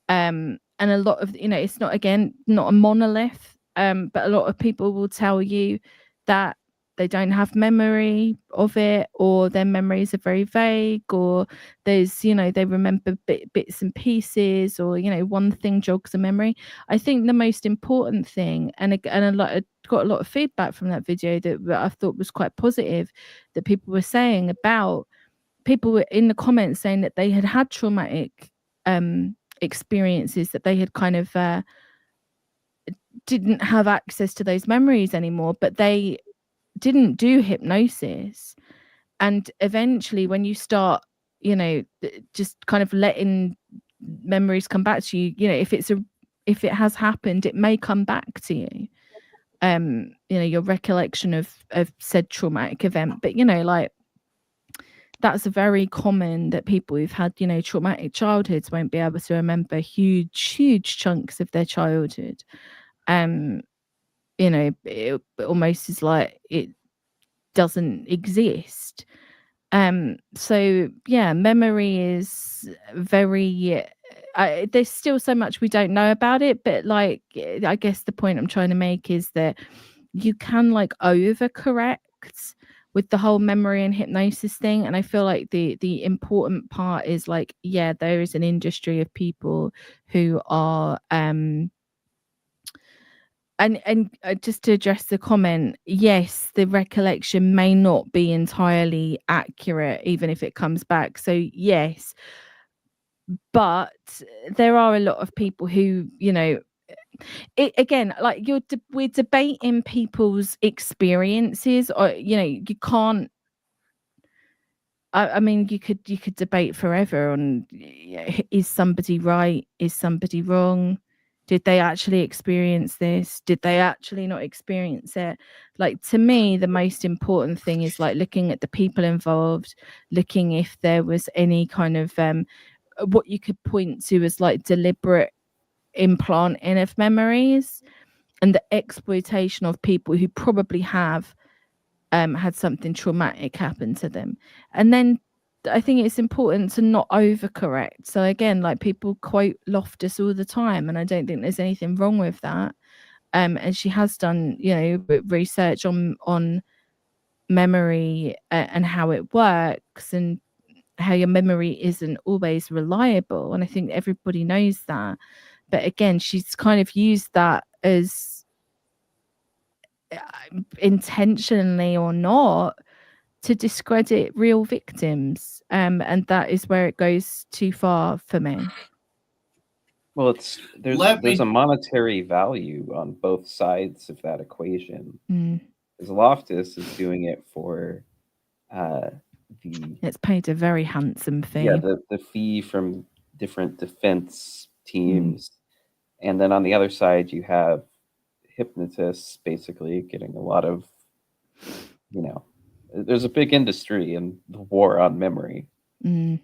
D: and a lot of, it's not, again, not a monolith, but a lot of people will tell you that they don't have memory of it, or their memories are very vague, or there's, they remember bits and pieces, or one thing jogs a memory. I think the most important thing, and I got a lot of feedback from that video that I thought was quite positive, that people were saying about, people were in the comments saying that they had traumatic experiences, that they had kind of didn't have access to those memories anymore, but they didn't do hypnosis. And eventually, when you start, just kind of letting memories come back to you, if it has happened, it may come back to you. Your recollection of said traumatic event, but that's a very common, that people who've had, traumatic childhoods won't be able to remember huge chunks of their childhood. It almost is like it doesn't exist. So yeah, memory is very there's still so much we don't know about it, but like, I guess the point I'm trying to make is that you can like overcorrect with the whole memory and hypnosis thing. And I feel like the important part is like, yeah, there is an industry of people who are and just to address the comment, yes, the recollection may not be entirely accurate even if it comes back. So yes, but there are a lot of people who, you know, again, like we're debating people's experiences, or you know, you can't. I mean, you could debate forever on, is somebody right, is somebody wrong, did they actually experience this, did they actually not experience it? Like, to me, the most important thing is like looking at the people involved, looking if there was any kind of what you could point to as like deliberate implanting of memories and the exploitation of people who probably have had something traumatic happen to them. And then I think it's important to not overcorrect. So again, like, people quote Loftus all the time, and I don't think there's anything wrong with that. And she has done, you know, research on memory and how it works, and how your memory isn't always reliable. And I think everybody knows that. But again, she's kind of used that as intentionally or not to discredit real victims. And that is where it goes too far for me.
C: Well, there's a monetary value on both sides of that equation. Because Loftus is doing it for
D: it's paid a very handsome fee.
C: Yeah, the fee from different defense teams. And then on the other side, you have hypnotists basically getting a lot of, you know, there's a big industry in the war on memory.
A: Well,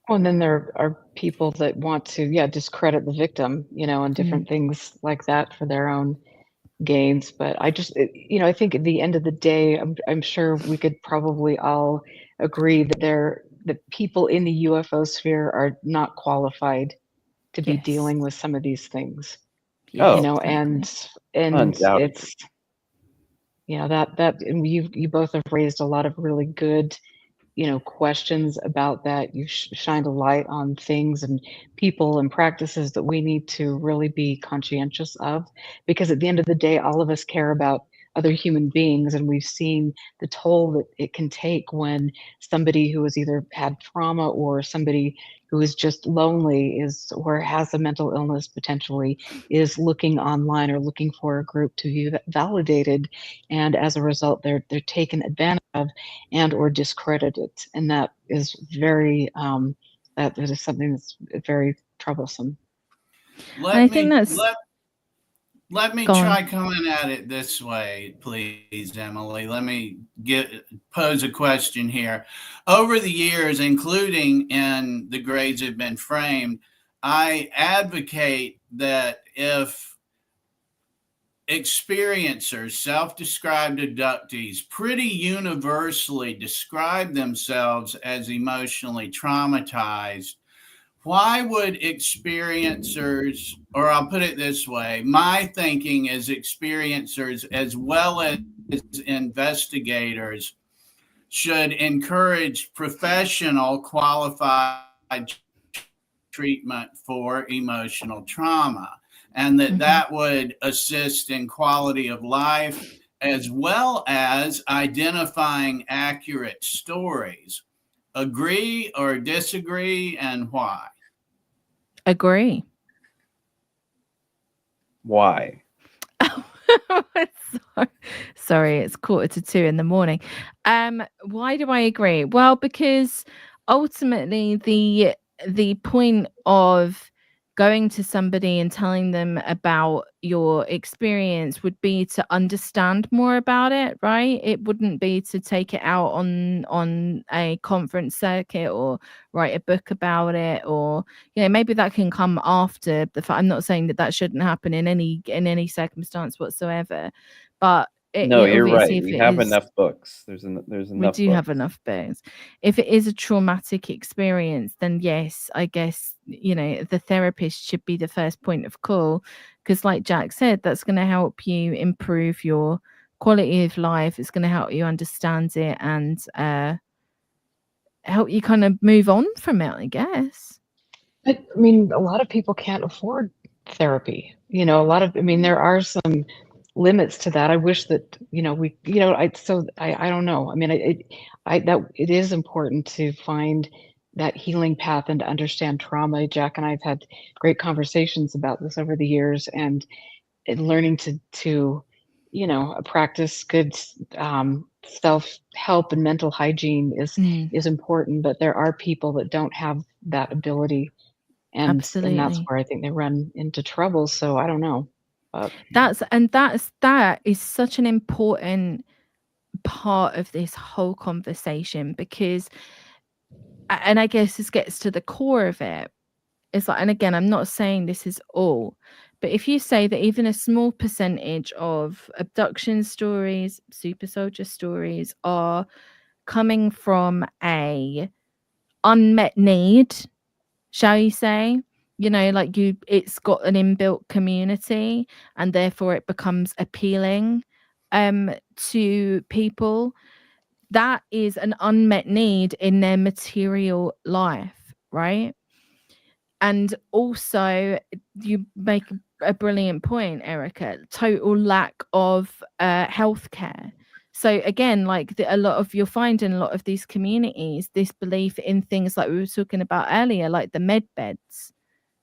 A: and then there are people that want to, discredit the victim, you know, and different things like that for their own gains. But I just, I think at the end of the day, I'm sure we could probably all agree that the people in the UFO sphere are not qualified to be dealing with some of these things.
C: Oh,
A: you know, and it's, you know, that and you both have raised a lot of really good, you know, questions about that. You shined a light on things and people and practices that we need to really be conscientious of, because at the end of the day, all of us care about other human beings, and we've seen the toll that it can take when somebody who has either had trauma or somebody who is just lonely or has a mental illness potentially is looking online or looking for a group to be validated, and as a result they're taken advantage of and or discredited, and that is very that is something that's very troublesome.
B: Let me try coming at it this way, please, Emily. Let me pose a question here. Over the years, including in The Grades Have Been Framed, I advocate that if experiencers, self-described abductees, pretty universally describe themselves as emotionally traumatized, why would experiencers, or I'll put it this way, my thinking is experiencers as well as investigators should encourage professional qualified treatment for emotional trauma, and that would assist in quality of life as well as identifying accurate stories. Agree or disagree, and why?
D: Agree.
C: Why?
D: Sorry, it's 1:45 a.m. Why do I agree? Well, because ultimately the point of going to somebody and telling them about your experience would be to understand more about it, right? It wouldn't be to take it out on a conference circuit or write a book about it, or, you know, maybe that can come after the fact. I'm not saying that shouldn't happen in any circumstance whatsoever, but
C: No, you're
D: obviously,
C: right.
D: if
C: We
D: it
C: have
D: is,
C: enough books. There's
D: we
C: enough
D: do have
C: books.
D: enough books. If it is a traumatic experience, then yes, I guess, the therapist should be the first point of call, because like Jack said, that's going to help you improve your quality of life. It's going to help you understand it and help you kind of move on from it, I guess.
A: But I mean, a lot of people can't afford therapy. There are some limits to that. I wish that, I don't know. I mean, it is important to find that healing path and to understand trauma. Jack and I have had great conversations about this over the years, and learning to practice good self-help and mental hygiene is important. But there are people that don't have that ability, and that's
D: Absolutely.
A: where I think they run into trouble. So I don't know.
D: That is such an important part of this whole conversation, because, and I guess this gets to the core of it. It's like, and again, I'm not saying this is all, but if you say that even a small percentage of abduction stories, super soldier stories, are coming from a unmet need, shall you say, like it's got an inbuilt community, and therefore it becomes appealing to people, that is an unmet need in their material life, right? And also, you make a brilliant point, Erica, total lack of healthcare. So again, like a lot of, you'll find in a lot of these communities, this belief in things like we were talking about earlier, like the med beds,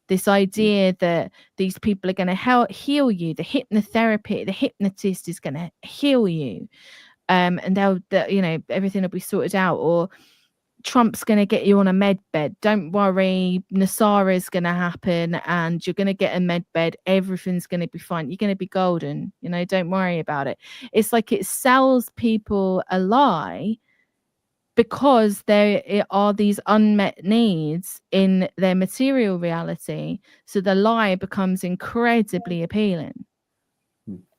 D: this idea that these people are going to heal you, the hypnotherapy, the hypnotist is going to heal you, and everything will be sorted out, or Trump's going to get you on a med bed. Don't worry, Nasara is going to happen and you're going to get a med bed. Everything's going to be fine. You're going to be golden. Don't worry about it. It's like it sells people a lie, because there are these unmet needs in their material reality. So the lie becomes incredibly appealing.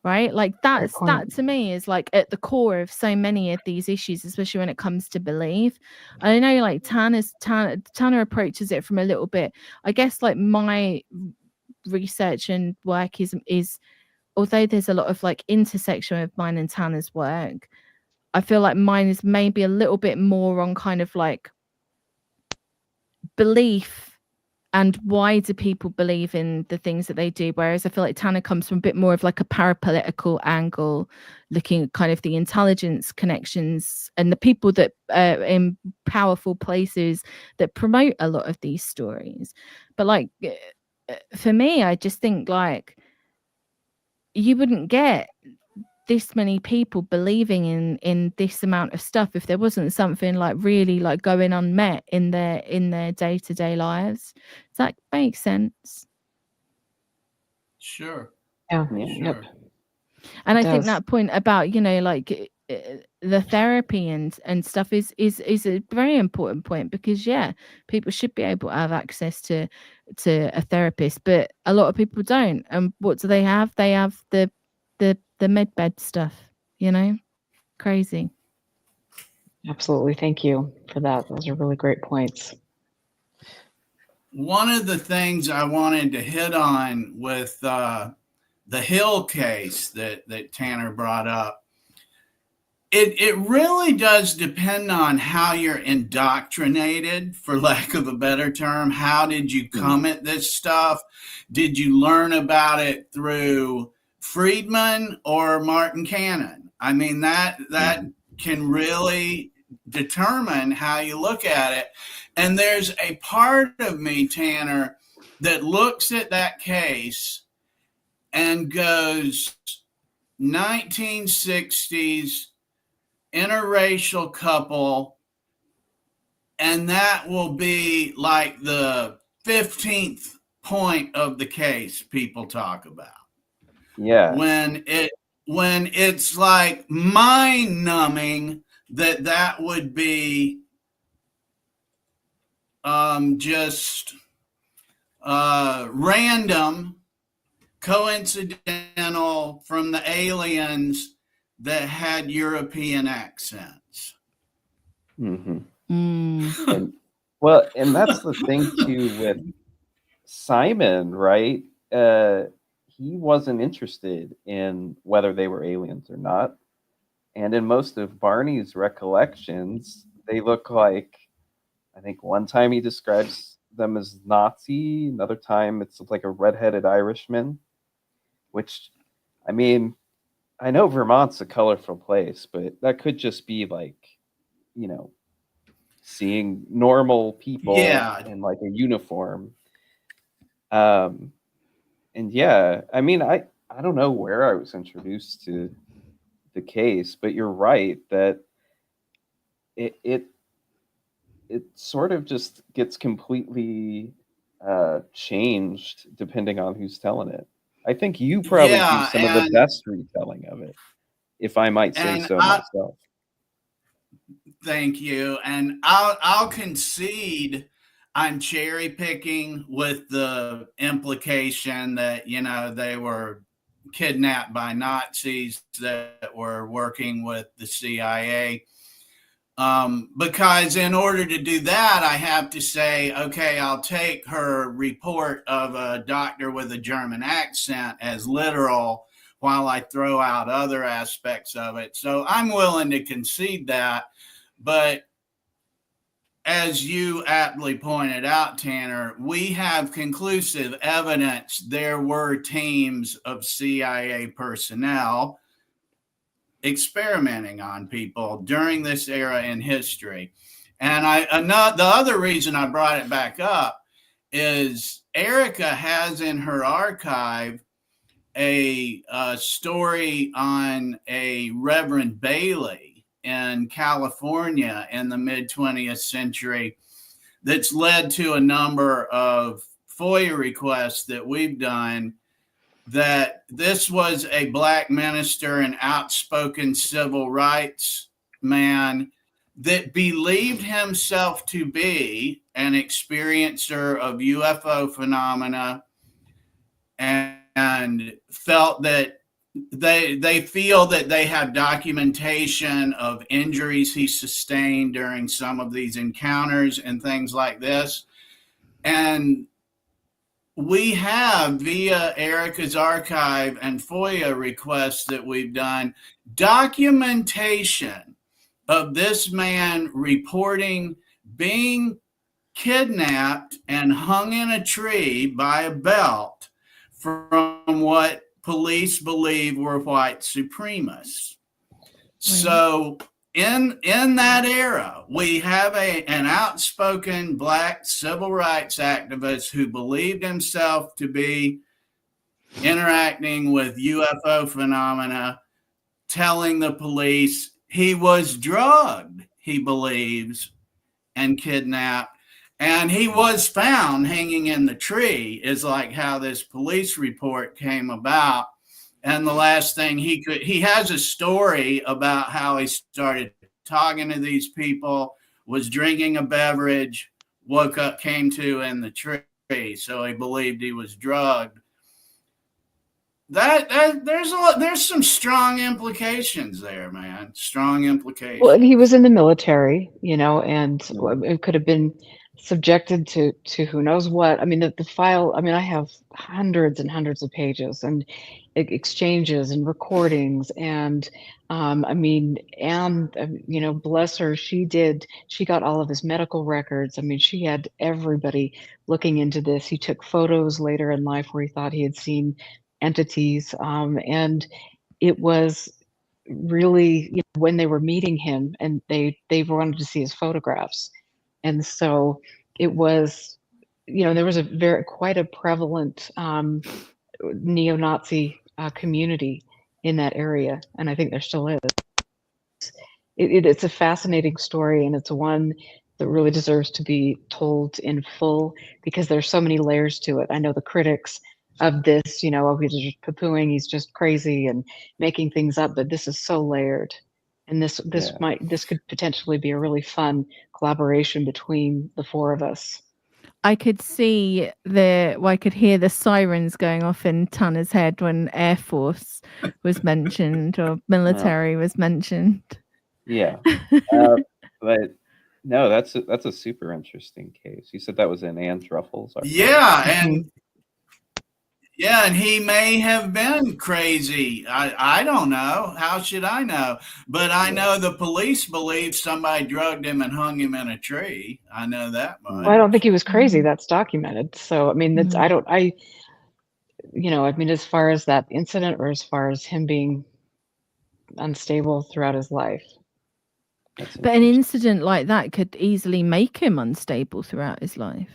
D: Right? Like that to me is like at the core of so many of these issues, especially when it comes to belief. I know like Tanner approaches it from a little bit, I guess, like my research and work is although there's a lot of like intersection of mine and Tanner's work, I feel like mine is maybe a little bit more on kind of like belief and why do people believe in the things that they do, whereas I feel like Tanner comes from a bit more of like a parapolitical angle, looking at kind of the intelligence connections and the people that in powerful places that promote a lot of these stories. But like for me, I just think like you wouldn't get this many people believing in this amount of stuff if there wasn't something like really like going unmet in their day-to-day lives. Does that make sense?
B: Sure.
A: Yeah.
B: Sure.
A: Yep.
D: And I think that point about like the therapy and stuff is a very important point, because people should be able to have access to a therapist, but a lot of people don't. And what do they have? They have the med bed stuff, crazy.
A: Absolutely. Thank you for that. Those are really great points.
B: One of the things I wanted to hit on with the Hill case that Tanner brought up, it really does depend on how you're indoctrinated, for lack of a better term. How did you come at this stuff? Did you learn about it through Friedman or Martin Cannon? I mean, that can really determine how you look at it. And there's a part of me, Tanner, that looks at that case and goes, 1960s, interracial couple, and that will be like the 15th point of the case people talk about.
C: Yeah.
B: When it's like mind numbing that would be just random, coincidental from the aliens that had European accents.
C: Mm-hmm.
D: Mm.
C: And that's the thing too with Simon, right? He wasn't interested in whether they were aliens or not. And in most of Barney's recollections, they look like, I think one time he describes them as Nazi, another time it's like a redheaded Irishman, which, I mean, I know Vermont's a colorful place, but that could just be like, you know, seeing normal people
B: Yeah.
C: in like a uniform. And yeah, I mean, I don't know where I was introduced to the case, but you're right that it sort of just gets completely changed depending on who's telling it. I think you probably do
B: Yeah,
C: some of the best retelling of it, if I might say
B: and
C: so
B: I
C: myself.
B: thank you. And I'll concede I'm cherry picking with the implication that, you know, they were kidnapped by Nazis that were working with the CIA. Because in order to do that, I have to say, okay, I'll take her report of a doctor with a German accent as literal while I throw out other aspects of it. So I'm willing to concede that. But as you aptly pointed out, Tanner, we have conclusive evidence there were teams of CIA personnel experimenting on people during this era in history. And the other reason I brought it back up is Erica has in her archive a story on a Reverend Bailey in California in the mid 20th century that's led to a number of FOIA requests that we've done, that this was a Black minister and outspoken civil rights man that believed himself to be an experiencer of UFO phenomena, and felt that they feel that they have documentation of injuries he sustained during some of these encounters and things like this. And we have, via Erica's archive and FOIA requests that we've done, documentation of this man reporting being kidnapped and hung in a tree by a belt from what police believe were white supremacists. So in that era, we have an outspoken Black civil rights activist who believed himself to be interacting with UFO phenomena, telling the police he was drugged, he believes, and kidnapped. And he was found hanging in the tree, is like how this police report came about. And the last thing he has a story about how he started talking to these people, was drinking a beverage, woke up, came to in the tree. So he believed he was drugged. There's some strong implications there, man. Strong implications.
A: Well, and he was in the military, you know, and it could have been subjected to who knows what. I mean, the file, I mean, I have hundreds and hundreds of pages and exchanges and recordings. And I mean, and, you know, bless her, she got all of his medical records. I mean, she had everybody looking into this. He took photos later in life where he thought he had seen entities. And it was really, you know, when they were meeting him and they wanted to see his photographs. And so it was, you know, there was quite a prevalent neo-Nazi community in that area, and I think there still is. It's a fascinating story, and it's one that really deserves to be told in full because there's so many layers to it. I know the critics of this, you know, oh, he's just poo-pooing, he's just crazy and making things up, but this is so layered. And this could potentially be a really fun collaboration between the four of us.
D: I could see I could hear the sirens going off in Tanner's head when Air Force was mentioned or military was mentioned.
C: Yeah. But no, that's a super interesting case. You said that was in Anne Ruffles.
B: Yeah, and he may have been crazy. I don't know. How should I know? But I know the police believe somebody drugged him and hung him in a tree. I know that much.
A: Well, I don't think he was crazy. That's documented. So, I mean, as far as that incident or as far as him being unstable throughout his life.
D: But an incident like that could easily make him unstable throughout his life.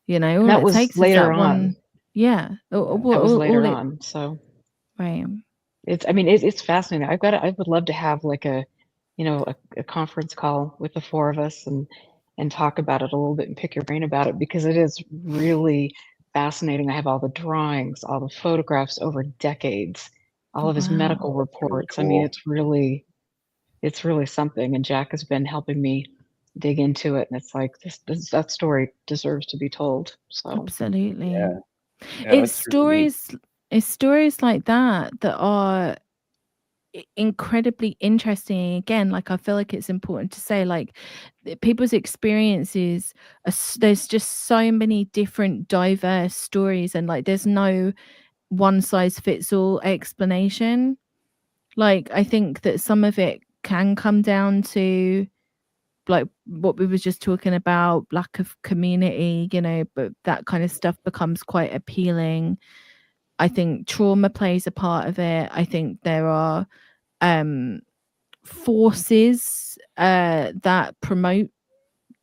D: All
A: that
D: it
A: was
D: takes
A: later
D: is that
A: on.
D: One, yeah.
A: That was later on. So,
D: right.
A: It's fascinating. I would love to have like a conference call with the four of us and talk about it a little bit and pick your brain about it, because it is really fascinating. I have all the drawings, all the photographs over decades, all of his medical reports.
C: Cool.
A: I mean, it's really something. And Jack has been helping me dig into it. And it's like, that story deserves to be told. So
D: absolutely.
C: Yeah,
D: it's stories like that are incredibly interesting. Again, like, I feel like it's important to say, like, people's experiences there's just so many different diverse stories, and like there's no one size fits all explanation. Like, I think that some of it can come down to like what we were just talking about, lack of community, but that kind of stuff becomes quite appealing. I think trauma plays a part of it. I think there are forces that promote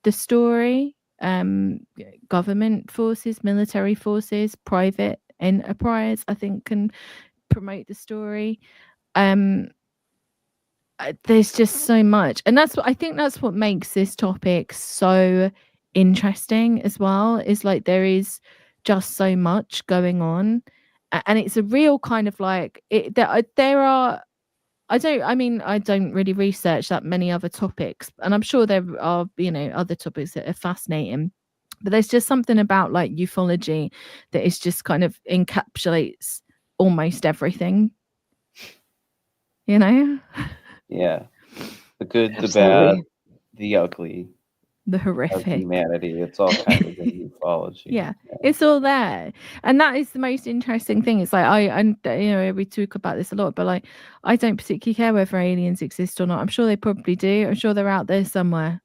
D: the story, government forces, military forces, private enterprise, I think, can promote the story. There's just so much, and that's what makes this topic so interesting as well, is like there is just so much going on, and it's a real kind of like there are I don't really research that many other topics, and I'm sure there are other topics that are fascinating, but there's just something about like ufology that is just kind of encapsulates almost everything.
C: Yeah, the good,
A: Absolutely.
C: the bad, the ugly,
D: the
C: of
D: horrific.
C: humanity. It's all kind of in ufology.
D: Yeah, it's all there, and that is the most interesting thing. It's like we talk about this a lot, but like I don't particularly care whether aliens exist or not. I'm sure they probably do. I'm sure they're out there somewhere.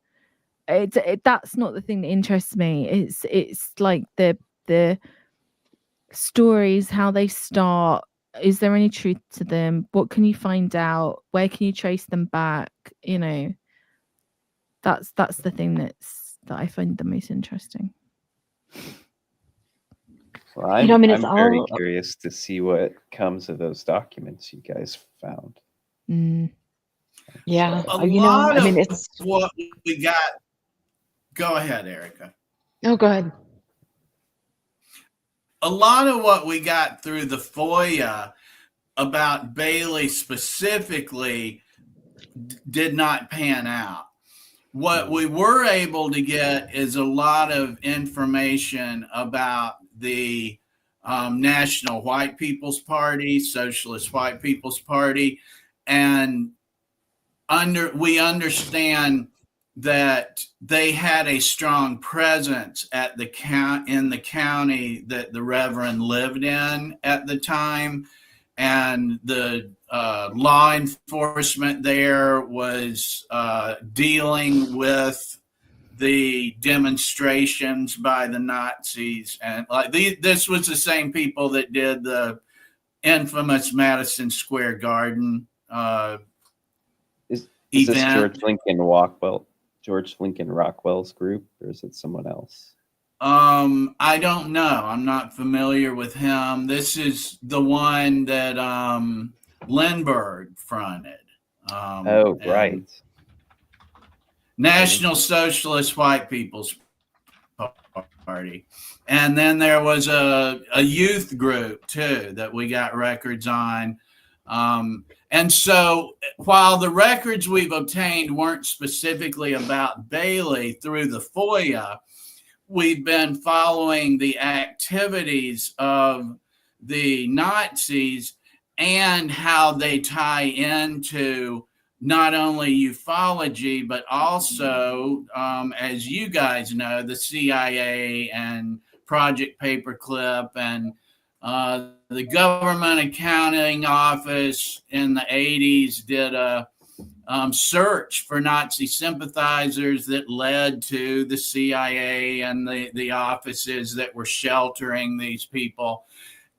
D: That's not the thing that interests me. It's like the stories, how they start. Is there any truth to them? What can you find out? Where can you trace them back? That's the thing that I find the most interesting.
C: Well, I'm very curious to see what comes of those documents you guys found.
A: Yeah,
B: a lot of what we got. Go ahead, Erica.
A: No, go ahead.
B: A lot of what we got through the FOIA about Bailey specifically did not pan out. What we were able to get is a lot of information about the National White People's Party, Socialist White People's Party, and we understand that they had a strong presence at in the county that the Reverend lived in at the time, and the law enforcement there was dealing with the demonstrations by the Nazis, and like this was the same people that did the infamous Madison Square Garden
C: Is
B: event.
C: This George Lincoln Rockwell's group, or is it someone else?
B: I don't know. I'm not familiar with him. This is the one that Lindbergh fronted.
C: Right.
B: National Socialist White People's Party. And then there was a youth group too that we got records on. And so while the records we've obtained weren't specifically about Bailey through the FOIA, we've been following the activities of the Nazis and how they tie into not only ufology, but also, as you guys know, the CIA and Project Paperclip and the Government Accounting Office in the 80s did a search for Nazi sympathizers that led to the CIA and the offices that were sheltering these people.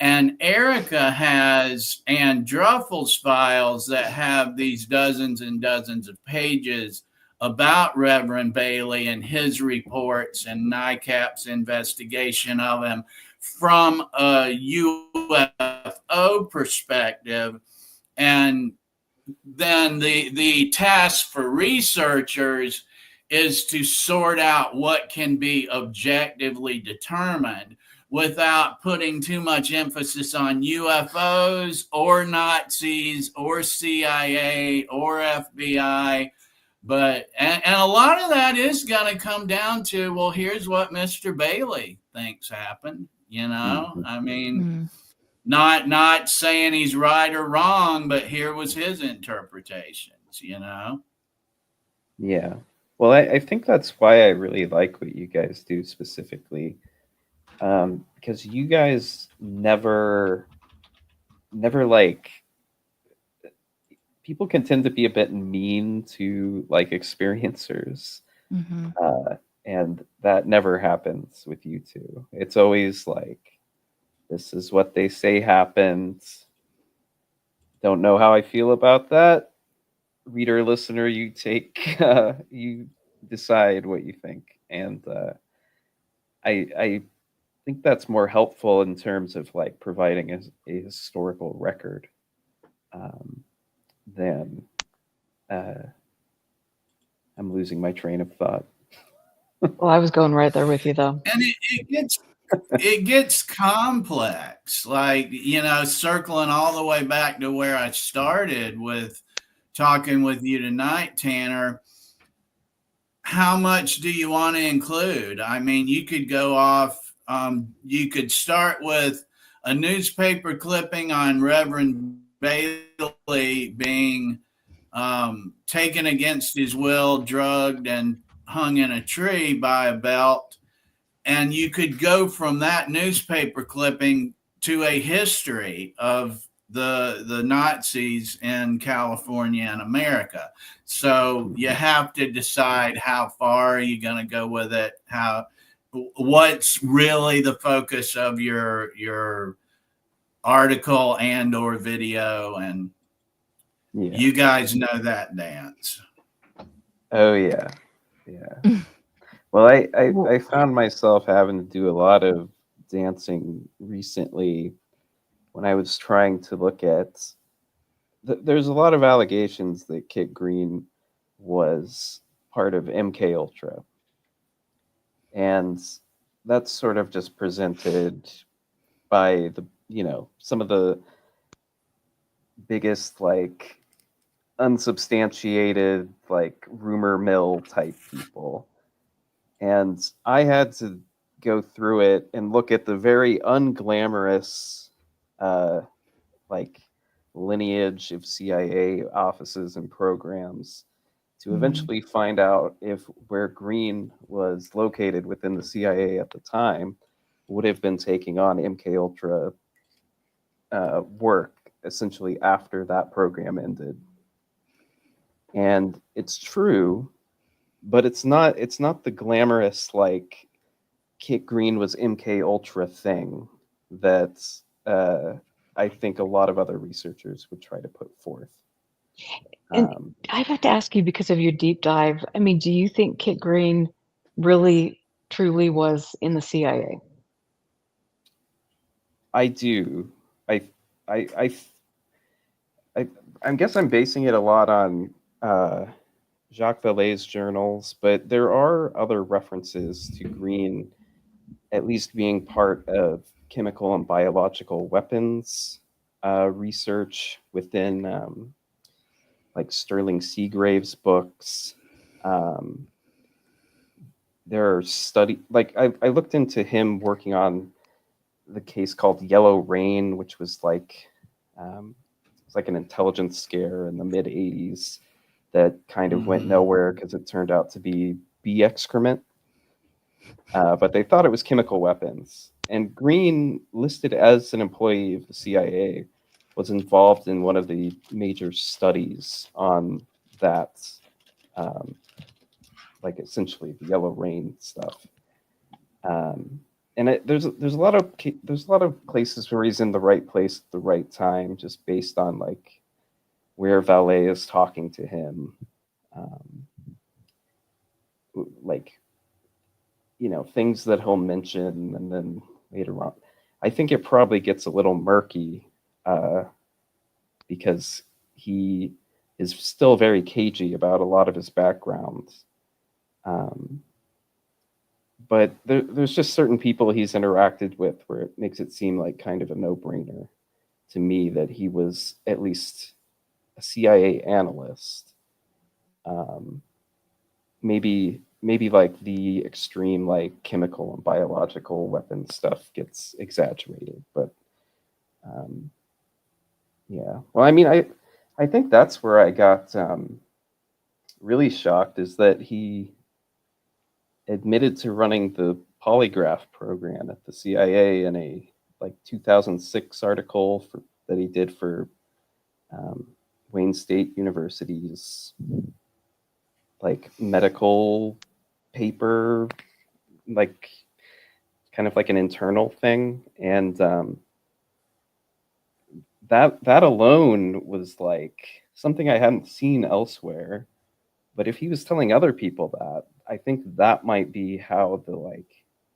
B: And Erica has Ann Druffel's files that have these dozens and dozens of pages about Reverend Bailey and his reports and NICAP's investigation of him from a UFO perspective. And then the task for researchers is to sort out what can be objectively determined without putting too much emphasis on UFOs or Nazis or CIA or FBI. But and a lot of that is going to come down to, well, here's what Mr. Bailey thinks happened. I mean, not saying he's right or wrong, but here was his interpretations.
C: Yeah. Well, I think that's why I really like what you guys do specifically, because you guys never like, people can tend to be a bit mean to like experiencers, and that never happens with you two. It's always like, this is what they say happened. Don't know how I feel about that. Reader, listener, you take, you decide what you think. And I think that's more helpful in terms of like providing a historical record, than I'm losing my train of thought.
A: Well, I was going right there with you, though.
B: And it gets complex, like, circling all the way back to where I started with talking with you tonight, Tanner. How much do you want to include? I mean, you could go off, you could start with a newspaper clipping on Reverend Bailey being taken against his will, drugged, and hung in a tree by a belt. And you could go from that newspaper clipping to a history of the Nazis in California and America. So you have to decide how far are you going to go with it, what's really the focus of your article and or video, and you guys know that dance.
C: Oh yeah. Well, I found myself having to do a lot of dancing recently when I was trying to look at. There's a lot of allegations that Kit Green was part of MK Ultra, and that's sort of just presented by some of the biggest like unsubstantiated like rumor mill type people. And I had to go through it and look at the very unglamorous like lineage of CIA offices and programs to eventually find out if where Green was located within the CIA at the time would have been taking on MK Ultra work essentially after that program ended. And it's true, but it's not the glamorous like Kit Green was MK Ultra thing that I think a lot of other researchers would try to put forth.
A: And I have to ask you, because of your deep dive, I mean, do you think Kit Green really truly was in the CIA?
C: I do. I guess I'm basing it a lot on Jacques Vallée's journals, but there are other references to Green at least being part of chemical and biological weapons research within like Sterling Seagrave's books. there are I looked into him working on the case called Yellow Rain, which was like it's like an intelligence scare in the mid 80s that kind of went nowhere because it turned out to be bee excrement. But they thought it was chemical weapons. And Green, listed as an employee of the CIA, was involved in one of the major studies on that, like essentially the Yellow Rain stuff. And there's a lot of places where he's in the right place at the right time, just based on like where Valet is talking to him, like, you know, things that he'll mention, and then later on, I think it probably gets a little murky because he is still very cagey about a lot of his background. But there's just certain people he's interacted with where it makes it seem like kind of a no-brainer to me that he was at least a CIA analyst. Maybe like the extreme like chemical and biological weapon stuff gets exaggerated, but yeah. Well, I mean, I think that's where I got really shocked, is that he admitted to running the polygraph program at the CIA in a like 2006 article that he did for Wayne State University's like medical paper, like kind of like an internal thing. And that alone was like something I hadn't seen elsewhere. But if he was telling other people that, I think that might be how the like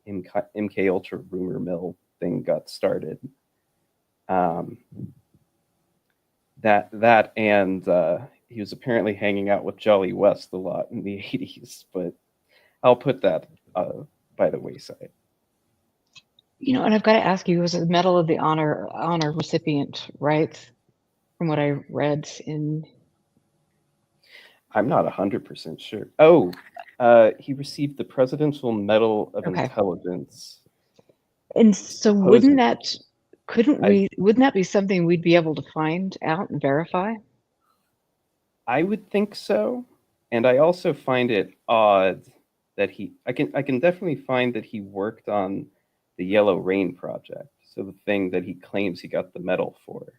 C: MK Ultra rumor mill thing got started. That and he was apparently hanging out with Jolly West a lot in the 80s, but I'll put that by the wayside.
A: You know, and I've got to ask you, he was a Medal of the Honor recipient, right? From what I read in...
C: I'm not 100% sure. Oh, he received the Presidential Medal of Intelligence.
A: And so wouldn't that be something we'd be able to find out and verify?
C: I would think so. And I also find it odd that I can definitely find that he worked on the Yellow Rain project. So the thing that he claims he got the medal for.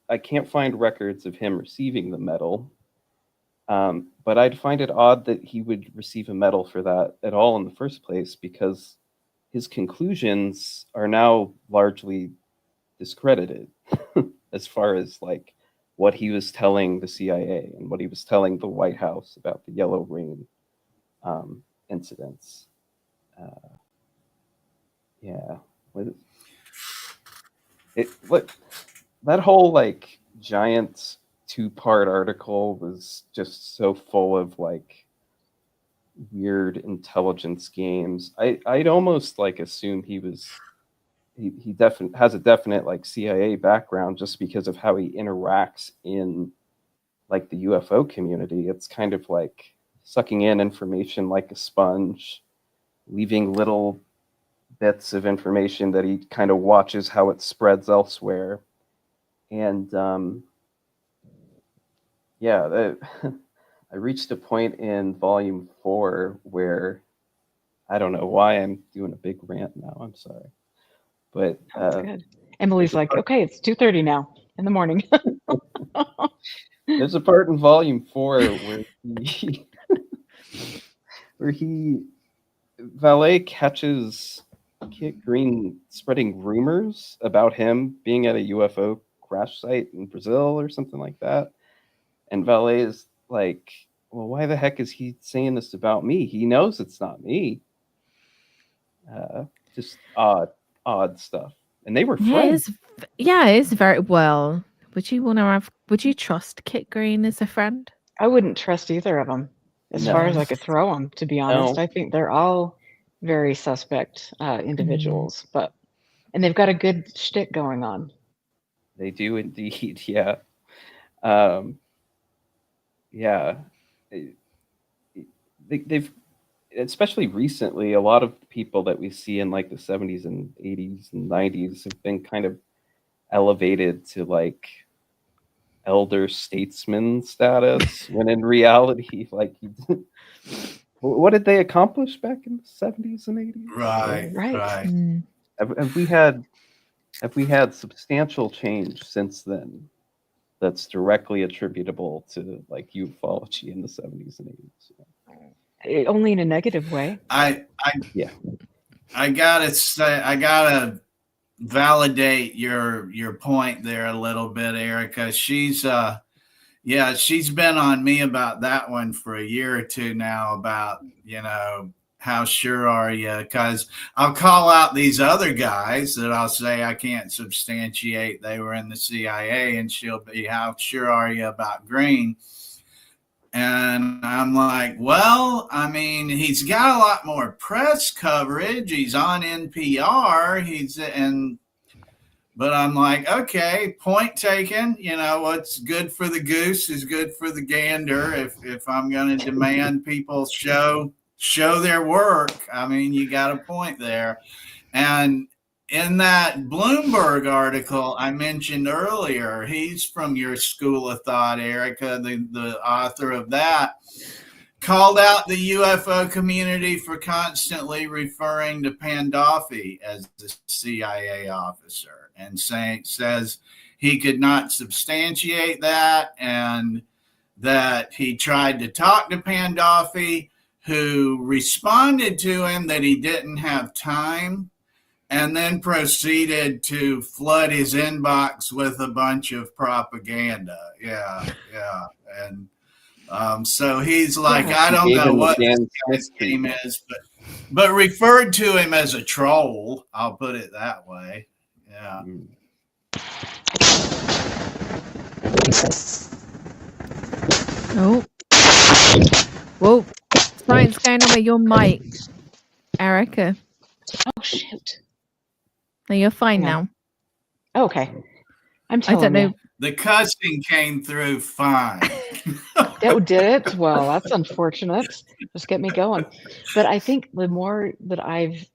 C: I can't find records of him receiving the medal. But I'd find it odd that he would receive a medal for that at all in the first place, because his conclusions are now largely discredited as far as like what he was telling the CIA and what he was telling the White House about the Yellow Rain incidents. Yeah. That whole like giant 2-part article was just so full of like weird intelligence games. I'd almost like assume he definitely has a definite like CIA background just because of how he interacts in like the UFO community. It's kind of like sucking in information like a sponge, leaving little bits of information that he kind of watches how it spreads elsewhere. And yeah, I reached a point in volume 4 where I don't know why I'm doing a big rant now. I'm sorry. But
A: that's good. Emily's like, okay, it's 2:30 now in the morning.
C: There's a part in volume 4 where Valet catches Kit Green spreading rumors about him being at a UFO crash site in Brazil or something like that. And Valet is like, well, why the heck is he saying this about me? He knows it's not me. Just odd stuff. And they were friends.
D: It's very well. Would you trust Kit Green as a friend?
A: I wouldn't trust either of them as far as I could throw them, to be honest. I think they're all very suspect individuals, and they've got a good shtick going on.
C: They do indeed, yeah. Yeah. they've, especially recently, a lot of people that we see in like the 70s and 80s and 90s have been kind of elevated to like elder statesman status, when in reality, like, what did they accomplish back in the 70s and 80s?
B: Right.
C: Have we had substantial change since then that's directly attributable to like ufology in the 70s and 80s?
A: Only in a negative way.
B: I gotta validate your point there a little bit, Erica. She's been on me about that one for a year or two now, about, how sure are you? Because I'll call out these other guys that I'll say I can't substantiate they were in the CIA, and she'll be, how sure are you about Green? And I'm like, well, I mean, he's got a lot more press coverage. He's on NPR. But I'm like, okay, point taken. What's good for the goose is good for the gander. If I'm going to demand people show their work, I mean, you got a point there. And in that Bloomberg article I mentioned earlier, he's from your school of thought, Erica, the author of that, called out the UFO community for constantly referring to Pandolfi as the CIA officer, and says he could not substantiate that, and that he tried to talk to Pandolfi, who responded to him that he didn't have time, and then proceeded to flood his inbox with a bunch of propaganda. Yeah. And so he's like, I don't know what this game is, but referred to him as a troll. I'll put it that way. Yeah.
D: Oh. Whoa. Something's going on with your mic, Erica.
A: Oh, shoot.
D: No, you're fine now.
A: Okay. I
D: don't know.
A: You.
B: The cussing came through fine.
A: That did it? Well, that's unfortunate. Just get me going. But I think the more that I've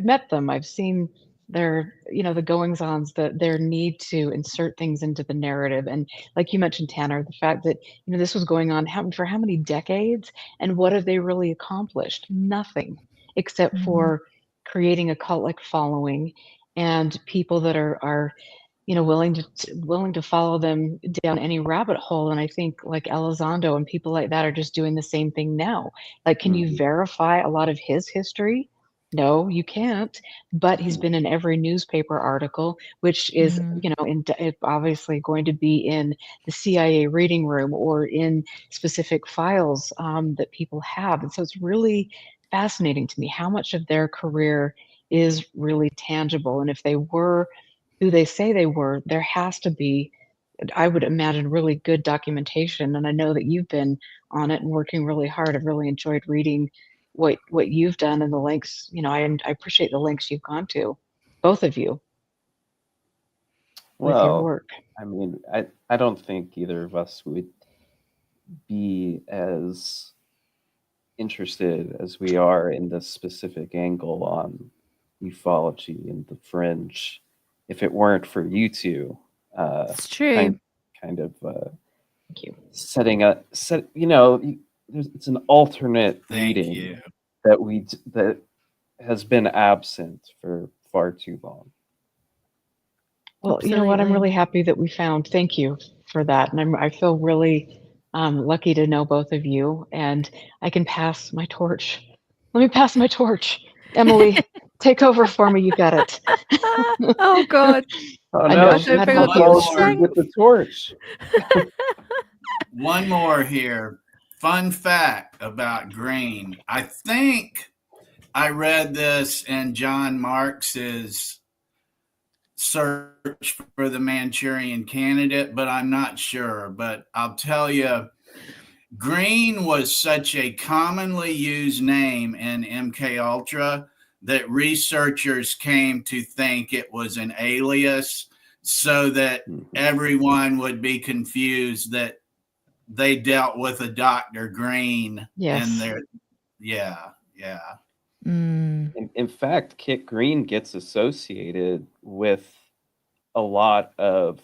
A: met them, I've seen their, the goings-ons, their need to insert things into the narrative. And like you mentioned, Tanner, the fact that, this was going on for how many decades, and what have they really accomplished? Nothing, except for creating a cult-like following and people that are willing to follow them down any rabbit hole. And I think like Elizondo and people like that are just doing the same thing now. Like, can you verify a lot of his history? No, you can't. But he's been in every newspaper article, which is, obviously going to be in the CIA reading room or in specific files that people have. And so it's really fascinating to me how much of their career is really tangible. And if they were who they say they were, there has to be, I would imagine, really good documentation. And I know that you've been on it and working really hard. I've really enjoyed reading what you've done, and the links. I appreciate the links you've gone to, both of you, with your work.
C: I mean, I don't think either of us would be as interested as we are in this specific angle on ufology and the fringe if it weren't for you two.
D: It's true.
C: Kind of
A: Thank you.
C: It's an alternate reading that has been absent for far too long.
A: Well, you know what? I'm really happy that we found. Thank you for that, and I feel really lucky to know both of you, and I can pass my torch. Let me pass my torch, Emily. Take over for me. You got it.
D: Oh God!
C: Oh no! With the torch.
B: One more here. Fun fact about Green. I think I read this in John Marx's Search for the Manchurian Candidate, but I'm not sure. But I'll tell you, Green was such a commonly used name in MK Ultra that researchers came to think it was an alias, so that everyone would be confused that they dealt with a Dr. Green.
A: Yes.
B: And their, yeah.
C: In fact, Kit Green gets associated with a lot of,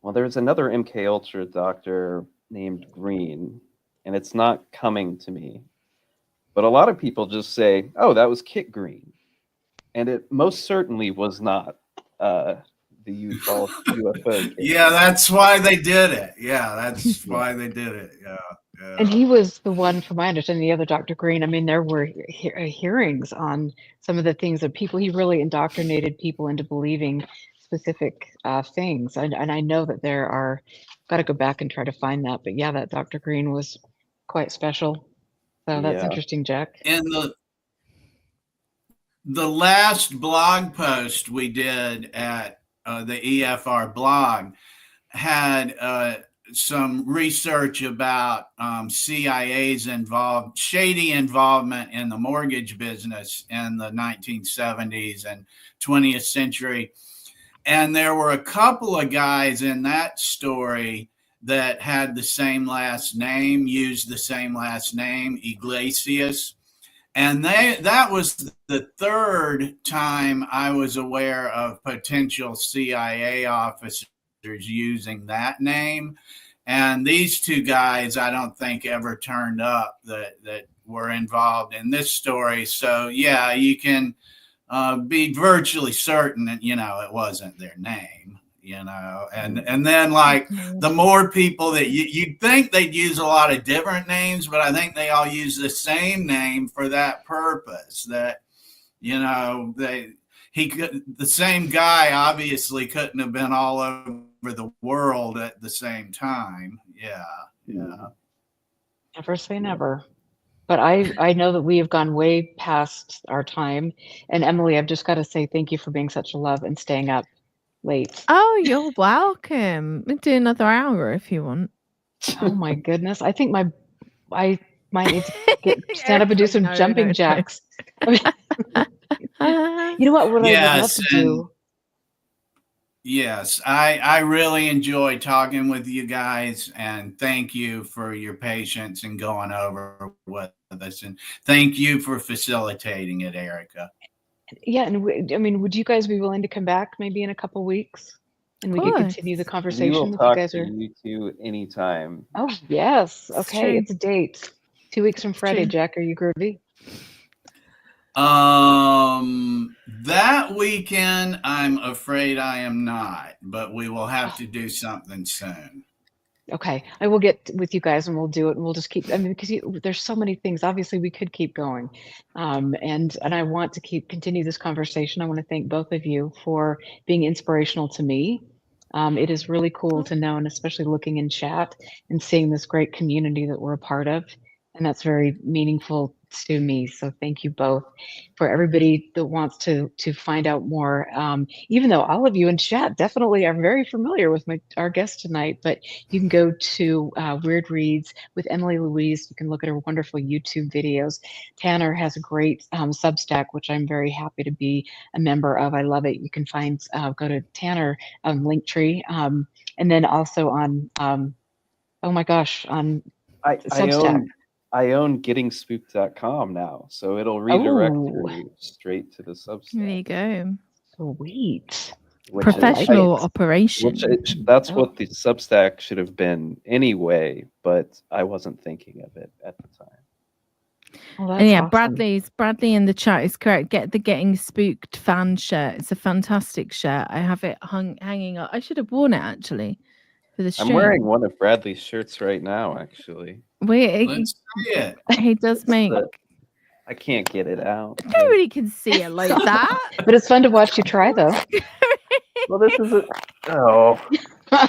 C: well, there's another MK Ultra doctor named Green, and it's not coming to me. But a lot of people just say, oh, that was Kit Green. And it most certainly was not the UFO case.
B: Yeah, that's why they did it. Yeah, that's why they did it. Yeah.
A: And he was the one, from my understanding, the other Dr. Green. I mean, there were hearings on some of the things that he really indoctrinated people into believing specific things. And I know that there are, got to go back and try to find that. But yeah, that Dr. Green was quite special. So that's interesting, Jack.
B: And the last blog post we did at the EFR blog had some research about CIA's shady involvement in the mortgage business in the 1970s and 20th century. And there were a couple of guys in that story that had the same last name, used the same last name, Iglesias. And that was the third time I was aware of potential CIA officers using that name. And these two guys, I don't think ever turned up that were involved in this story. So yeah, you can be virtually certain that, it wasn't their name, and then like the more people that you'd think they'd use a lot of different names, but I think they all use the same name for that purpose, that, the same guy obviously couldn't have been all over the world at the same time. Yeah.
A: Never say never. But I know that we have gone way past our time. And Emily, I've just got to say thank you for being such a love and staying up late.
D: Oh, you're welcome. We'll do another hour if you want.
A: Oh my goodness. I think I might need to stand up and do some jumping jacks. You know what I would love to do?
B: Yes, I really enjoy talking with you guys, and thank you for your patience and going over with us, and thank you for facilitating it, Erica.
A: Yeah, and would you guys be willing to come back maybe in a couple weeks, and we can continue the conversation?
C: We will talk to you two anytime.
A: Oh yes, okay, it's a date. 2 weeks from Friday. Jack, are you groovy?
B: That weekend, I'm afraid I am not, but we will have to do something soon.
A: Okay, I will get with you guys and we'll do it, and we'll just keep. Because there's so many things. Obviously, we could keep going, and I want to continue this conversation. I want to thank both of you for being inspirational to me. It is really cool to know, and especially looking in chat and seeing this great community that we're a part of, and that's very meaningful to me. So thank you both. For everybody that wants to find out more, even though all of you in chat definitely are very familiar with our guest tonight, but you can go to Weird Reads with Emily Louise. You can look at her wonderful YouTube videos. Tanner has a great Substack, which I'm very happy to be a member of. I love it. You can find, go to Tanner Linktree, and then also on, oh my gosh, on Substack.
C: I own gettingspooked.com now, so it'll redirect you straight to the Substack.
D: There you go.
A: Sweet.
D: Professional operation.
C: That's what the Substack should have been anyway, but I wasn't thinking of it at the time.
A: Well,
D: and yeah,
A: awesome.
D: Bradley in the chat is correct. Get the Getting Spooked fan shirt. It's a fantastic shirt. I have it hanging up. I should have worn it actually for the stream.
C: I'm wearing one of Bradley's shirts right now, actually.
B: Let's see it.
D: He does make.
C: I can't get it out.
D: Nobody can see it like that.
A: But it's fun to watch you try, though.
C: Well, this is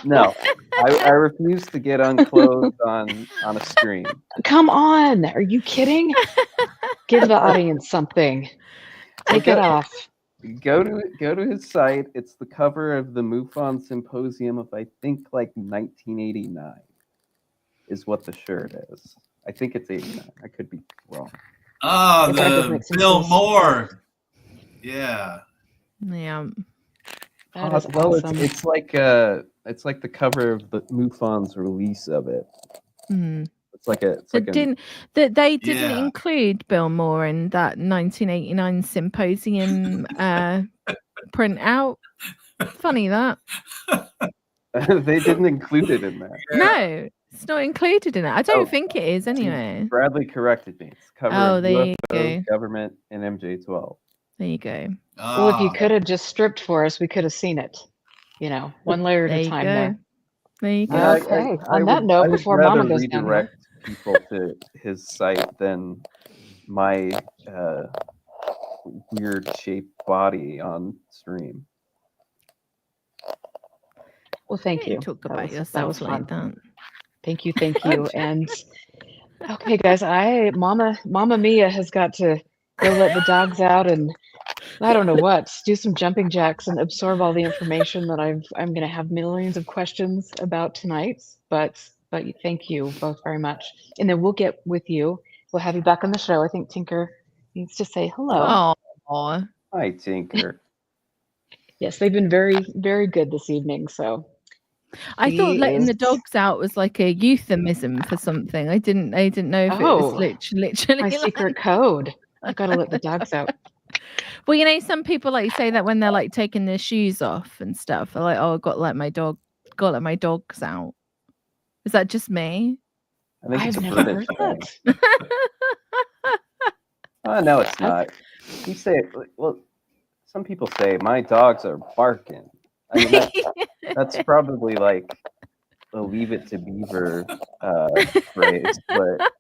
C: no. I refuse to get unclothed on a stream.
A: Come on, are you kidding? Give the audience something. Take it off.
C: Go to his site. It's the cover of the MUFON Symposium of I think like 1989 is what the shirt is. I think it's 89. I could be wrong.
B: Oh, the Bill Moore. Yeah.
D: Yeah.
A: That is awesome.
C: It's like a It's like the cover of the MUFON's release of it. It's like a. It's like
D: they didn't include Bill Moore in that 1989 symposium printout. Funny that.
C: They didn't include it in there.
D: No, it's not included in it. I don't think it is anyway.
C: Bradley corrected me. It's cover of UFO, government, and MJ-12.
D: There you go.
A: Well, if you could have just stripped for us, we could have seen it. You know, one layer at a time there.
D: There you go.
C: Yeah,
A: okay. On that note, before Mama goes down here.
C: People to his site than my weird shaped body on stream.
A: Well, thank you.
D: Talk about yourself like that.
A: Thank you, and okay, guys, Mama Mia has got to go let the dogs out and I don't know what, do some jumping jacks and absorb all the information that I'm going to have millions of questions about tonight. But thank you both very much, and then we'll get with you. We'll have you back on the show. I think Tinker needs to say hello.
D: Oh,
C: hi, Tinker.
A: Yes, they've been very, very good this evening. So
D: I thought letting the dogs out was like a euphemism for something. I didn't know if it was literally
A: my secret code. I've got to let the dogs out.
D: Well, you know, some people like say that when they're like taking their shoes off and stuff. They're like, "Oh, I've got to let my dogs out." Is that just me?
C: I think
A: I've never heard that.
C: Oh, no, it's not. You say, well, some people say my dogs are barking. I mean, that's probably like a Leave It to Beaver phrase, but.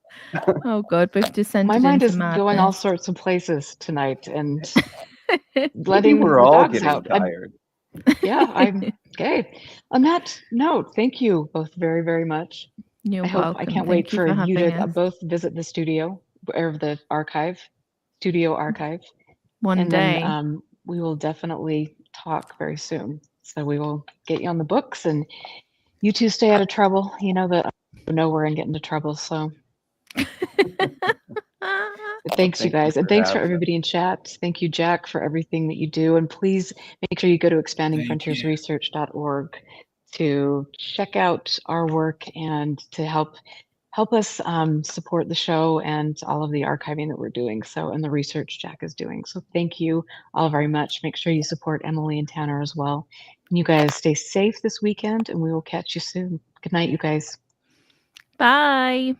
D: Oh God, we've descended.
A: My mind
D: into
A: is
D: madness.
A: going all sorts of places tonight, and letting
C: we're
A: the
C: all
A: dogs
C: getting
A: out.
C: tired.
A: I'm okay. On that note, thank you both very, very much.
D: You're welcome.
A: I can't wait for you to both visit the studio or the studio archive.
D: One day.
A: Then, we will definitely talk very soon. So we will get you on the books, and you two stay out of trouble. You know that I know we're in getting into trouble, so. Thanks, you guys, and thanks for everybody in chat. Thank you, Jack, for everything that you do, and please make sure you go to expandingfrontiersresearch.org to check out our work and to help us support the show and all of the archiving that we're doing. So, and the research Jack is doing. So, thank you all very much. Make sure you support Emily and Tanner as well. And you guys stay safe this weekend, and we will catch you soon. Good night, you guys.
D: Bye.